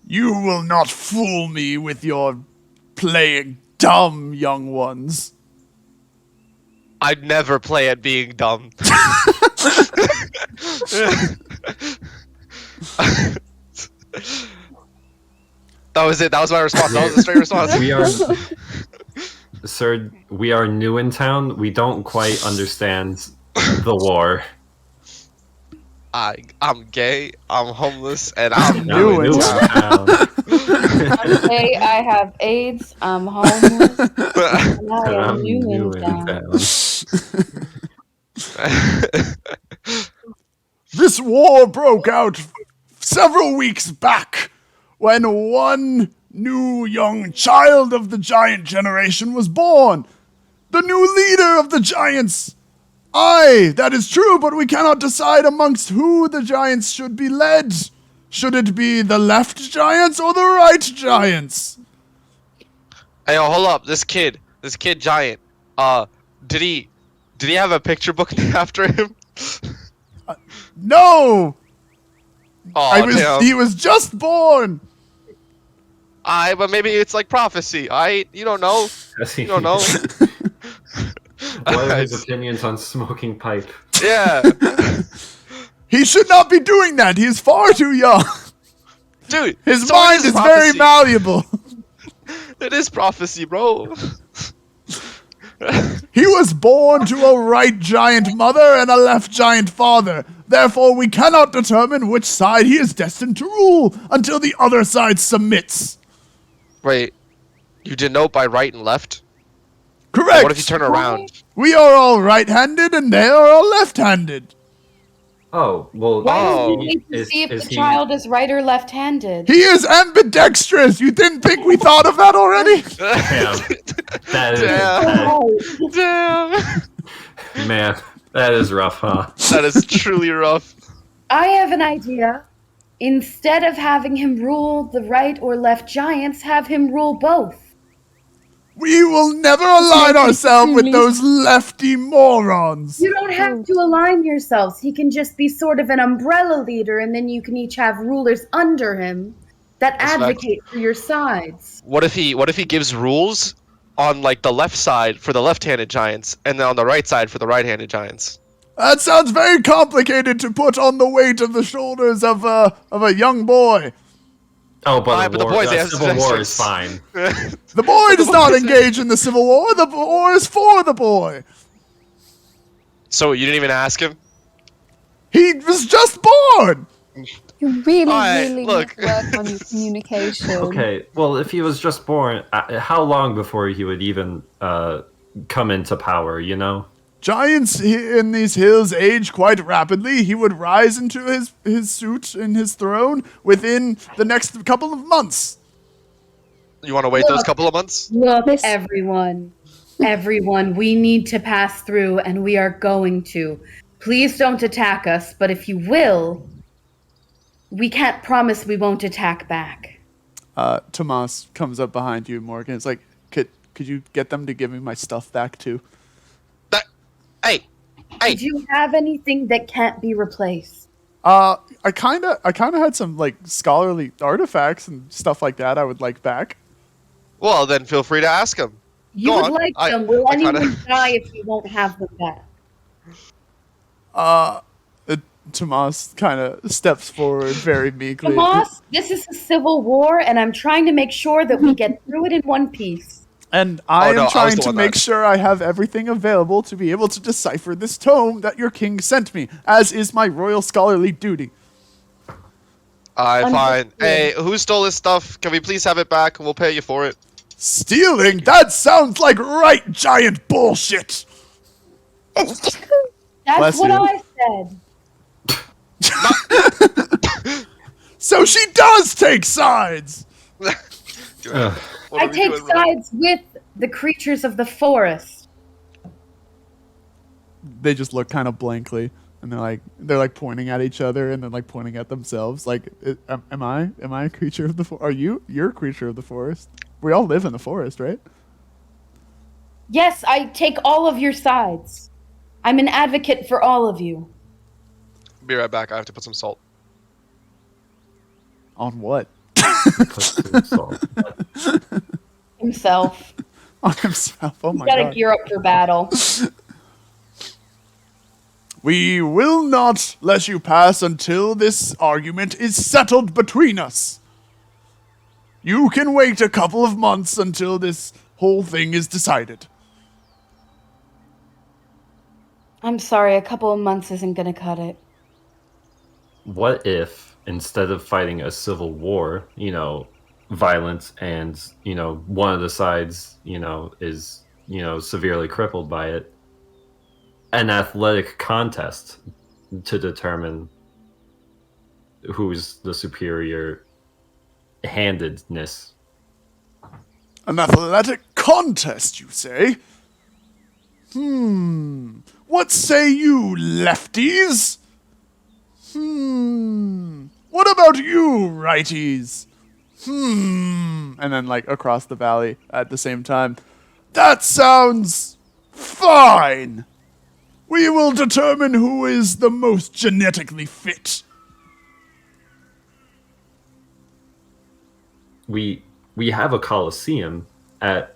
You will not fool me with your playing dumb, young ones. I'd never play at being dumb. That was it. That was my response. That was a straight response. We are, sir. We are new in town. We don't quite understand the war. I'm gay. I'm homeless, and I'm New Now we're in new town. Okay, I have AIDS. I'm homeless. And I am I'm new new in in town. town. This war broke out several weeks back. when one new young child of the giant generation was born. The new leader of the giants. Aye, that is true, but we cannot decide amongst who the giants should be led. Should it be the left giants or the right giants? Hey, yo, hold up. This kid giant. Did he have a picture book after him? No! Oh, He was just born! but maybe it's like prophecy. You don't know. You don't know. What are his opinions on smoking pipe? Yeah. He should not be doing that. He is far too young. Dude, His so mind it is prophecy. very malleable. It is prophecy, bro. He was born to a right giant mother and a left giant father. Therefore, we cannot determine which side he is destined to rule until the other side submits. Wait, you denote by right and left? Correct. What if you turn around? We are all right-handed and they are all left-handed. Oh, well, Why Oh. do we need to see if is the he- child is right or left-handed? He is ambidextrous. You didn't think we thought of that already? Damn. That is, Damn. that, Damn. man, that is rough, huh? That is truly rough. I have an idea. Instead of having him rule the right or left giants, have him rule both. We will never align ourselves with those lefty morons. You don't have to align yourselves. He can just be sort of an umbrella leader, and then you can each have rulers under him that That's advocate for your sides. What if he gives rules on like the left side for the left-handed giants and then on the right side for the right-handed giants? That sounds very complicated to put on the weight of the shoulders of a young boy. Oh, but, Aye, but the boys, they have Civil War suggestions. is fine. The boy does not engage in the Civil War. The war is for the boy. So you didn't even ask him? He was just born. You really, Alright, really look. need to work on your communication. Okay, well, if he was just born, how long before he would even come into power, you know? Giants in these hills age quite rapidly. He would rise into his suit and his throne within the next couple of months. You want to wait those couple of months? Look, This- everyone, we need to pass through, and we are going to. Please don't attack us, but if you will, we can't promise we won't attack back. Tomas comes up behind you, Morgan. It's like, could you get them to give me my stuff back too? Hey, Did you have anything that can't be replaced? I kind of had some like scholarly artifacts and stuff like that I would like back. well then feel free to ask him. You Go would on. like I- them. Will I kinda- anyone die if you won't have them back? Tomas kind of steps forward very meekly. Tomas, this is a civil war, and I'm trying to make sure that we get through it in one piece. And I Oh, no, I am was trying the to one make that- sure I have everything available to be able to decipher this tome that your king sent me, as is my royal scholarly duty. Fine. Understood. Hey, who stole this stuff? Can we please have it back and we'll pay you for it? Stealing? That sounds like right giant bullshit. That's Bless what you. I said. So she does take sides. Ugh. What I are we take doing, bro? sides with the creatures of the forest. They just look kind of blankly, and they're like pointing at each other, and then like pointing at themselves. Like, am I a creature of the forest? Are you? You're a creature of the forest. We all live in the forest, right? Yes, I take all of your sides. I'm an advocate for all of you. Be right back. I have to put some salt. On what? Put some salt. Himself. On himself. Oh my Gotta god. gear up for battle. We will not let you pass until this argument is settled between us. You can wait a couple of months until this whole thing is decided. I'm sorry, a couple of months isn't gonna cut it. What if, instead of fighting a civil war, you know, violence and, you know, one of the sides, you know, is, you know, severely crippled by it, an athletic contest to determine who's the superior handedness. An athletic contest, you say? What say you, lefties? What about you, righties? And then, like, across the valley at the same time. That sounds fine. We will determine who is the most genetically fit. We have a coliseum at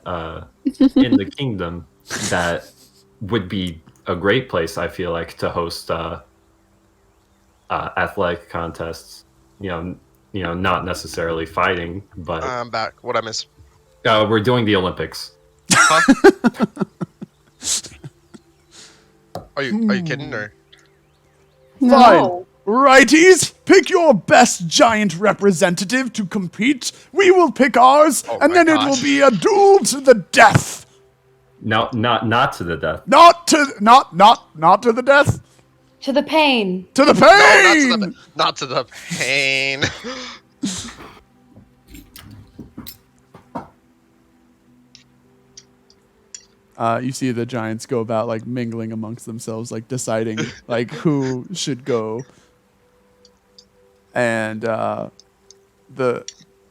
in the kingdom that would be a great place, I feel like, to host athletic contests. You know, not necessarily fighting, but I'm back. What I miss? we're doing the Olympics. Huh? Are you kidding or? Fine. Righties, pick your best giant representative to compete. We will pick ours, Oh and my then it gosh. will be a duel to the death. No, not to the death. Not to the death. To the pain. To the pain. No, not to the pain. You see the giants go about like mingling amongst themselves, like deciding like who should go. And the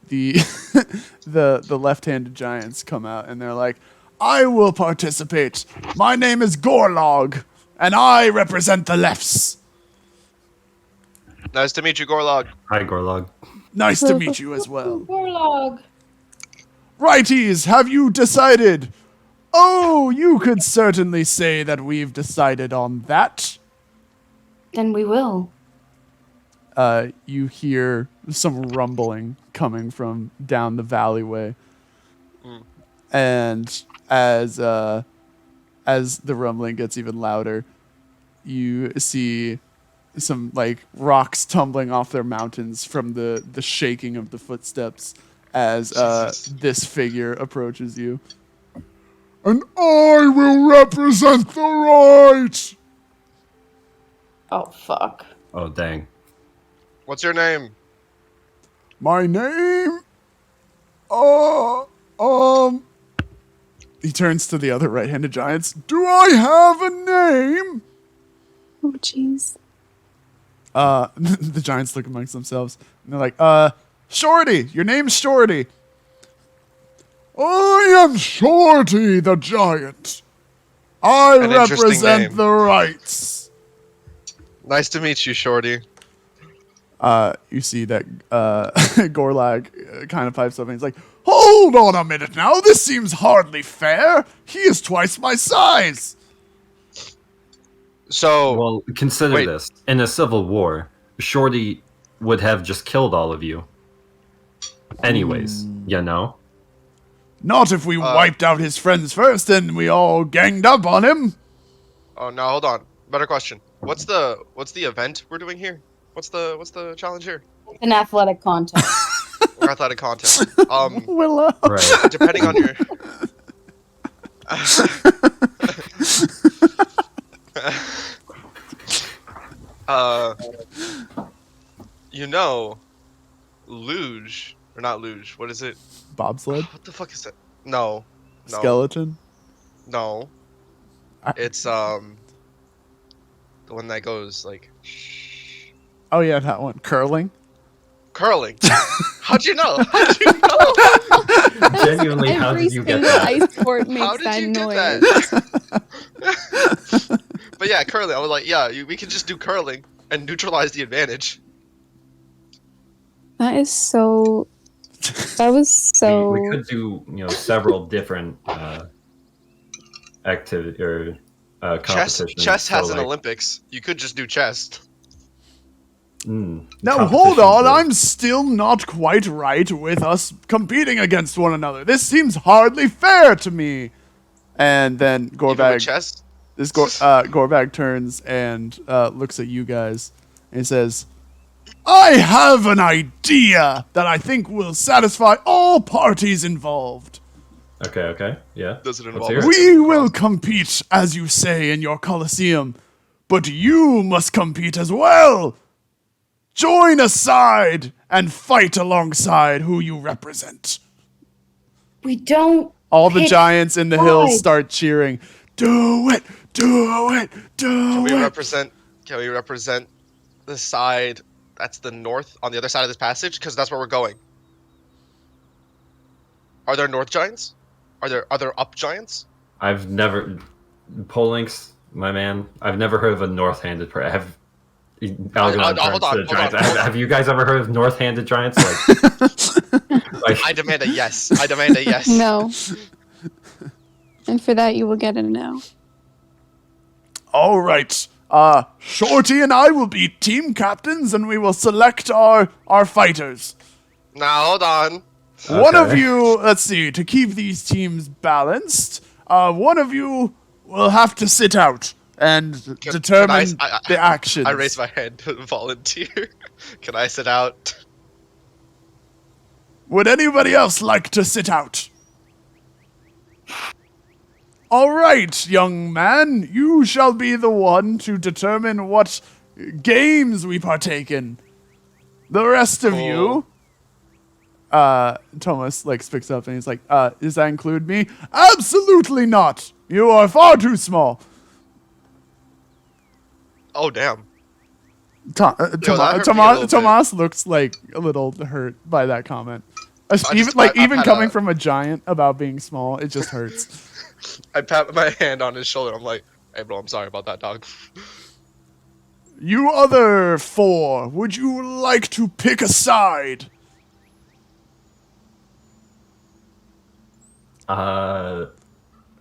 the left-handed giants come out and they're like, I will participate. My name is Gorlog, and I represent the lefts. Nice to meet you, Gorlog. Hi, Gorlog. Nice to meet you as well. Warlog. Righties, have you decided? Oh, you could certainly say that we've decided on that. Then we will. You hear some rumbling coming from down the alleyway. And as the rumbling gets even louder, you see some like rocks tumbling off their mountains from the shaking of the footsteps as this figure approaches you. And I will represent the right. Oh, fuck. Oh, dang. What's your name? My name? He turns to the other right-handed giants. Do I have a name? Oh, jeez. The giants look amongst themselves. And they're like, Shorty. Your name's Shorty. I am Shorty the giant. I An interesting represent name. the rights. Nice to meet you, Shorty. You see that Gorlag kind of pipes up and he's like, hold on a minute now. This seems hardly fair. He is twice my size. So, Well, consider Wait. this. In a civil war, Shorty would have just killed all of you. Anyways, you know? Not if we wiped out his friends first and we all ganged up on him. oh no, hold on. Better question. What's the event we're doing here? What's the challenge here? An athletic contest. Or athletic contest. Willow. Right. Depending on your you know, luge or not luge? What is it? Bobsled? What the fuck is it? No, Skeleton? no. I- It's the one that goes like Oh yeah, that one. Curling? curling. How'd you know? How'd you know? Genuinely, how Every did you get single that? ice court makes How did that you noise. get that? But yeah, curling. I was like, yeah, we can just do curling and neutralize the advantage. That is so. That was so. We could do, several different activity or competitions. Chess has So, an like, Olympics. You could just do chess. Now hold on, competitions I'm still not quite right with us competing against one another. This seems hardly fair to me. And then Even with Gorbag, chess. Gorbag turns and looks at you guys and he says, I have an idea that I think will satisfy all parties involved. Okay, yeah. Does it Let's involve hear it. We will compete, as you say, in your Colosseum, but you must compete as well. join a side and fight alongside who you represent. We don't. All the pick giants in the hills sides. start cheering. Do it! Do it! Do Can we it! represent? Can we represent the side that's the north on the other side of this passage? Because that's where we're going. Are there north giants? Are there up giants? I've never Polinx, my man. I've never heard of a north-handed prey. Algernon hold on, Have you guys ever heard of north-handed giants? I demand a yes. I demand a yes. No. And for that, you will get a no. All right. Shorty and I will be team captains, and we will select our fighters. Now hold on. One of Okay. you, let's see, to keep these teams balanced, one of you will have to sit out and determine the actions. I raise my hand to volunteer. Can I sit out? Would anybody else like to sit out? All right, young man, you shall be the one to determine what games we partake in. The rest of you, Thomas speaks up and he's like, does that include me? Absolutely not. You are far too small. Oh damn. that hurt me a little bit. Tomas looks like a little hurt by that comment. Even I've had coming a- from a giant about being small, it just hurts. I pat my hand on his shoulder. I'm like, hey bro, I'm sorry about that, dog. You other four, would you like to pick a side? We could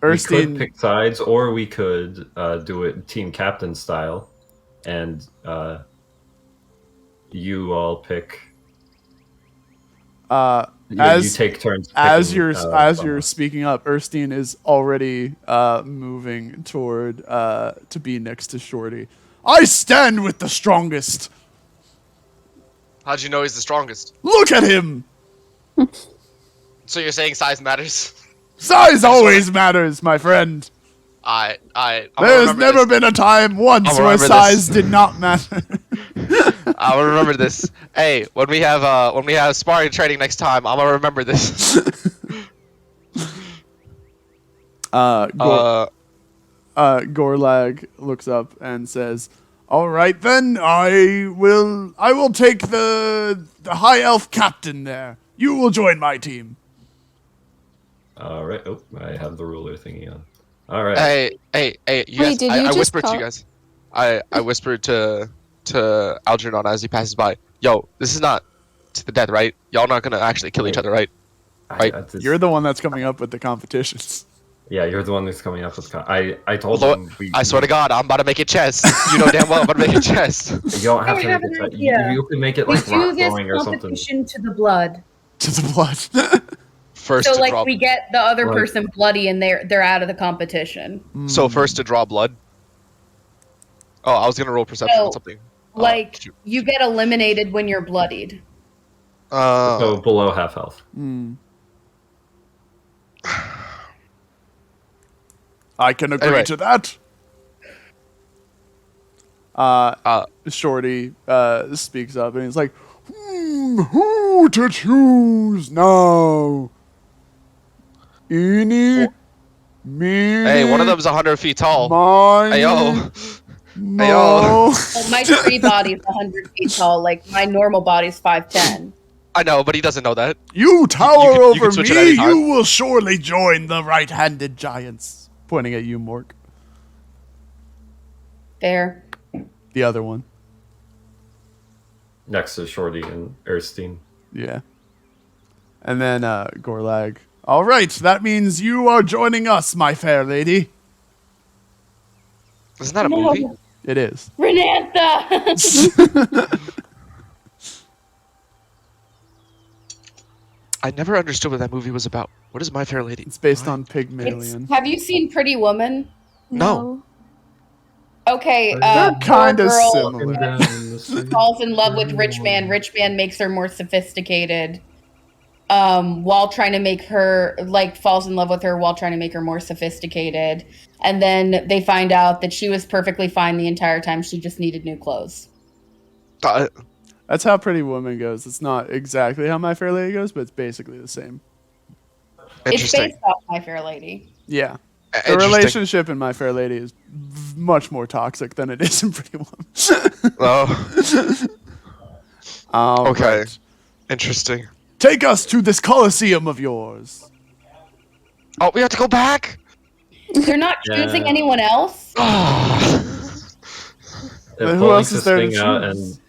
Erskine, pick sides, or we could do it team captain style, and you all pick. You take turns. as picking, you're someone. speaking up, Erskine is already moving toward to be next to Shorty. I stand with the strongest. How'd you know he's the strongest? Look at him. So you're saying size matters? Size always matters, my friend. I'm gonna There's remember never this. been a time once I'll where remember size this. did not matter. I will remember this. Hey, when we have sparring training next time, I'm gonna remember this. Gorlag looks up and says, "All right then, I will take the high elf captain there. You will join my team." All right. Oh, I have the ruler thingy on. All right. Hey, you guys, Wait, did you I just whispered to call- you guys. I whispered to Algernon as he passes by. Yo, this is not to the death, right? Y'all not gonna actually kill each other, right? Right. You're the one that's coming up with the competitions. Yeah, you're the one that's coming up with. I told Lord, him. I swear to God, I'm about to make it chess. You know damn well I'm about to make it chess. You don't have I to have make an it. idea. You can make it We like do rock this throwing or something. competition to the blood. To the blood. First So to like draw. we get the other Right. person bloody and they're out of the competition. So first to draw blood. Oh, I was gonna roll perception No. on something. Like shoot. you get eliminated when you're bloodied. So below half health. I can agree Anyway. to that. Shorty speaks up and he's like, who to choose now? Eeny, meeny, Hey, one of them's 100 feet tall. miny, Hey yo. mo. Hey, yo. Well, my tree body's 100 feet tall. Like my normal body's 5'10". I know, but he doesn't know that. You tower you can over switch at me, any time. you will surely join the right-handed giants. Pointing at you, Mork. Fair. The other one. Next to Shorty and Erstein. Yeah. And then Gorlag. All right, that means you are joining us, my fair lady. Isn't that a movie? It is. Renantha! I never understood what that movie was about. What is My Fair Lady? It's based on Pygmalion. Have you seen Pretty Woman? No. Okay, They're poor kind of girl similar. falls in love with rich man. Rich man makes her more sophisticated. While trying to make her falls in love with her while trying to make her more sophisticated. And then they find out that she was perfectly fine the entire time. She just needed new clothes. That's how Pretty Woman goes. It's not exactly how My Fair Lady goes, but it's basically the same. It's Interesting. based off My Fair Lady. Yeah. The Interesting. relationship in My Fair Lady is much more toxic than it is in Pretty Woman. Oh, okay. Right. Interesting. Take us to this Colosseum of yours. Oh, we have to go back. They're not choosing Yeah. anyone else. Then who Polling else is there to sing out choose? and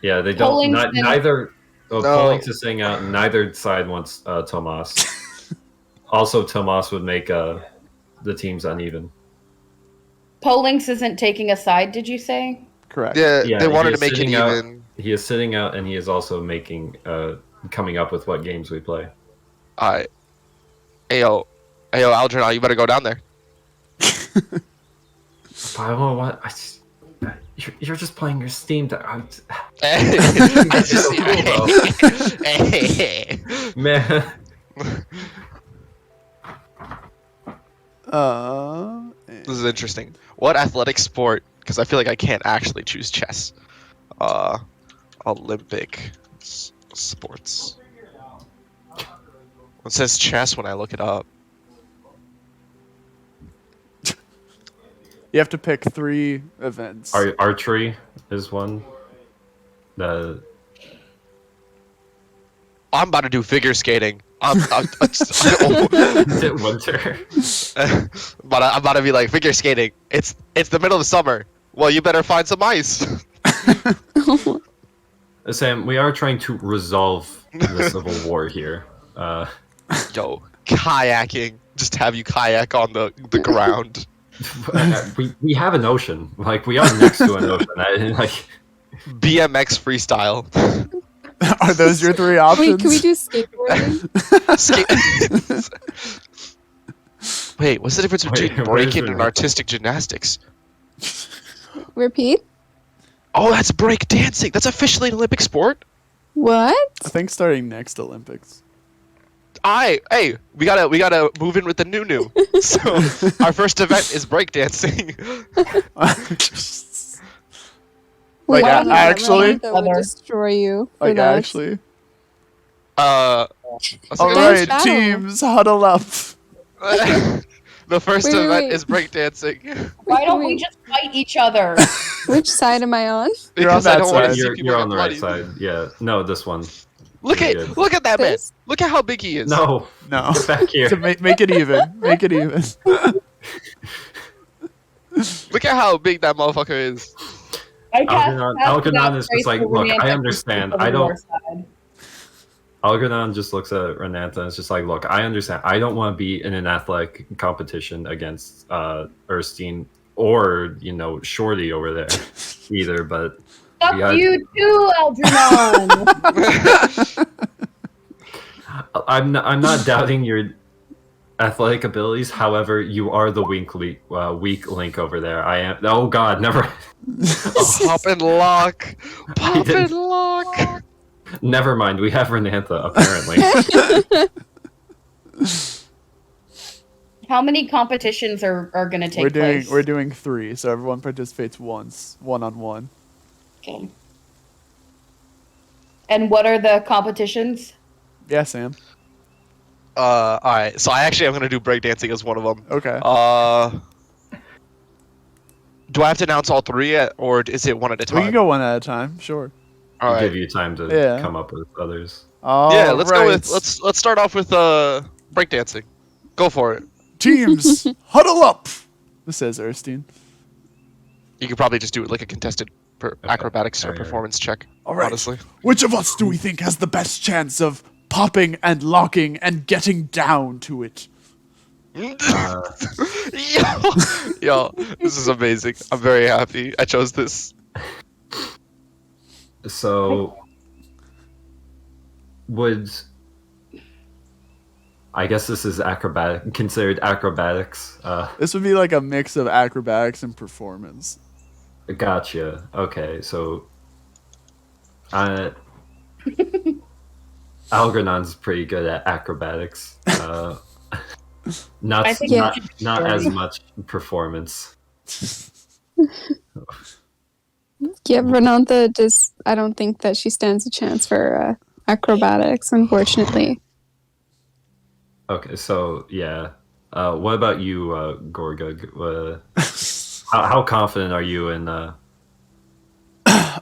yeah, they don't. Polling's been- Neither. Oh, No. Polling to sing out. Neither side wants Tomas. Also, Tomas would make the teams uneven. Polinx isn't taking a side, did you say? Correct. Yeah, Yeah, they wanted he to make is it sitting out. even. He is sitting out, and he is also making coming up with what games we play. Alright. Ayo, Algernon, you better go down there. But I don't know what. You're just playing your Steam deck. I just, Man, This is interesting. What athletic sport? Because I feel like I can't actually choose chess. Olympic sports. It says chess when I look it up. You have to pick 3 events. archery is one. The I'm about to do figure skating. I'm winter. about to be like figure skating. It's the middle of summer. Well, you better find some ice. Sam, we are trying to resolve the civil war here. Yo, kayaking. Just have you kayak on the ground. we have an ocean. Like we are next to an ocean. BMX freestyle. Are those your 3 options? Wait, can we do skateboarding? Wait, what's the difference between where's breaking your- and artistic gymnastics? Repeat. Oh, that's break dancing. That's officially an Olympic sport. What? I think starting next Olympics. Hey, we gotta move in with the new. So our first event is breakdancing. Like, Why do you actually? think that would destroy you. For Like, that? actually. That's a All good right, battle. teams, huddle up. question. The first Wait, event wait. is breakdancing. Why don't we Wait. just fight each other? Which side am I on? You're on Because I that don't want to side. see you're people on get the right bloody. side. Yeah. No, this one. Look Pretty at good. that man. This? Look at how big he is. No, No. get back here. To make it even. Make it even. Look at how big that motherfucker is. I cast Algernon is just like, look, I Renantha understand. on the I don't. war side. Algernon just looks at Renantha and it's just like, look, I understand. I don't want to be in an athletic competition against Erskine or, Shorty over there either, but Fuck Yeah. you too, Algernon. I'm not doubting your athletic abilities. However, you are the weak link over there. I am. Oh God, never. Pop and lock. Pop did. and lock. Never mind. We have Renantha apparently. How many competitions are going to take place? We're doing 3, so everyone participates once, 1-on-1. Okay. And what are the competitions? Yeah, Sam. All right. So I am gonna do breakdancing as one of them. Okay. Do I have to announce all 3 or is it one at a time? We can go one at a time. Sure. All right. Give you time to Yeah. come up with others. Yeah, let's go with Alright. let's start off with breakdancing. Go for it. Teams, huddle up. Says Erskine. You could probably just do it like a contested acrobatics or Alright. performance check. All right. Honestly. Which of us do we think has the best chance of popping and locking and getting down to it? Yo, this is amazing. I'm very happy I chose this. So, I guess this is considered acrobatics. This would be like a mix of acrobatics and performance. Gotcha. Okay, so Algernon's pretty good at acrobatics. Not I think not, you should not join. as much performance. Yeah, Renantha just, I don't think that she stands a chance for acrobatics, unfortunately. Okay, so yeah. What about you, Gorga? How confident are you in?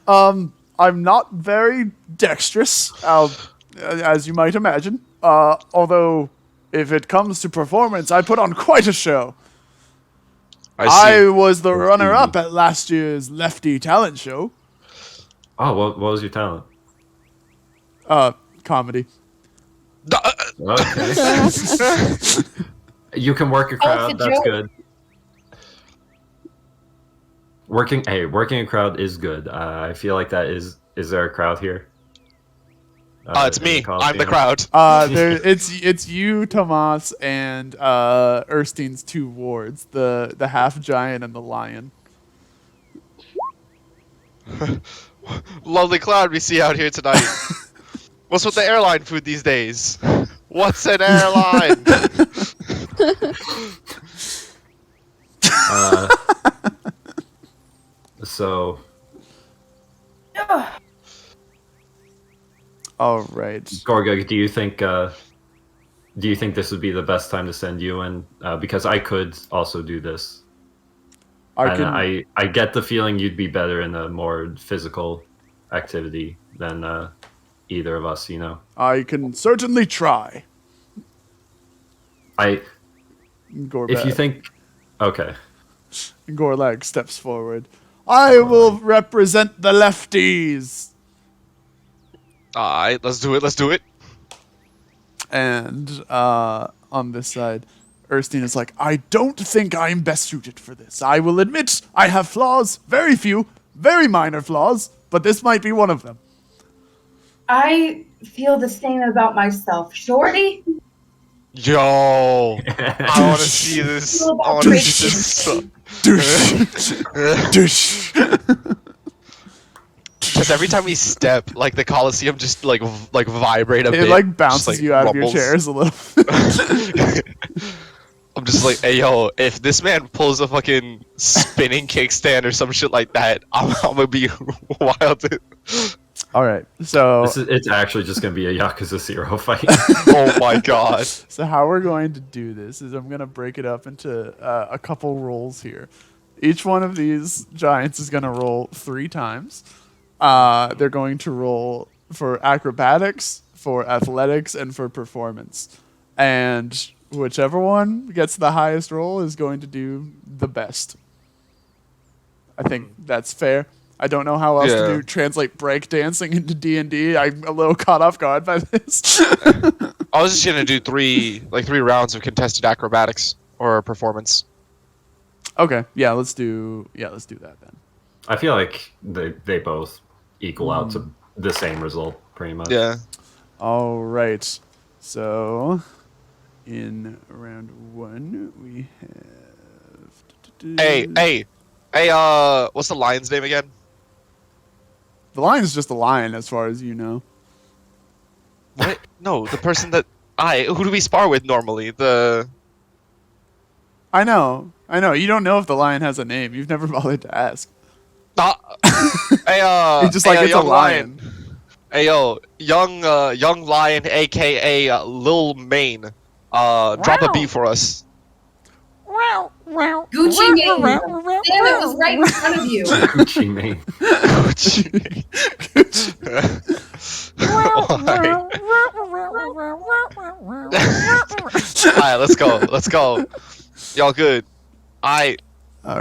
I'm not very dexterous, as you might imagine. Although, if it comes to performance, I put on quite a show. I I see. was the I see. runner-up at last year's Lefty Talent Show. Oh, what was your talent? Comedy. Okay. You can work a Oh, crowd. it's a That's joke. good. Working a crowd is good. I feel like that is. Is there a crowd here? It's in the me. I'm the Coliseum? crowd. It's you, Tomas, and Erstein's two wards, the half giant and the lion. Lovely crowd we see out here tonight. What's with the airline food these days? What's an airline? So All right. Gorga, do you think this would be the best time to send you in? Because I could also do this. I get the feeling you'd be better in a more physical activity than either of us. You know. I can certainly try. If you think, okay. Gorlag steps forward. I will represent the lefties. Alright, let's do it. Let's do it. And on this side, Erstein is like, I don't think I'm best suited for this. I will admit I have flaws, very few, very minor flaws, but this might be one of them. I feel the same about myself. Shorty? Yo, I want to see this. I want to see this. Douche. Douche. Because every time we step, like the Coliseum just like vibrate a bit. It like bounces just, like, you out of your rumbles. chairs a little. I'm just like, hey yo, if this man pulls a fucking spinning kickstand or some shit like that, I'm gonna be wild. All right, so It's actually just gonna be a Yakuza 0 fight. Oh my god. So how we're going to do this is I'm going to break it up into a couple rolls here. Each one of these giants is going to roll 3 times. They're going to roll for acrobatics, for athletics, and for performance. And whichever one gets the highest roll is going to do the best. I think that's fair. I don't know how else to translate breakdancing into D&D. I'm a little caught off guard by this. I was just gonna do three rounds of contested acrobatics or performance. Okay, let's do that then. I feel like they both equal out to the same result, pretty much. Yeah. All right. So, in round 1, we have. Hey, what's the lion's name again? The lion's just a lion, as far as you know. What? No, the person that who do we spar with normally? I know. You don't know if the lion has a name. You've never bothered to ask. You're just like, it's a lion. Hey yo, young lion, aka Lil Mane. Drop a beat for us. Gucci Mane. Damn, it was right in front of you. Gucci Mane. Alright, let's go. Y'all good. All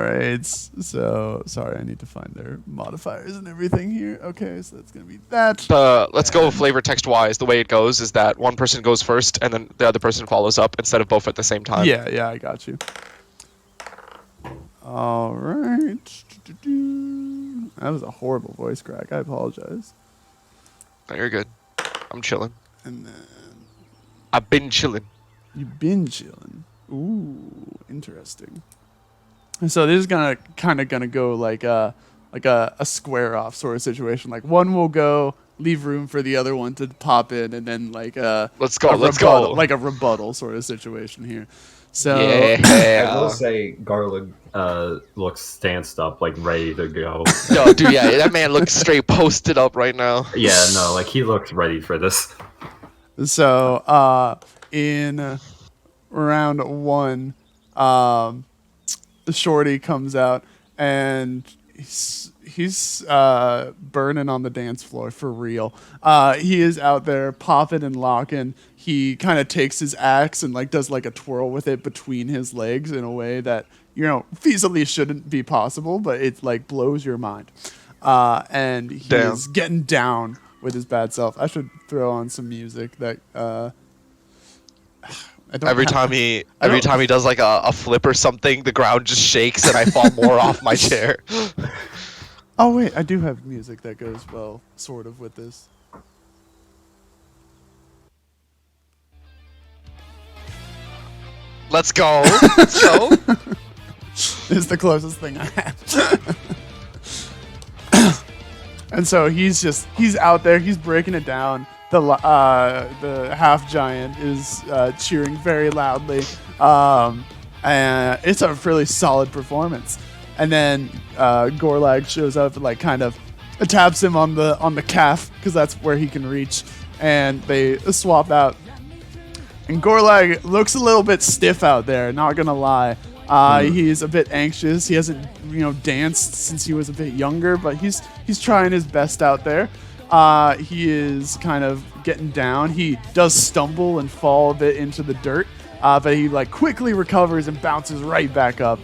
right. So, sorry, I need to find their modifiers and everything here. Okay, so that's going to be that. Let's go flavor text wise. The way it goes is that one person goes first and then the other person follows up instead of both at the same time. Yeah, I got you. All right. That was a horrible voice crack. I apologize. No, you're good. I'm chilling. And then I've been chilling. you've been chilling. Ooh, interesting. And so this is gonna go like a square off sort of situation. Like one will go, leave room for the other one to pop in, and then like Let's go. like a rebuttal sort of situation here. So I will say Garlic looks stanced up, like ready to go. Yo, dude, yeah, that man looks straight posted up right now. Yeah, no, like he looks ready for this. So in round 1, Shorty comes out and he's burning on the dance floor for real. He is out there popping and locking. He kind of takes his axe and like does like a twirl with it between his legs in a way that, you know, feasibly shouldn't be possible, but it like blows your mind. And he Damn. is getting down with his bad self. I should throw on some music that I don't Every have- time he I don't- time he does like a flip or something, the ground just shakes and I fall more off my chair. Oh wait, I do have music that goes well, sort of, with this. Let's go. Let's go. It's the closest thing I have. And so he's out there, he's breaking it down. The half giant is cheering very loudly, and it's a really solid performance. And then Gorlag shows up and like kind of taps him on the calf because that's where he can reach, and they swap out. And Gorlag looks a little bit stiff out there, not gonna lie. He's a bit anxious. He hasn't, danced since he was a bit younger, but he's trying his best out there. He is kind of getting down. He does stumble and fall a bit into the dirt, but he like quickly recovers and bounces right back up.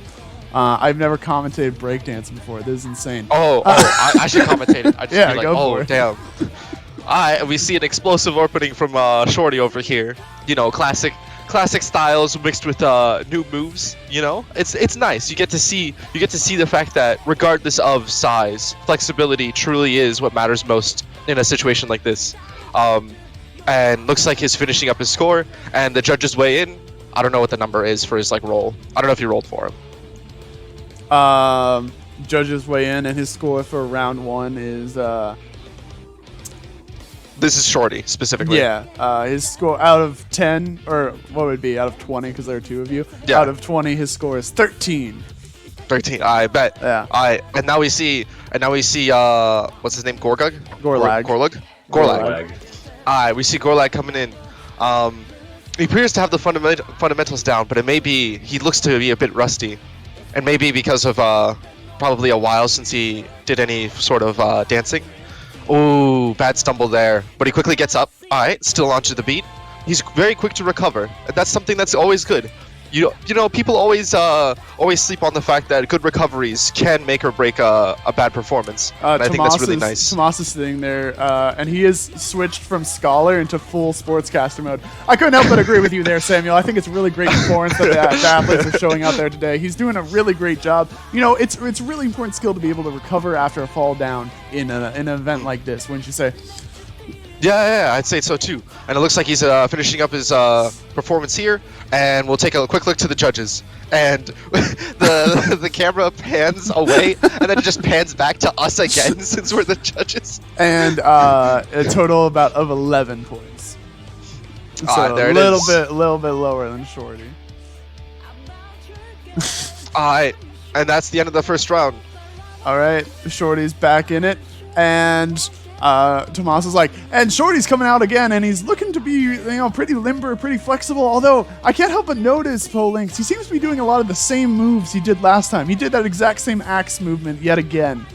I've never commentated breakdancing before. This is insane. I should commentate it. I just Yeah, be like, go oh for it. damn. We see an explosive opening from Shorty over here. Classic styles mixed with new moves. It's nice. You get to see the fact that regardless of size, flexibility truly is what matters most in a situation like this. And looks like he's finishing up his score, and the judges weigh in. I don't know what the number is for his roll. I don't know if he rolled for him. Judges weigh in, and his score for round 1 is This is Shorty specifically. his score out of 10, or what would it be, out of 20, because there are 2 of you. Yeah. Out of 20, his score is 13. 13. I bet. Yeah. And now we see what's his name? Gorgug? Gorlag. We see Gorlag coming in. He appears to have the fundamentals down, but it may be he looks to be a bit rusty, and maybe because of probably a while since he did any sort of dancing. Ooh, bad stumble there, but he quickly gets up. All right, still onto the beat. He's very quick to recover. That's something that's always good. People always sleep on the fact that good recoveries can make or break a bad performance. And I think that's really nice. Tomas is sitting there, and he is switched from scholar into full sportscaster mode. I couldn't help but agree with you there, Samuel. I think it's a really great performance that the athletes are showing out there today. He's doing a really great job. It's a really important skill to be able to recover after a fall down in an event like this, wouldn't you say? Yeah, I'd say so too. And it looks like he's finishing up his performance here. And we'll take a quick look to the judges. And the camera pans away, and then it just pans back to us again since we're the judges. And a total of 11 points. So there a it little is. bit lower than Shorty. And that's the end of the first round. All right, Shorty's back in it, and Tomas is like, and Shorty's coming out again, and he's looking to be, pretty limber, pretty flexible. Although I can't help but notice, Polinx, he seems to be doing a lot of the same moves he did last time. He did that exact same axe movement yet again.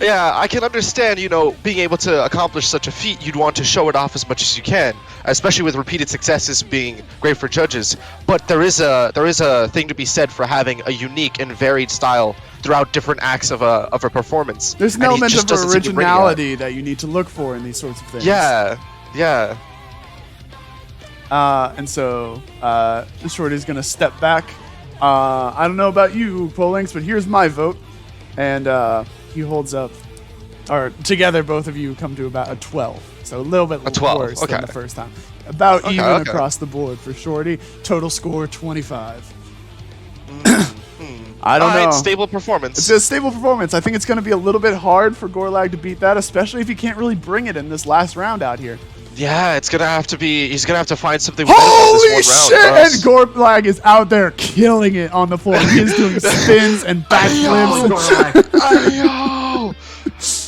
Yeah, I can understand, being able to accomplish such a feat, you'd want to show it off as much as you can, especially with repeated successes being great for judges. But there is a thing to be said for having a unique and varied style throughout different acts of a performance. There's an And he element just of doesn't seem to bring it out. originality that you need to look for in these sorts of things. Yeah. And so Shorty's gonna step back. I don't know about you, Polinx, but here's my vote. And he holds up, or together both of you come to about a 12. So a little bit 12, worse okay. than the first time. About Okay, even okay. across the board for Shorty. Total score 25. I don't know. Alright, stable performance. It's a stable performance. I think it's going to be a little bit hard for Gorlag to beat that, especially if he can't really bring it in this last round out here. Yeah, it's gonna have to be. He's gonna have to find something winnable Holy this one shit! round. And Gorblag is out there killing it on the floor. He is doing spins and backflips. Ayo!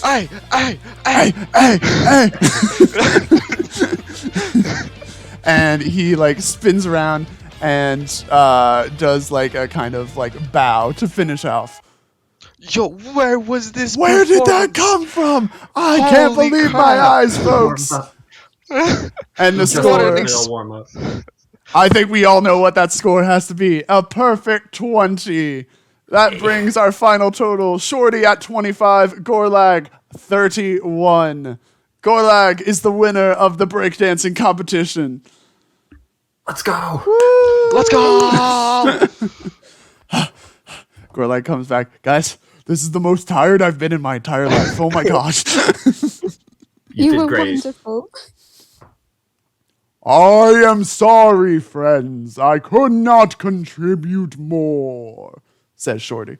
Ay, ay, ay. Hey. And he like spins around and does like a kind of like bow to finish off. Yo, where was this? Where did that performance? come from? I can't Holy believe crap. my eyes, folks. And the Just score, a little warm up. I think we all know what that score has to be. A perfect 20. That brings our final total. Shorty at 25, Gorlag 31. Gorlag is the winner of the breakdancing competition. Let's go. Let's go! Gorlag comes back. Guys, this is the most tired I've been in my entire life. Oh my gosh. You were did great. wonderful. I am sorry, friends. I could not contribute more, says Shorty.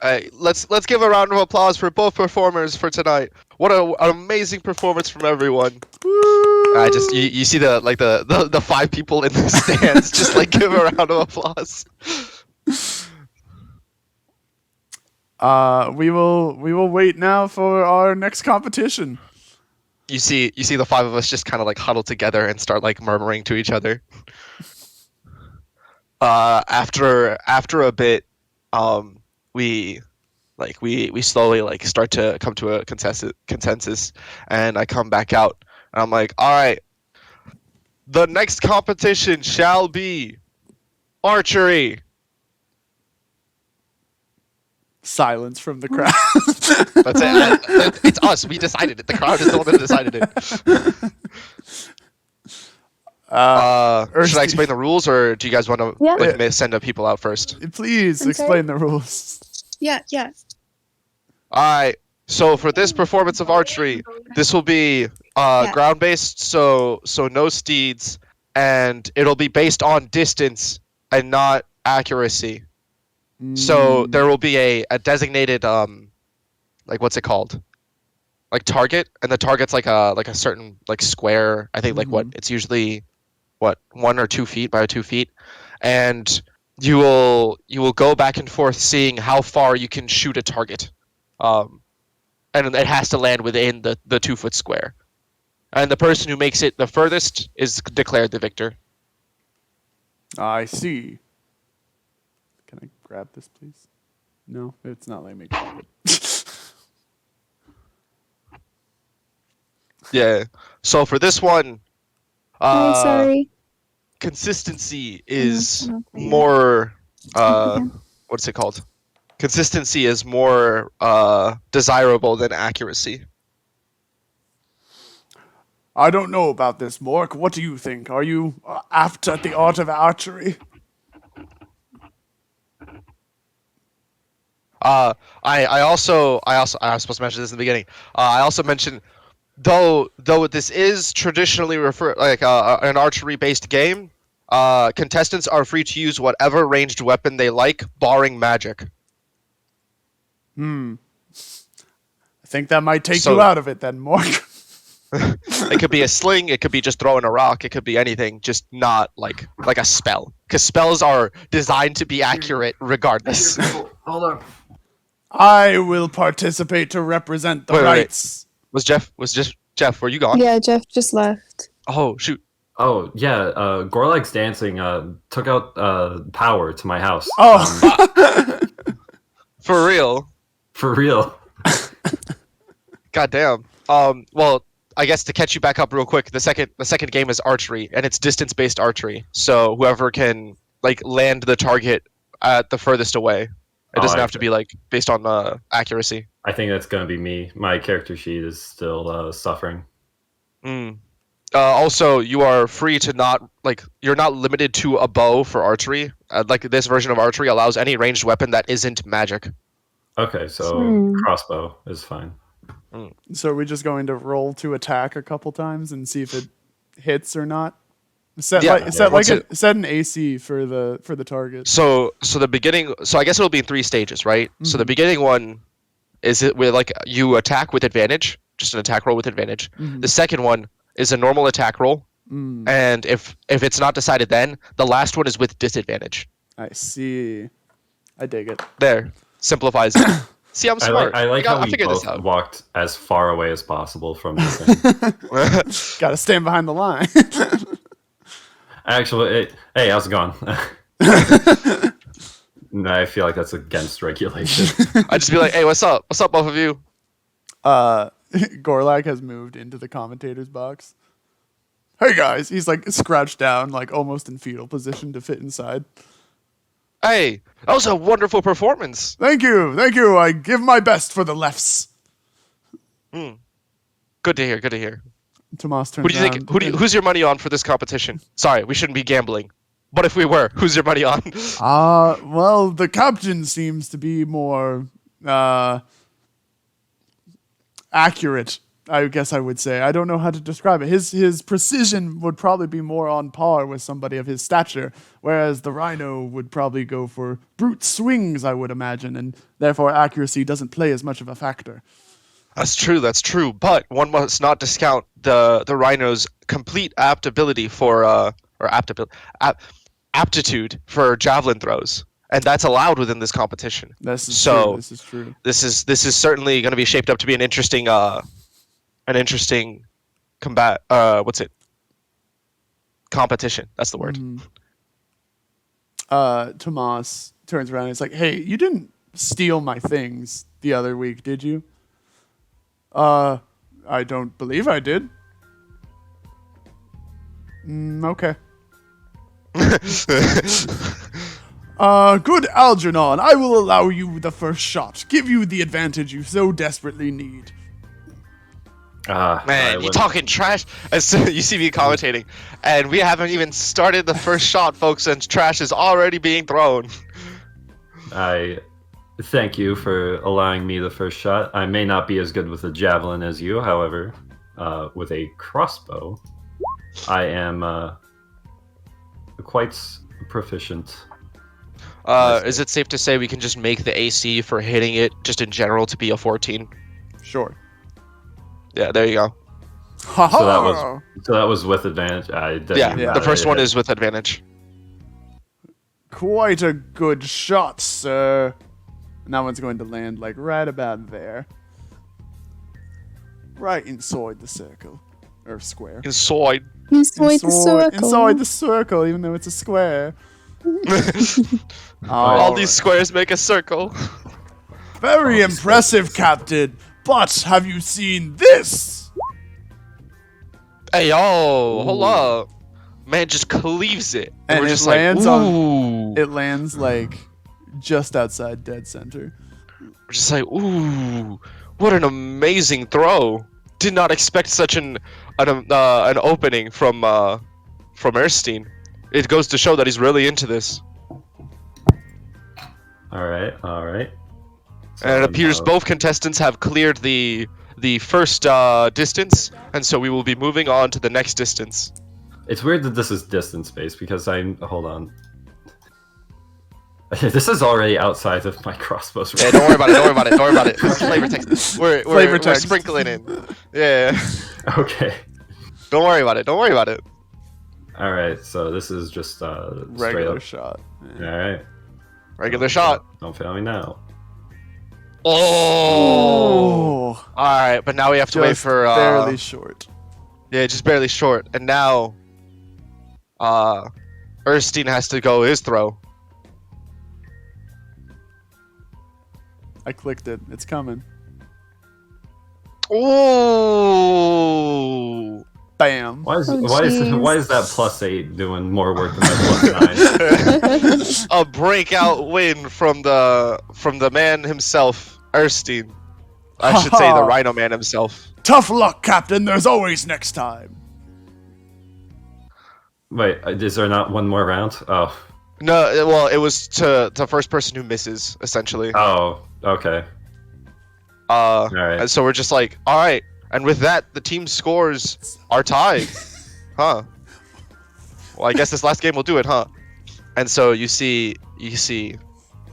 Hey, let's give a round of applause for both performers for tonight. What an amazing performance from everyone. I just you see the 5 people in the stands just like give a round of applause. We will wait now for our next competition. You see the 5 of us just kind of like huddle together and start like murmuring to each other. After a bit, we slowly like start to come to a consensus, and I come back out and I'm like, all right, the next competition shall be archery. Silence from the crowd. That's it. It's us. We decided it. The crowd is the one that decided it. Should I explain the rules, or do you guys want to Yeah. send the people out first? Please Okay. explain the rules. Yeah. All right. So for this performance of archery, this will be ground based, so no steeds, and it'll be based on distance and not accuracy. So there will be a designated like what's it called? Like target, and the target's like a certain like square. I think like what it's usually 1 or 2 feet by 2 feet, and you will go back and forth seeing how far you can shoot a target, and it has to land within the 2-foot square, and the person who makes it the furthest is declared the victor. I see. Can I grab this, please? No, it's not letting me grab it. Yeah. So for this one, Oh, sorry. consistency is Okay. more Okay. what's it called? Consistency is more desirable than accuracy. I don't know about this, Mork. What do you think? Are you apt at the art of archery? I was supposed to mention this in the beginning. I also mentioned though this is traditionally an archery based game, contestants are free to use whatever ranged weapon they like, barring magic. I think that might take So- you out of it then, Mork. It could be a sling, it could be just throwing a rock, it could be anything, just not like a spell. Because spells are designed to be accurate regardless. Hold on. I will participate to represent the Wait. rights. Was Jeff, were you gone? Yeah, Jeff just left. Oh shoot. Oh yeah, Gorlag's dancing took out power to my house. Oh, For real. For real. God damn. Well, I guess to catch you back up real quick, the second game is archery, and it's distance based archery. So whoever can like land the target at the furthest away. It doesn't have to be like based on accuracy. I think that's gonna be me. My character sheet is still suffering. Also, you are free to you're not limited to a bow for archery. Like this version of archery allows any ranged weapon that isn't magic. Okay, so crossbow is fine. so are we just going to roll to attack a couple times and see if it hits or not? Set an AC for the target. So the beginning. So I guess it'll be in 3 stages, right? So the beginning one is it with like you attack with advantage, just an attack roll with advantage. The second one is a normal attack roll, Mm, and if it's not decided, then the last one is with disadvantage. I see. I dig it. There, simplifies it. See, I'm I like smart. I like how I we figured this both out. walked as far away as possible from the thing. Gotta stand behind the line. Actually, hey, how's it going? No, I feel like that's against regulation. I'd just be like, hey, what's up? What's up, both of you? Gorlak has moved into the commentator's box. Hey guys, he's like scrouched down, like almost in fetal position to fit inside. Hey, that was a wonderful performance. Thank you, thank you. I give my best for the lefts. Good to hear. Good to hear. Tomas turns Who do you think? around. Who's your money on for this competition? Sorry, we shouldn't be gambling. But if we were, who's your money on? Well, the captain seems to be more accurate, I guess I would say. I don't know how to describe it. His precision would probably be more on par with somebody of his stature, whereas the rhino would probably go for brute swings, I would imagine, and therefore accuracy doesn't play as much of a factor. That's true. That's true. But one must not discount the rhino's complete aptitude for javelin throws, and that's allowed within this competition. This is So, true. This is true. This is certainly going to be shaped up to be an interesting combat. Competition. That's the word. Tomas turns around and he's like, "Hey, you didn't steal my things the other week, did you?" I don't believe I did. Okay. Good Algernon, I will allow you the first shot. Give you the advantage you so desperately need. Man, you talking trash? As soon you see me commentating, and we haven't even started the first shot, folks, and trash is already being thrown. I thank you for allowing me the first shot. I may not be as good with a javelin as you, however, with a crossbow, I am quite proficient. Is it safe to say we can just make the AC for hitting it just in general to be a 14? Sure. Yeah, there you go. So that was with advantage. The first one is with advantage. Quite a good shot, sir. And that one's going to land like right about there. Right inside the circle. Or square. Inside. Inside the circle. Inside the circle, even though it's a square. All these squares make a circle. Very impressive, Captain. But have you seen this? Hey, yo, hold up. Man just cleaves it. And we're it just lands like, on. ooh. It lands like just outside dead center. We're just like, ooh, what an amazing throw. Did not expect such an opening from Erstein. It goes to show that he's really into this. All right. And it appears both contestants have cleared the first distance, and so we will be moving on to the next distance. It's weird that this is distance based because hold on. This is already outside of my crossbow's range. Yeah, don't worry about it. Flavor text. We're sprinkling in. Yeah. Okay. Don't worry about it. All right. So this is just Regular shot. All right. Regular shot. Don't fail me now. Oh. All right, but now we have to wait for barely short. Yeah, just barely short. And now Erstein has to go his throw. I clicked it. It's coming. Ooh. Bam. Why is that +8 doing more work than my +9? A breakout win from the man himself, Erstein. I should say the Rhino Man himself. Tough luck, Captain. There's always next time. Wait, is there not one more round? Oh. No, well, it was to the first person who misses, essentially. Oh, okay. All right. And so we're just like, all right. And with that, the team scores are tied. Huh. Well, I guess this last game will do it, huh? And so you see,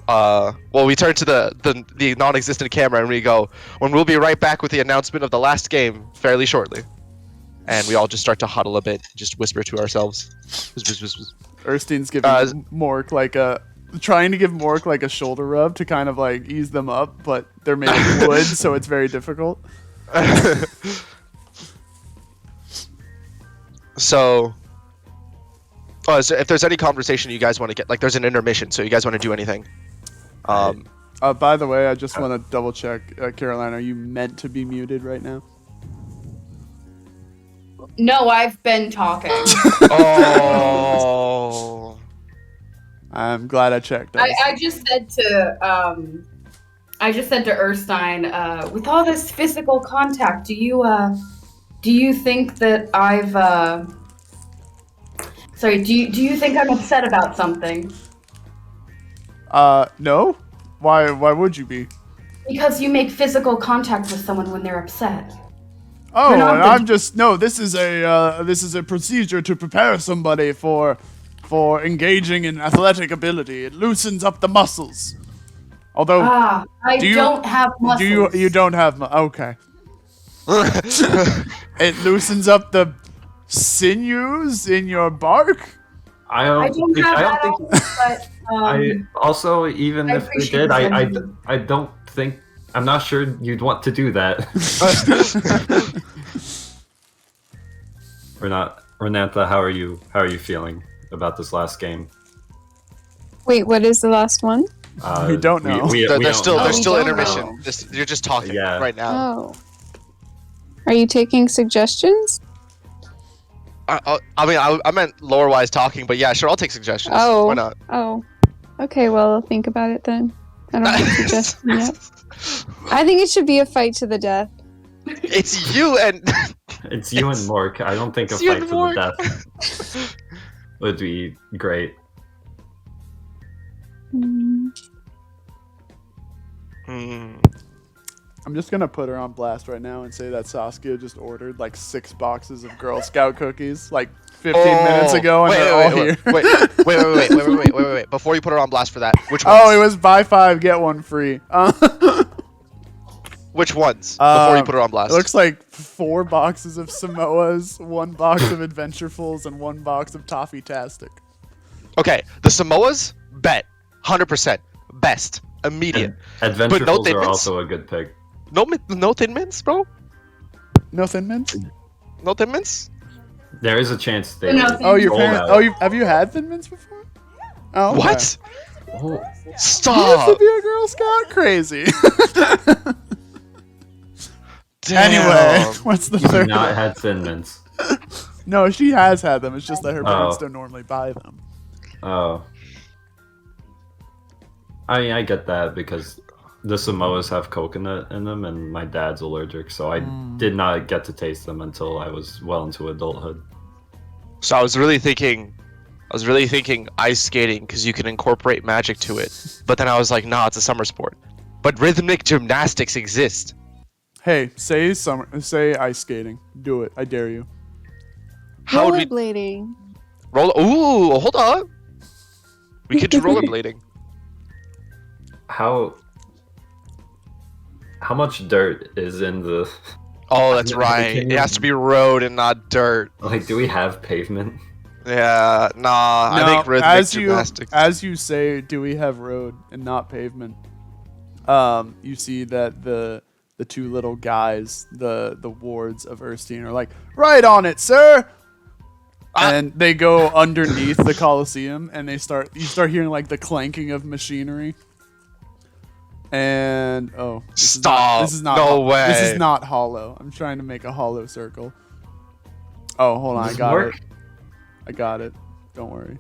well, we turn to the non-existent camera and we go, when we'll be right back with the announcement of the last game fairly shortly. and we all just start to huddle a bit, just whisper to ourselves. Erstein's giving Uh, Mork trying to give Mork like a shoulder rub to kind of like ease them up, but they're made of wood, so it's very difficult. So if there's any conversation you guys want to get, like there's an intermission, so you guys want to do anything. By the way, I just want to double check, Caroline, are you meant to be muted right now? No, I've been talking. Oh. I'm glad I checked. I just said to Erstein, with all this physical contact, do you think that do you think I'm upset about something? No. Why would you be? Because you make physical contact with someone when they're upset. Oh, You're not and the- I'm just no. This is a procedure to prepare somebody for engaging in athletic ability. It loosens up the muscles. Although, I don't have muscles. you don't have okay. It loosens up the sinews in your bark. I I don't don't have that, think. but I also, even I if they appreciate did, the I sentiment. don't think. I'm not sure you'd want to do that. Or not, Renantha. How are you feeling about this last game? Wait, what is the last one? We don't know. We They're don't still know. there's we still don't intermission. know. You're just talking Yeah. right now. Oh. Are you taking suggestions? I meant lore-wise talking, but yeah, sure, I'll take suggestions. Oh. Why not? Oh. Okay, well, I'll think about it then. I don't have a suggestion yet. I think it should be a fight to the death. It's you and It's you and Mork. I don't think a It's you fight and to the Mork. death would be great. Hmm. Hmm. I'm just gonna put her on blast right now and say that Saskia just ordered like 6 boxes of Girl Scout cookies like 15 minutes ago, and wait, they're all here. wait. Before you put her on blast for that, which ones? Oh, it was buy 5 get 1 free. Which ones? Before you put her on blast. It looks like 4 boxes of Samoas, 1 box of Adventurefuls, and 1 box of Toffee Tastic. Okay, the Samoas, bet, 100%, best, immediate. Adventurefuls no Thin are Mints? also a good pick. No Thin Mints, bro. No Thin Mints? No Thin Mints. There is a chance they. No, would Oh, your roll parents. out. Oh, have you had Thin Mints before? Oh, okay. What? Oh, You used to Stop. be a Girl Scout? Crazy. Damn. Anyway, what's the you've third not one? had Thin Mints. No, she has had them. It's just that her parents Oh. don't normally buy them. Oh. I mean, I get that because the Samoas have coconut in them, and my dad's allergic, so I did not get to taste them until I was well into adulthood. So I was really thinking ice skating because you can incorporate magic to it. But then I was like, nah, it's a summer sport. But rhythmic gymnastics exist. Hey, say ice skating. Do it. I dare you. How would we Rollerblading. roll? Ooh, hold on. We could do rollerblading. How much dirt is in the Oh, that's Yeah, right. can It you- has to be road and not dirt. like? Do we have pavement? Yeah, nah. I think rhythmic gymnastics. as you say, do we have road and not pavement? You see that the 2 little guys, the wards of Erstein, are like, right on it, sir. And they go underneath the Colosseum, and you start hearing like the clanking of machinery. And Stop. This is not No This way. is not hollow. I'm trying to make a hollow circle. Oh, hold on, I Does got Mork- it. I got it. Don't worry.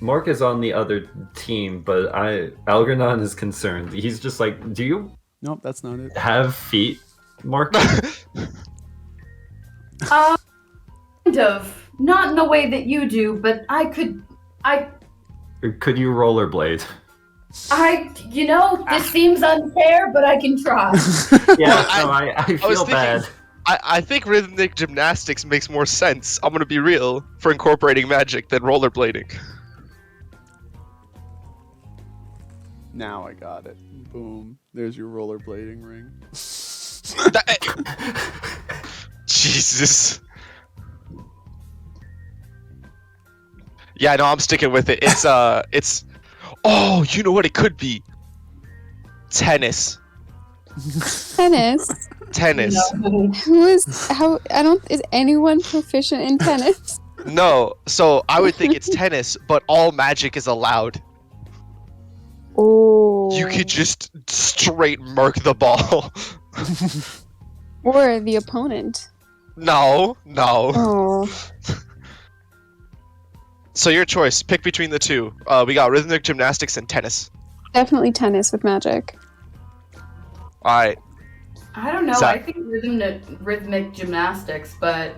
Mork is on the other team, but Algernon is concerned. He's just like, do you Nope, that's not it. have feet, Mork? Kind of. Not in the way that you do, but I could. Or could you rollerblade? This seems unfair, but I can try. Yeah, Well, no, I was feel thinking- bad. I think rhythmic gymnastics makes more sense. I'm gonna be real for incorporating magic than rollerblading. Now I got it. Boom. There's your rollerblading ring. Jesus. Yeah, no, I'm sticking with it. It's. Oh, you know what it could be? Tennis. Tennis. Tennis. No. Is anyone proficient in tennis? No, so I would think it's tennis, but all magic is allowed. Oh. You could just straight murk the ball. Or the opponent. No. Oh. So your choice. Pick between the two. We got rhythmic gymnastics and tennis. Definitely tennis with magic. All right. I don't know. Zach. I think rhythmic gymnastics, but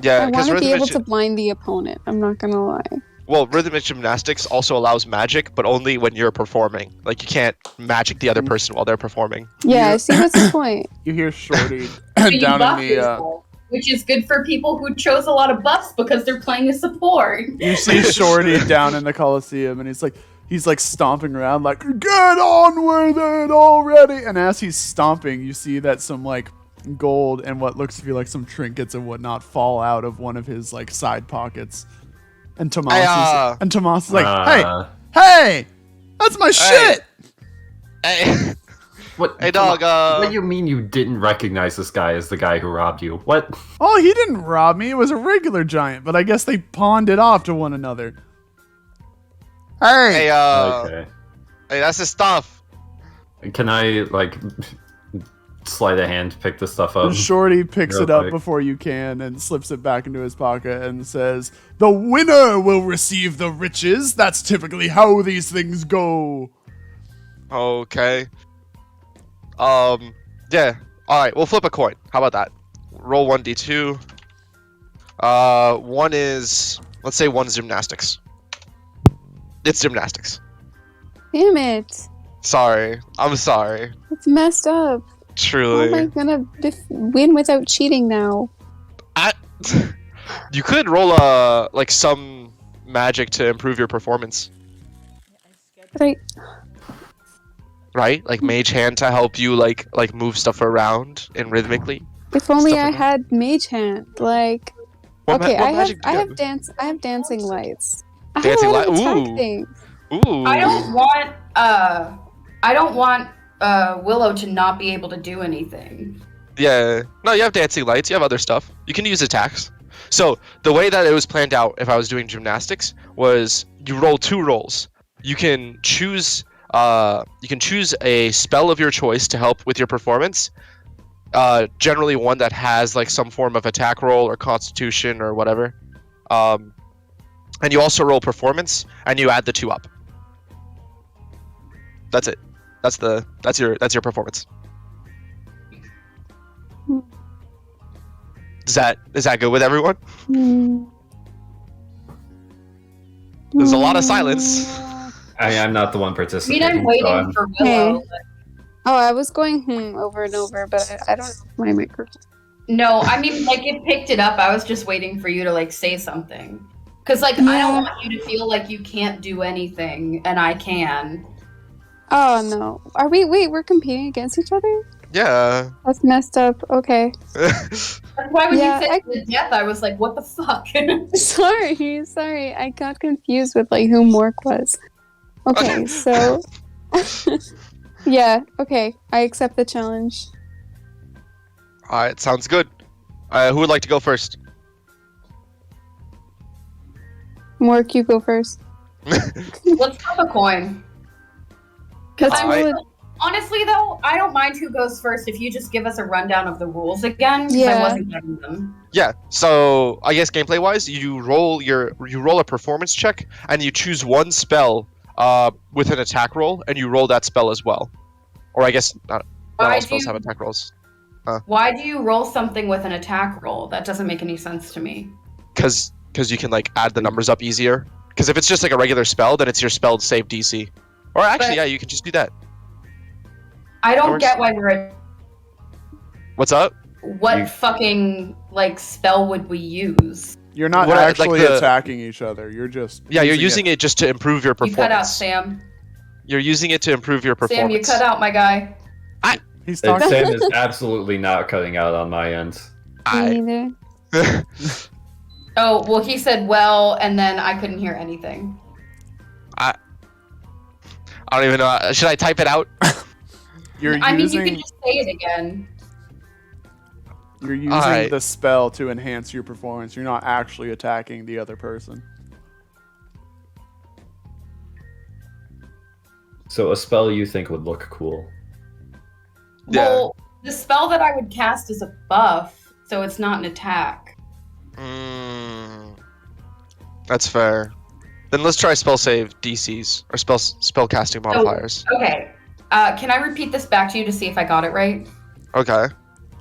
Yeah, I because want to be able rhythmic. to blind the opponent. I'm not gonna lie. Well, rhythmic gymnastics also allows magic, but only when you're performing. Like you can't magic the other person while they're performing. Yeah, Yeah. see, what's the point? You hear Shorty but you down buff in the. yourself, which is good for people who chose a lot of buffs because they're playing a support. You see Shorty down in the Coliseum, and he's like stomping around, like, get on with it already. And as he's stomping, you see that some like gold and what looks to be like some trinkets and whatnot fall out of one of his like side pockets. And Tomas is like, hey, that's my shit. Hey, What? hey, dog. What do you mean you didn't recognize this guy as the guy who robbed you? What? Oh, he didn't rob me. It was a regular giant, but I guess they pawned it off to one another. Hey, Hey, Okay. hey, that's his stuff. Can I like sleight of hand pick this stuff up? Shorty picks Real it up quick. before you can and slips it back into his pocket and says, "The winner will receive the riches. That's typically how these things go." Okay. Yeah. All right. We'll flip a coin. How about that? Roll 1d2. One is, let's say, one's gymnastics. It's gymnastics. Damn it. Sorry. I'm sorry. It's messed up. How Truly. am I gonna win without cheating now? You could roll like some magic to improve your performance, But right? Like mage hand to help you like move stuff around and rhythmically. if only Stuff I like that. had mage hand. Like, What okay, what magic do I you have dancing lights. I Dancing have a lot of light- attack ooh. things. Ooh. I don't want Willow to not be able to do anything. Yeah. No, you have dancing lights. You have other stuff. You can use attacks. So the way that it was planned out, if I was doing gymnastics, was you roll 2 rolls. You can choose. You can choose a spell of your choice to help with your performance. Generally, one that has like some form of attack roll or constitution or whatever. And you also roll performance, and you add the 2 up. That's it. That's your performance. Hmm. Is that good with everyone? Hmm. There's a lot of silence. I'm not the one I mean, participating. I'm so waiting I'm- for Willow. Oh, I was going over and over, but I don't have my microphone. No, I mean, like, it picked it up. I was just waiting for you to, like, say something. Because, like, I Yeah. don't want you to feel like you can't do anything, and I can. Oh no. Wait, we're competing against each other? Yeah. That's messed up. Okay. That's why when Yeah, you said I- the death, I was like, what the fuck? Sorry. I got confused with like who Mork was. Okay, so yeah, okay. I accept the challenge. All right, sounds good. Who would like to go first? Mork, you go first. Let's flip a coin. Because Alright. honestly, though, I don't mind who goes first if you just give us a rundown of the rules again. 'Cause Yeah. I wasn't getting them. Yeah. So I guess gameplay wise, you roll a performance check and you choose one spell with an attack roll and you roll that spell as well. Or I guess not all Why spells do have you- attack rolls. Why do you roll something with an attack roll? That doesn't make any sense to me. Because you can like add the numbers up easier. Because if it's just like a regular spell, then it's your spell save DC. Or actually, But- yeah, you can just do that. I don't Yours? get why we're. What's up? What You- fucking like spell would we use? You're not What, like actually the- attacking each other. You're just Yeah, you're using it just to improve your You cut out, performance. Sam. You're using it to improve your Sam, you performance. cut out, my guy. He's And talking. Sam is absolutely not cutting out on my end. I- Me neither. Oh, well, he said well, and then I couldn't hear anything. I don't even know. Should I type it out? You're I mean, you using can just say it again. you're using Alright. the spell to enhance your performance. You're not actually attacking the other person. So a spell you think would look cool. Yeah. Well, the spell that I would cast is a buff, so it's not an attack. That's fair. Then let's try spell save DCs or spell casting modifiers. Okay. Can I repeat this back to you to see if I got it right? Okay.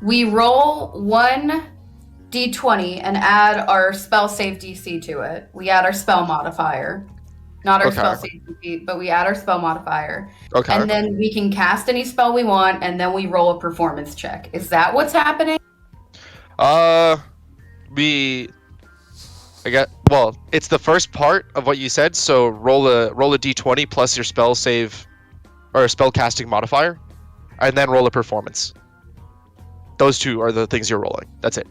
We roll 1d20 and add our spell save DC to it. We add our spell modifier. Not our Okay. spell save DC, but we add our spell modifier. Okay. And then we can cast any spell we want, and then we roll a performance check. Is that what's happening? Well, it's the first part of what you said. So roll a d20 plus your spell save or spell casting modifier, and then roll a performance. Those two are the things you're rolling. That's it.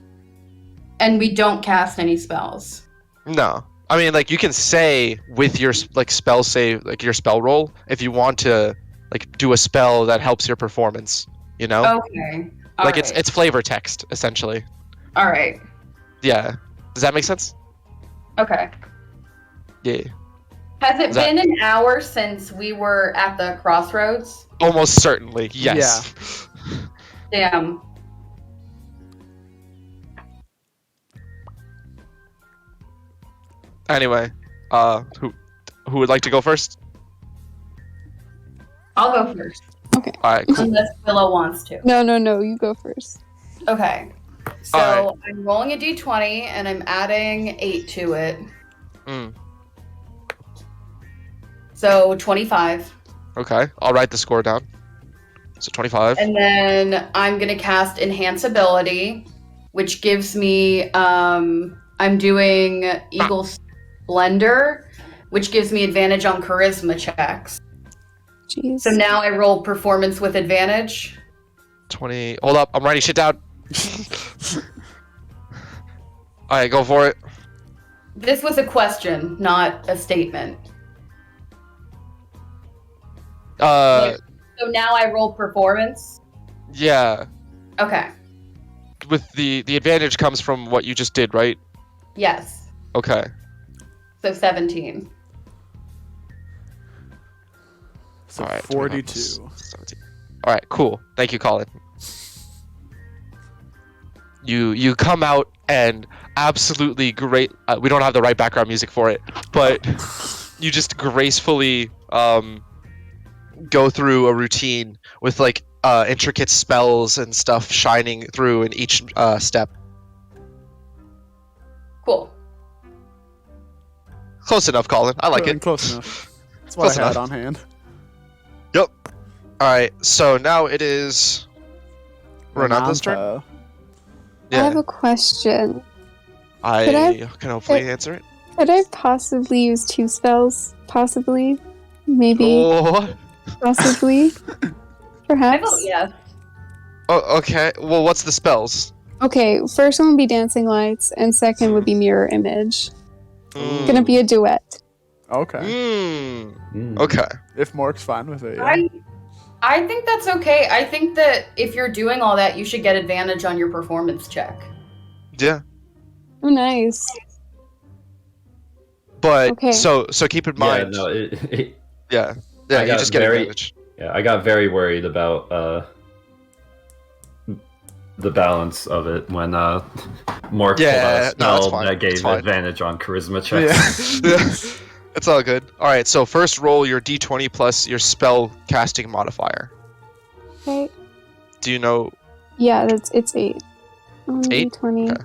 And we don't cast any spells. No, I mean like you can say with your like spell save, like your spell roll, if you want to like do a spell that helps your performance. You know, Okay. like Alright. it's flavor text essentially. All right. Yeah. Does that make sense? Okay. Yeah. Has it Is that- been an hour since we were at the crossroads? Almost certainly. Yes. Damn. Anyway, who would like to go first? I'll go first, All right, cool. unless Willow wants to. No, you go first. Okay. So Alright. I'm rolling a d20 and I'm adding 8 to it. Mm, So 25. okay, I'll write the score down. So 25. And then I'm going to cast Enhance Ability, which gives me, I'm doing Eagle Splendor, which gives me advantage on charisma checks. Jeez. So now I roll performance with advantage. 20. Hold up, I'm writing shit down. All right, go for it. This was a question, not a statement. So now I roll performance. Yeah. Okay. With the advantage comes from what you just did, right? Yes. Okay. So 17. So All right. 42. 17. All right, cool. Thank you, Colin. You come out and absolutely great. We don't have the right background music for it, but you just gracefully go through a routine with like intricate spells and stuff shining through in each step. Cool. Close enough, Colin. I like it. Close enough. That's what Close I had enough. on hand. Yep. All right. So now it is Renata's turn. Renata. I have a question. I Could I- can hopefully answer it. Could I possibly use 2 spells? Possibly? Maybe? Oh. Possibly? I Perhaps? vote yes. Oh, okay. Well, what's the spells? Okay, first one would be Dancing Lights, and second would be Mirror Image. Mm. Gonna be a duet. Okay. Okay. If Mork's fine with it, yeah. I think that's okay. I think that if you're doing all that, you should get advantage on your performance check. Yeah. Oh, nice. But Okay. so keep in mind. Yeah, no, Yeah. I You got just get very- advantage. yeah, I got very worried about the balance of it when Mork Yeah, pulled no, out a it's spell fine, that it's gave fine. advantage on charisma checks. Yeah. It's all good. All right. So first roll your d20 plus your spell casting modifier. Okay. Do you know? Yeah, it's 8. 8? 20. Okay.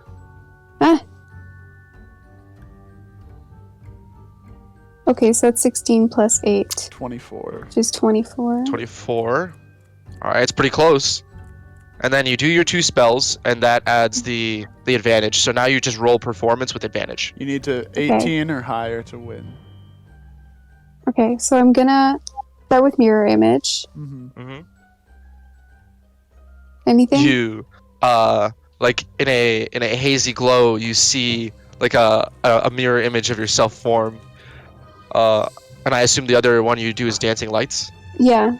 Ah. Okay, so that's 16 plus 8, 24. which is 24. 24. All right. It's pretty close. And then you do your 2 spells, and that adds the advantage. So now you just roll performance with advantage. You need to 18 or higher to win. Okay, so I'm gonna start with Mirror Image. Mm-hmm. Anything? You like in a hazy glow, you see like a mirror image of yourself form. And I assume the other one you do is dancing lights. Yeah.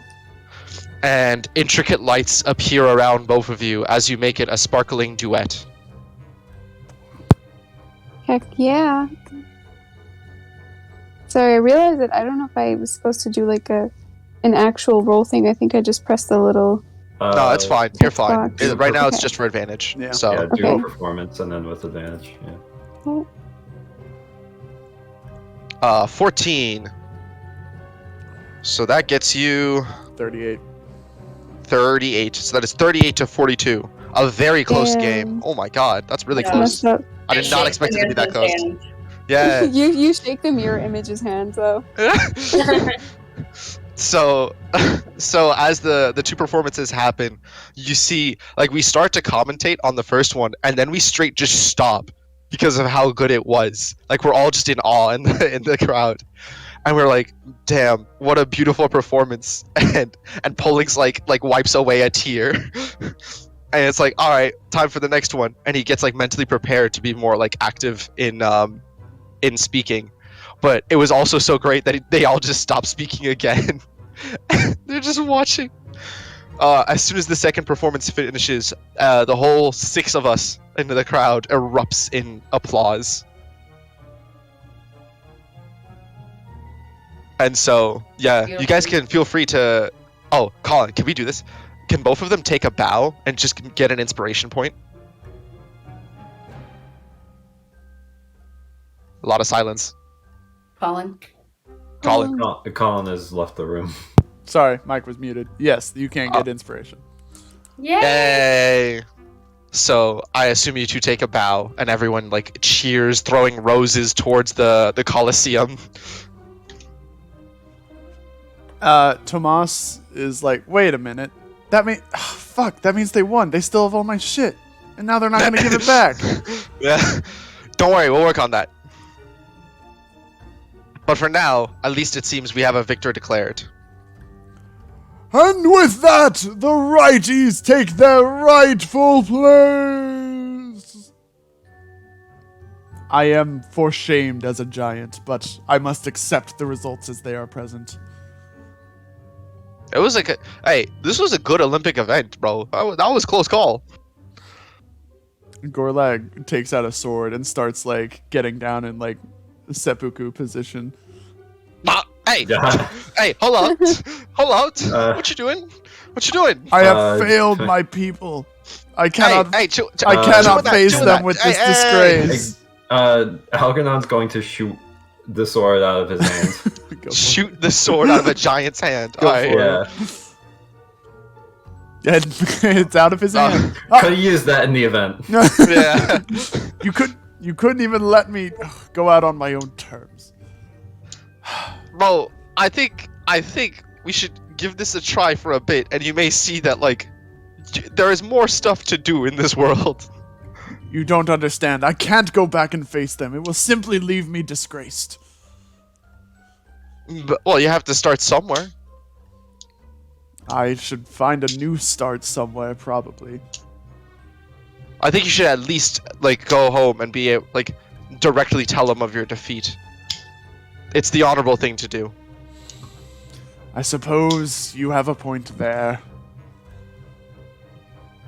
And intricate lights appear around both of you as you make it a sparkling duet. Heck yeah. Sorry, I realized that I don't know if I was supposed to do like an actual roll thing. I think I just pressed the little. No, it's fine. You're fine. Xbox. Right now, it's Okay. just for advantage. Yeah. So Yeah, do Okay. a performance and then with advantage. Yeah. 14. So that gets you 38. 38. So that is 38 to 42. A very close Damn. game. Oh my god, that's really Yeah. close. Messed up. I did not expect it to be that close. Yeah. you shake the mirror image's hand though. So as the two performances happen, you see like we start to commentate on the first one and then we straight just stop because of how good it was. Like we're all just in awe in the crowd. And we're like, damn, what a beautiful performance. And Poling's like wipes away a tear. And it's like, all right, time for the next one. And he gets like mentally prepared to be more like active in speaking. But it was also so great that they all just stopped speaking again. They're just watching. As soon as the second performance finishes, the whole 6 of us in the crowd erupts in applause. And so, yeah, you guys can feel free to... Oh, Colin, can we do this? Can both of them take a bow and just get an inspiration point? A lot of silence. Colin. Colin. Colin has left the room. Sorry, Mike was muted. Yes, you can get inspiration. Yay! Yay! So I assume you two take a bow, and everyone like cheers, throwing roses towards the Colosseum. Tomas is like, wait a minute. That mean, fuck. That means they won. They still have all my shit, and now they're not gonna give it back. Yeah. Don't worry, we'll work on that. But for now, at least it seems we have a victor declared. And with that, the righties take their rightful place. I am foreshamed as a giant, but I must accept the results as they are present. It was like, hey, this was a good Olympic event, bro. That was close call. Gorlag takes out a sword and starts like getting down in like seppuku position. Hey, Yeah. hey, hold on, hold on. What you doing? What you doing? I have failed my people. I cannot. Hey, I cannot chill face that, them with Hey, this hey. disgrace. Algernon's going to shoot the sword out of his hand. Go for it. Shoot the sword out of a giant's hand. Go Alright. for Yeah. It's out of his hand. Could have used that in the event. Yeah. You couldn't even let me go out on my own terms. Bro, I think we should give this a try for a bit, and you may see that like there is more stuff to do in this world. You don't understand. I can't go back and face them. It will simply leave me disgraced. But, well, you have to start somewhere. I should find a new start somewhere, probably. I think you should at least like go home and be like directly tell them of your defeat. It's the honorable thing to do. I suppose you have a point there.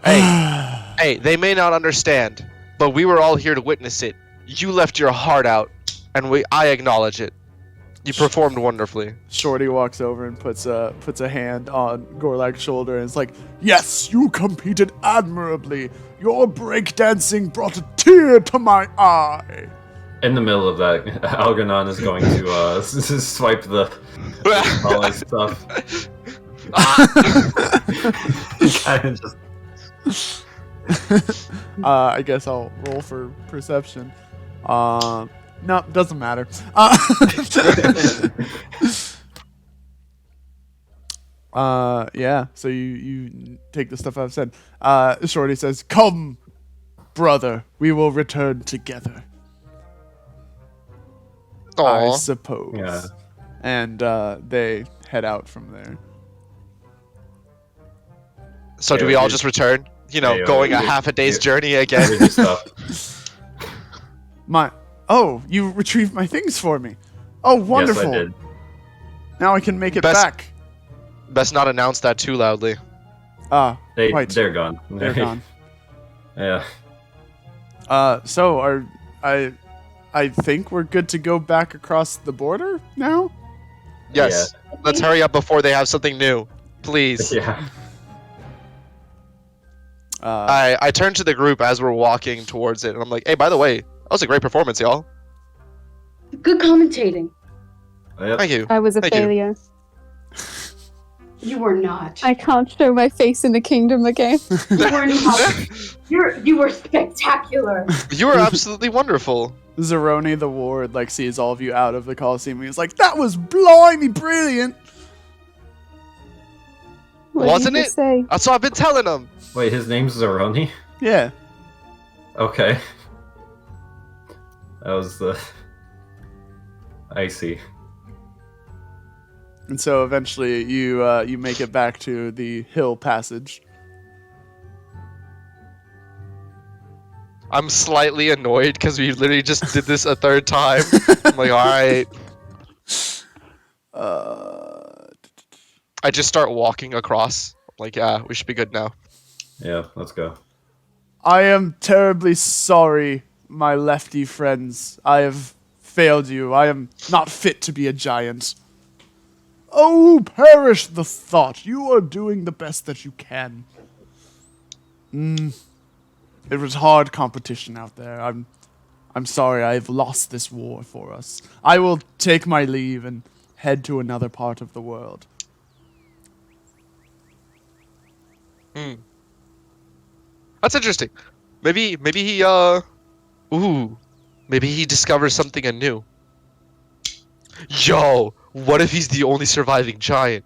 Hey, they may not understand, but we were all here to witness it. You left your heart out, and I acknowledge it. You performed wonderfully. Shorty walks over and puts a hand on Gorlag's shoulder and is like, "Yes, you competed admirably. Your breakdancing brought a tear to my eye." In the middle of that, Algernon is going to swipe the all his stuff. Kind of just I guess I'll roll for perception. No, doesn't matter. Yeah. So you take the stuff I've said. Shorty says, "Come, brother, we will return together." I Aw. suppose. Yeah. And they head out from there. So do Yeah, we all we- just return? You know, Yeah, going a we- half a day's we- journey again. With his stuff. Oh, you retrieved my things for me. Oh, wonderful. Yes, I did. Now I can make it Best- back. Best not announce that too loudly. Ah, right. They're gone. They're gone. Yeah. So I think we're good to go back across the border now? Yes. Let's hurry up before they have something new. Please. Yeah. I turn to the group as we're walking towards it, and I'm like, hey, by the way, that was a great performance, y'all. Good commentating. Yep. Thank you. I was a Thank you. failure. You were not. I can't show my face in the kingdom again. You were not. You were spectacular. You were absolutely wonderful. Zeroni the ward like sees all of you out of the Coliseum and he's like, that was blimey brilliant. What did Wasn't you it? say? That's what I've been telling them. Wait, his name's Zeroni? Yeah. Okay. That was the... I see. And so eventually you make it back to the hill passage. I'm slightly annoyed because we literally just did this a third time. I'm like, alright. I just start walking across. I'm like, yeah, we should be good now. Yeah, let's go. I am terribly sorry, my lefty friends. I have failed you. I am not fit to be a giant. Oh, perish the thought. You are doing the best that you can. It was hard competition out there. I'm sorry I've lost this war for us. I will take my leave and head to another part of the world. That's interesting. Maybe he maybe he discovers something anew. Yo, what if he's the only surviving giant?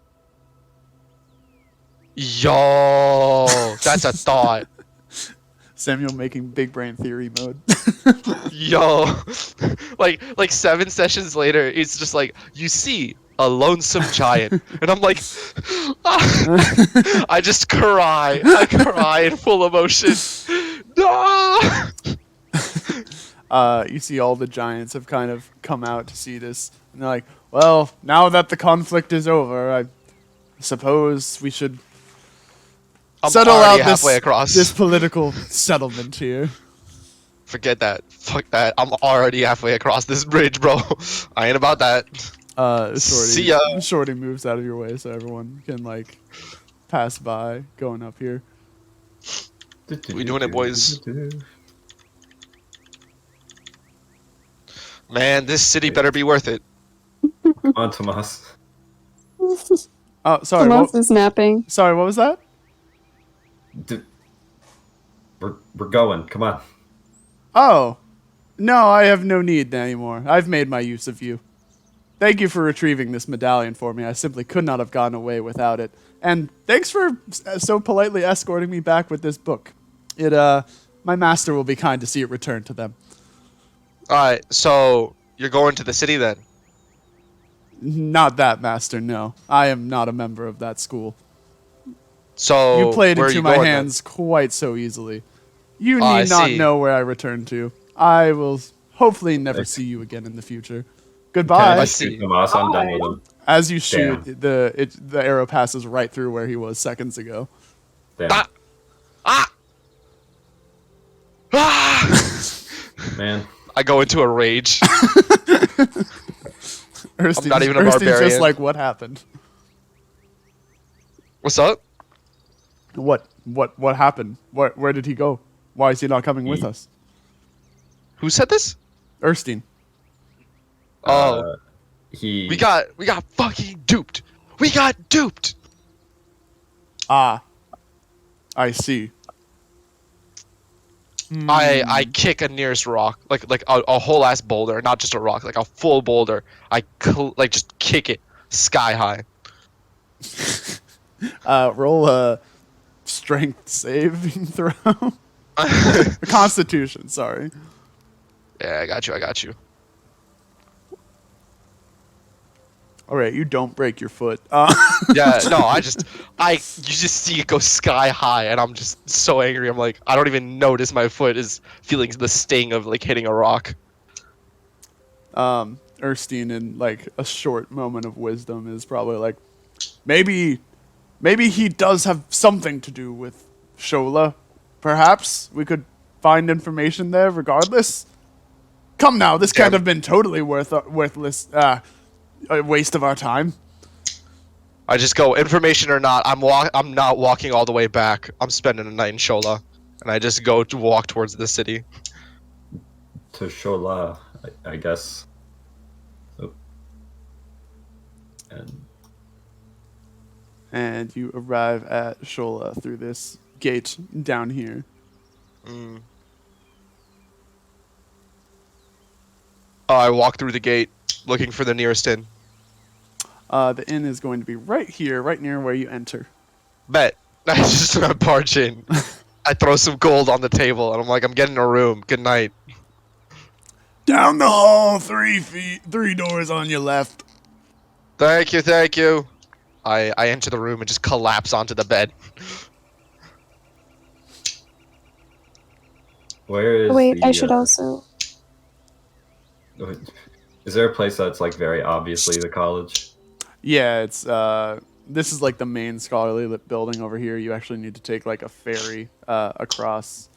Yo, that's a thought. Samuel making big brain theory mode. Yo, like 7 sessions later, it's just like, you see a lonesome giant, and I'm like, I just cry. I cry in full emotion. No. You see all the giants have kind of come out to see this. And they're like, well, now that the conflict is over, I suppose we should I'm settle already out halfway across. this political settlement here. Forget that. Fuck that. I'm already halfway across this bridge, bro. I ain't about that. Shorty, See ya. Shorty moves out of your way so everyone can, like, pass by going up here. We doing it, boys. Man, this city better be worth it. Come on, Tomas. Oh, sorry. Tomas is napping. Sorry, what was that? We're going. Come on. Oh. No, I have no need anymore. I've made my use of you. Thank you for retrieving this medallion for me. I simply could not have gotten away without it. And thanks for so politely escorting me back with this book. My master will be kind to see it returned to them. Alright, so you're going to the city then? Not that, master, no. I am not a member of that school. So You played where are into you my going hands quite so easily. You I need not see. know where I return to. I will hopefully never see you again in the future. Goodbye. I see. Tomas, I'm done with him. As you shoot, the arrow passes right through where he was seconds ago. Damn. Ah! Ah! Ah! Man. I go into a rage. Erstein's, not even a Erstein's barbarian. just like, what happened? What's up? What happened? Where did he go? Why is he not coming with us? Who said this? Erstein. Oh, He... we got fucking duped. We got duped. Ah. I see. I kick a nearest rock, like a whole ass boulder, not just a rock, like a full boulder. I just kick it sky high. Roll a strength saving throw. Constitution, sorry. Yeah, I got you. All right, you don't break your foot. Yeah, no, you just see it go sky high, and I'm just so angry. I'm like, I don't even notice my foot is feeling the sting of like hitting a rock. Erskine, in like a short moment of wisdom, is probably like, maybe he does have something to do with Shola. Perhaps we could find information there regardless. Come now, this can't Damn. have been totally worthless, a waste of our time. I just go, information or not, I'm not walking all the way back. I'm spending a night in Shola, and I just go to walk towards the city. To Shola, I guess. Oh. And you arrive at Shola through this gate down here. Mm. I walk through the gate, looking for the nearest inn. The inn is going to be right here, right near where you enter. Bet. I just barge in. I throw some gold on the table, and I'm like, I'm getting a room. Good night. Down the hall, 3 doors on your left. Thank you, thank you. I enter the room and just collapse onto the bed. Where is Wait, the, I should also. Is there a place that's like very obviously the college? Yeah, it's this is like the main scholarly lit building over here. You actually need to take like a ferry across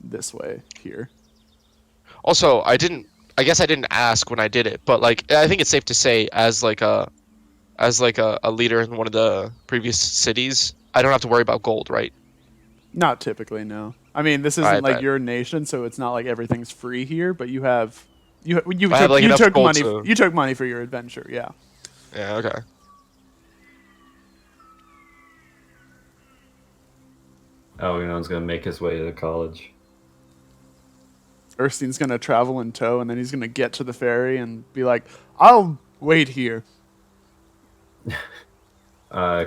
this way here. Also, I guess I didn't ask when I did it, but like I think it's safe to say as like a leader in one of the previous cities, I don't have to worry about gold, right? Not typically, no. I mean, this isn't Alright, like bet. your nation, so it's not like everything's free here. But you have you I have, like, you enough took gold money to- you took money for your adventure, yeah. Yeah, okay. Algernon's gonna make his way to the college. Erstine's gonna travel in tow, and then he's gonna get to the ferry and be like, "I'll wait here." I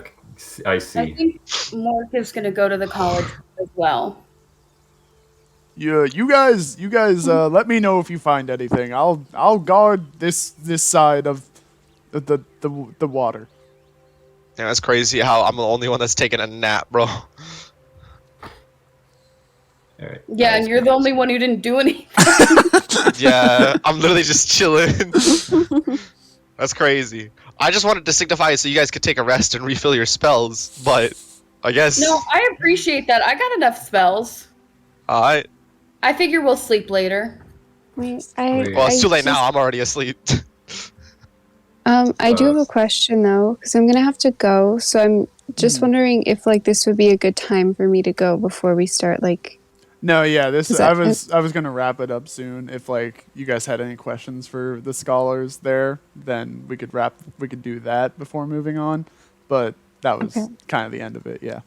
I see. think Mork is going to go to the college as well. Yeah, you guys, let me know if you find anything. I'll guard this side of the water. Yeah, that's crazy how I'm the only one that's taking a nap, bro. All right. Yeah, and you're the only one who didn't do anything. Yeah, I'm literally just chilling. That's crazy. I just wanted to signify it so you guys could take a rest and refill your spells, but I guess. No, I appreciate that. I got enough spells. Alright. I figure we'll sleep later. Wait, Well, it's too late just- now. I'm already asleep. I do have a question though, because I'm gonna have to go. So I'm just wondering if like this would be a good time for me to go before we start. Like, No, yeah, this Is I that- was gonna wrap it up soon. If like you guys had any questions for the scholars there, then we could do that before moving on. But that was Okay. kind of the end of it. Yeah.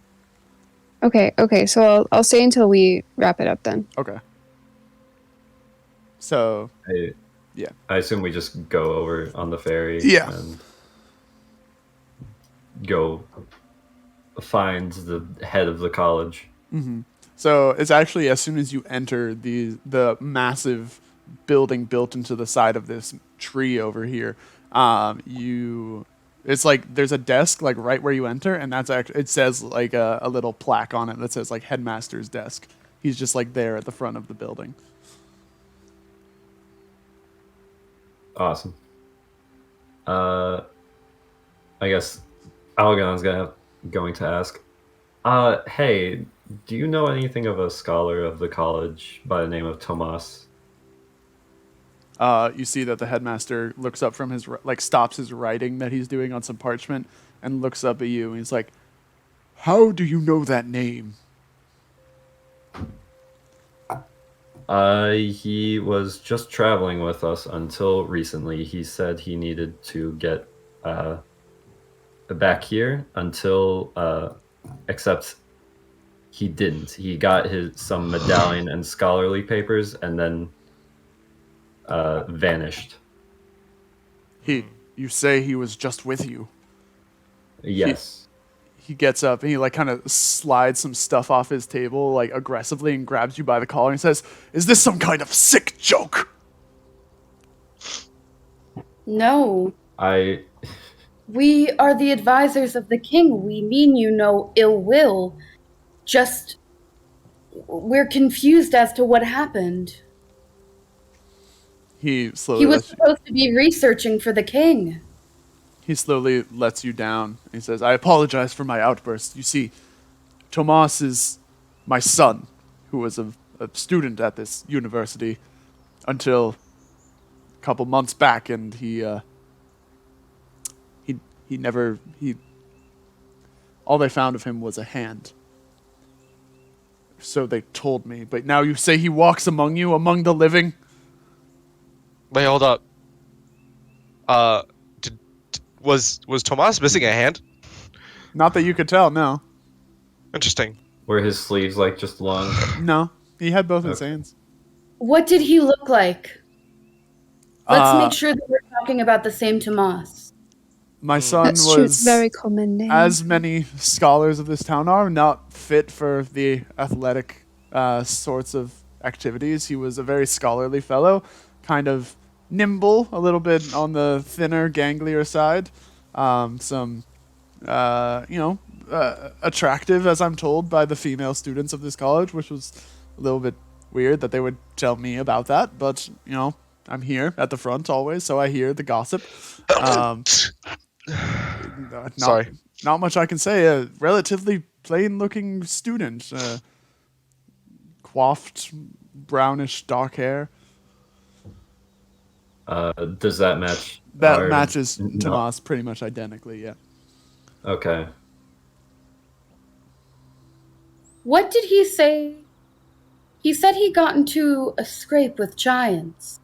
okay. So I'll stay until we wrap it up then. Okay. So yeah. I assume we just go over on the ferry. Yeah. And go find the head of the college. So it's actually as soon as you enter the massive building built into the side of this tree over here, it's like there's a desk like right where you enter, and that's actually it says like a little plaque on it that says like headmaster's desk. He's just like there at the front of the building. Awesome. I guess Algon's going to ask. Hey, do you know anything of a scholar of the college by the name of Tomas? You see that the headmaster looks up from his like stops his writing that he's doing on some parchment and looks up at you and he's like, "How do you know that name?" He was just traveling with us until recently. He said he needed to get back here except he didn't. He got some medallion and scholarly papers and then vanished. You say he was just with you. Yes. He gets up and he like kind of slides some stuff off his table like aggressively and grabs you by the collar and says, "Is this some kind of sick joke?" No, I we are the advisors of the king. We mean you no ill will. Just, we're confused as to what happened. He slowly He was lets you, supposed to be researching for the king. he slowly lets you down. He says, "I apologize for my outburst. You see, Tomas is my son, who was a student at this university until a couple months back, and he never he. All they found of him was a hand. So they told me. But now you say he walks among you, among the living." Wait, hold up. Was Tomas missing a hand? Not that you could tell. No, Interesting. Were his sleeves like just long? no, he had both his Okay. hands. What did he look like? Let's Uh, make sure that we're talking about the same Tomas. My son That's true. It's was, a very common name. as many scholars of this town are, not fit for the athletic sorts of activities. He was a very scholarly fellow, kind of nimble, a little bit on the thinner, ganglier side. Attractive, as I'm told by the female students of this college, which was a little bit weird that they would tell me about that. But, I'm here at the front always, so I hear the gossip. Not, Sorry. Not much I can say. A relatively plain-looking student. Coiffed, brownish, dark hair. Does that match? That our- matches No. Tomas pretty much identically, yeah. Okay. What did he say? He said he got into a scrape with giants.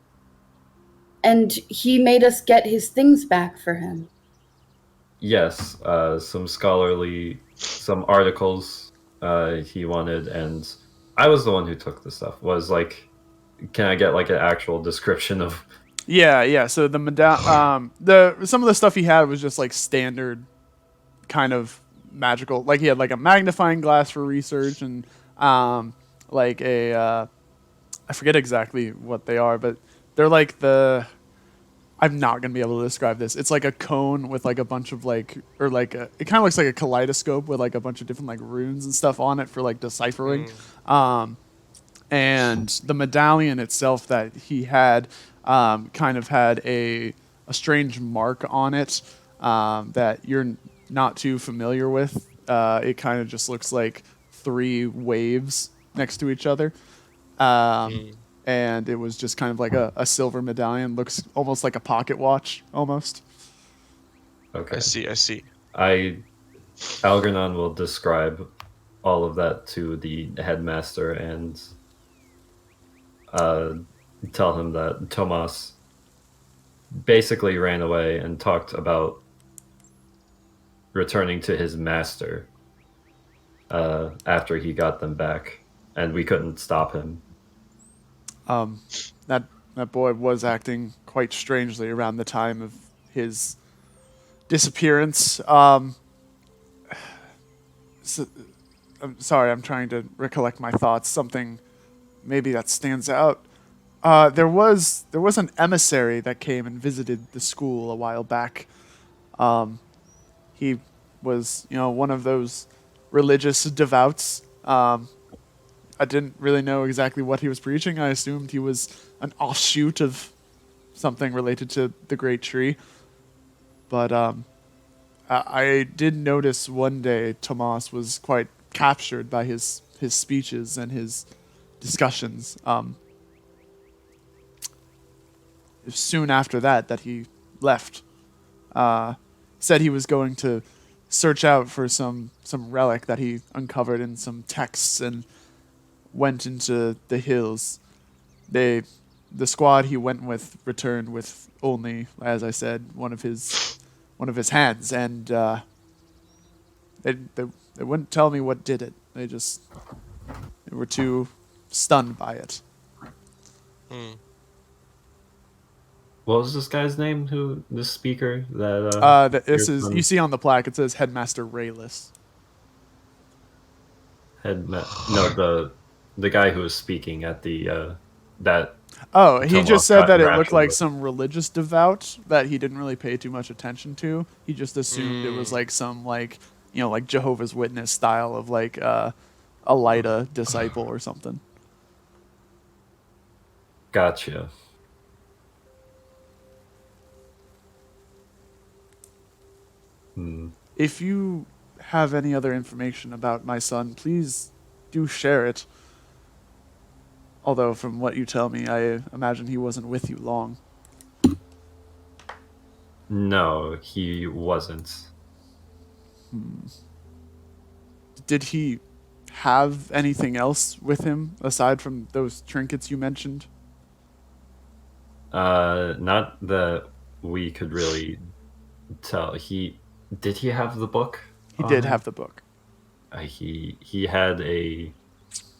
And he made us get his things back for him. Yes, some articles he wanted, and I was the one who took the stuff. Was like, can I get like an actual description of? Yeah. So some of the stuff he had was just like standard kind of magical. Like he had like a magnifying glass for research and like I forget exactly what they are, but they're like I'm not gonna be able to describe this. It's like a cone with like a bunch of it kind of looks like a kaleidoscope with like a bunch of different like runes and stuff on it for like deciphering. And the medallion itself that he had kind of had a strange mark on it that you're not too familiar with. It kind of just looks like 3 waves next to each other. And it was just kind of like a silver medallion. Looks almost like a pocket watch, almost. Okay. I see. Algernon will describe all of that to the headmaster and tell him that Tomas basically ran away and talked about returning to his master after he got them back, and we couldn't stop him. That boy was acting quite strangely around the time of his disappearance. I'm sorry, I'm trying to recollect my thoughts. Something maybe that stands out. There was an emissary that came and visited the school a while back. He was, one of those religious devouts. I didn't really know exactly what he was preaching. I assumed he was an offshoot of something related to the Great Tree. But I did notice one day Tomas was quite captured by his speeches and his discussions. Soon after that he left. Said he was going to search out for some relic that he uncovered in some texts and went into the hills. The squad he went with returned with only, as I said, one of his hands, and they wouldn't tell me what did it. They were too stunned by it. What was this guy's name? This speaker that? You see on the plaque it says Headmaster Rayless. The guy who was speaking at the that. Oh, he Tomas just said got that it looked enraptured like with. some religious devout that he didn't really pay too much attention to. He just assumed it was like some like Jehovah's Witness style of like a Lida disciple or something. Gotcha. If you have any other information about my son, please do share it. Although, from what you tell me, I imagine he wasn't with you long. No, he wasn't. Did he have anything else with him aside from those trinkets you mentioned? Not that we could really tell. Did he have the book? He on did him? have the book. He had a.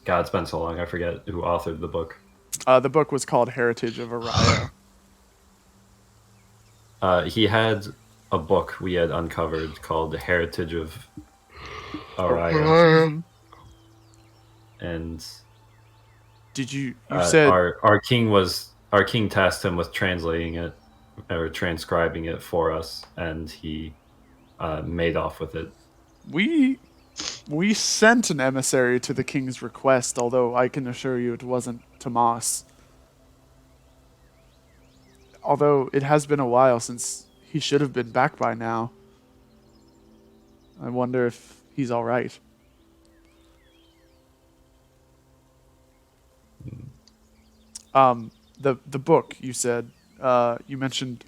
God, it's been so long. I forget who authored the book. The book was called Heritage of Araya. He had a book we had uncovered called The Heritage of Araya, and Did you said our king tasked him with translating it or transcribing it for us, and he made off with it. we sent an emissary to the king's request, although I can assure you it wasn't Tomas. Although it has been a while since he should have been back by now. I wonder if he's all right. The book you said, you mentioned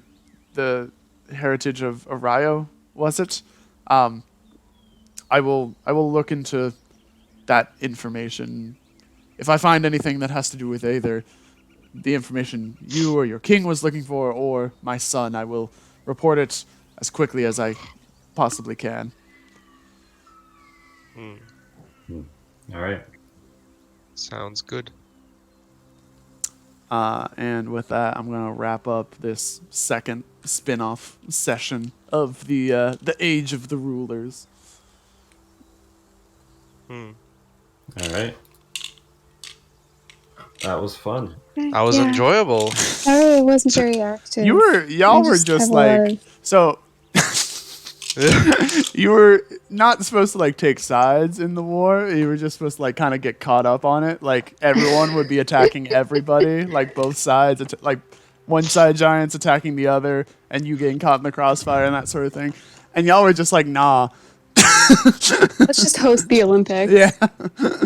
the Heritage of Arayo, was it? I will look into that information. If I find anything that has to do with either the information you or your king was looking for or my son, I will report it as quickly as I possibly can. All right. Sounds good. And with that, I'm gonna wrap up this second spin-off session of the Age of the Rulers. All right. That was fun. That was Yeah. enjoyable. I wasn't very active. Y'all I were just just have a lot like, of- so you were not supposed to like take sides in the war. You were just supposed to like kind of get caught up on it. Like everyone would be attacking everybody, like both sides, like one side giants attacking the other, and you getting caught in the crossfire and that sort of thing. And y'all were just like, nah. Let's just host the Olympics. Yeah.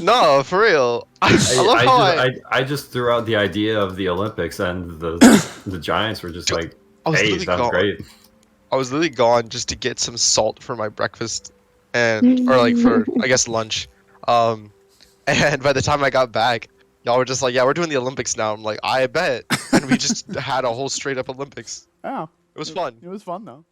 No, for real. I love how I just threw out the idea of the Olympics, and the Giants were just like, I was "Hey, literally sounds gone. great." I was literally gone just to get some salt for my breakfast and or like for I guess lunch. And by the time I got back, y'all were just like, "Yeah, we're doing the Olympics now." I'm like, "I bet." And we just had a whole straight up Olympics. Oh, It was fun. it was fun though.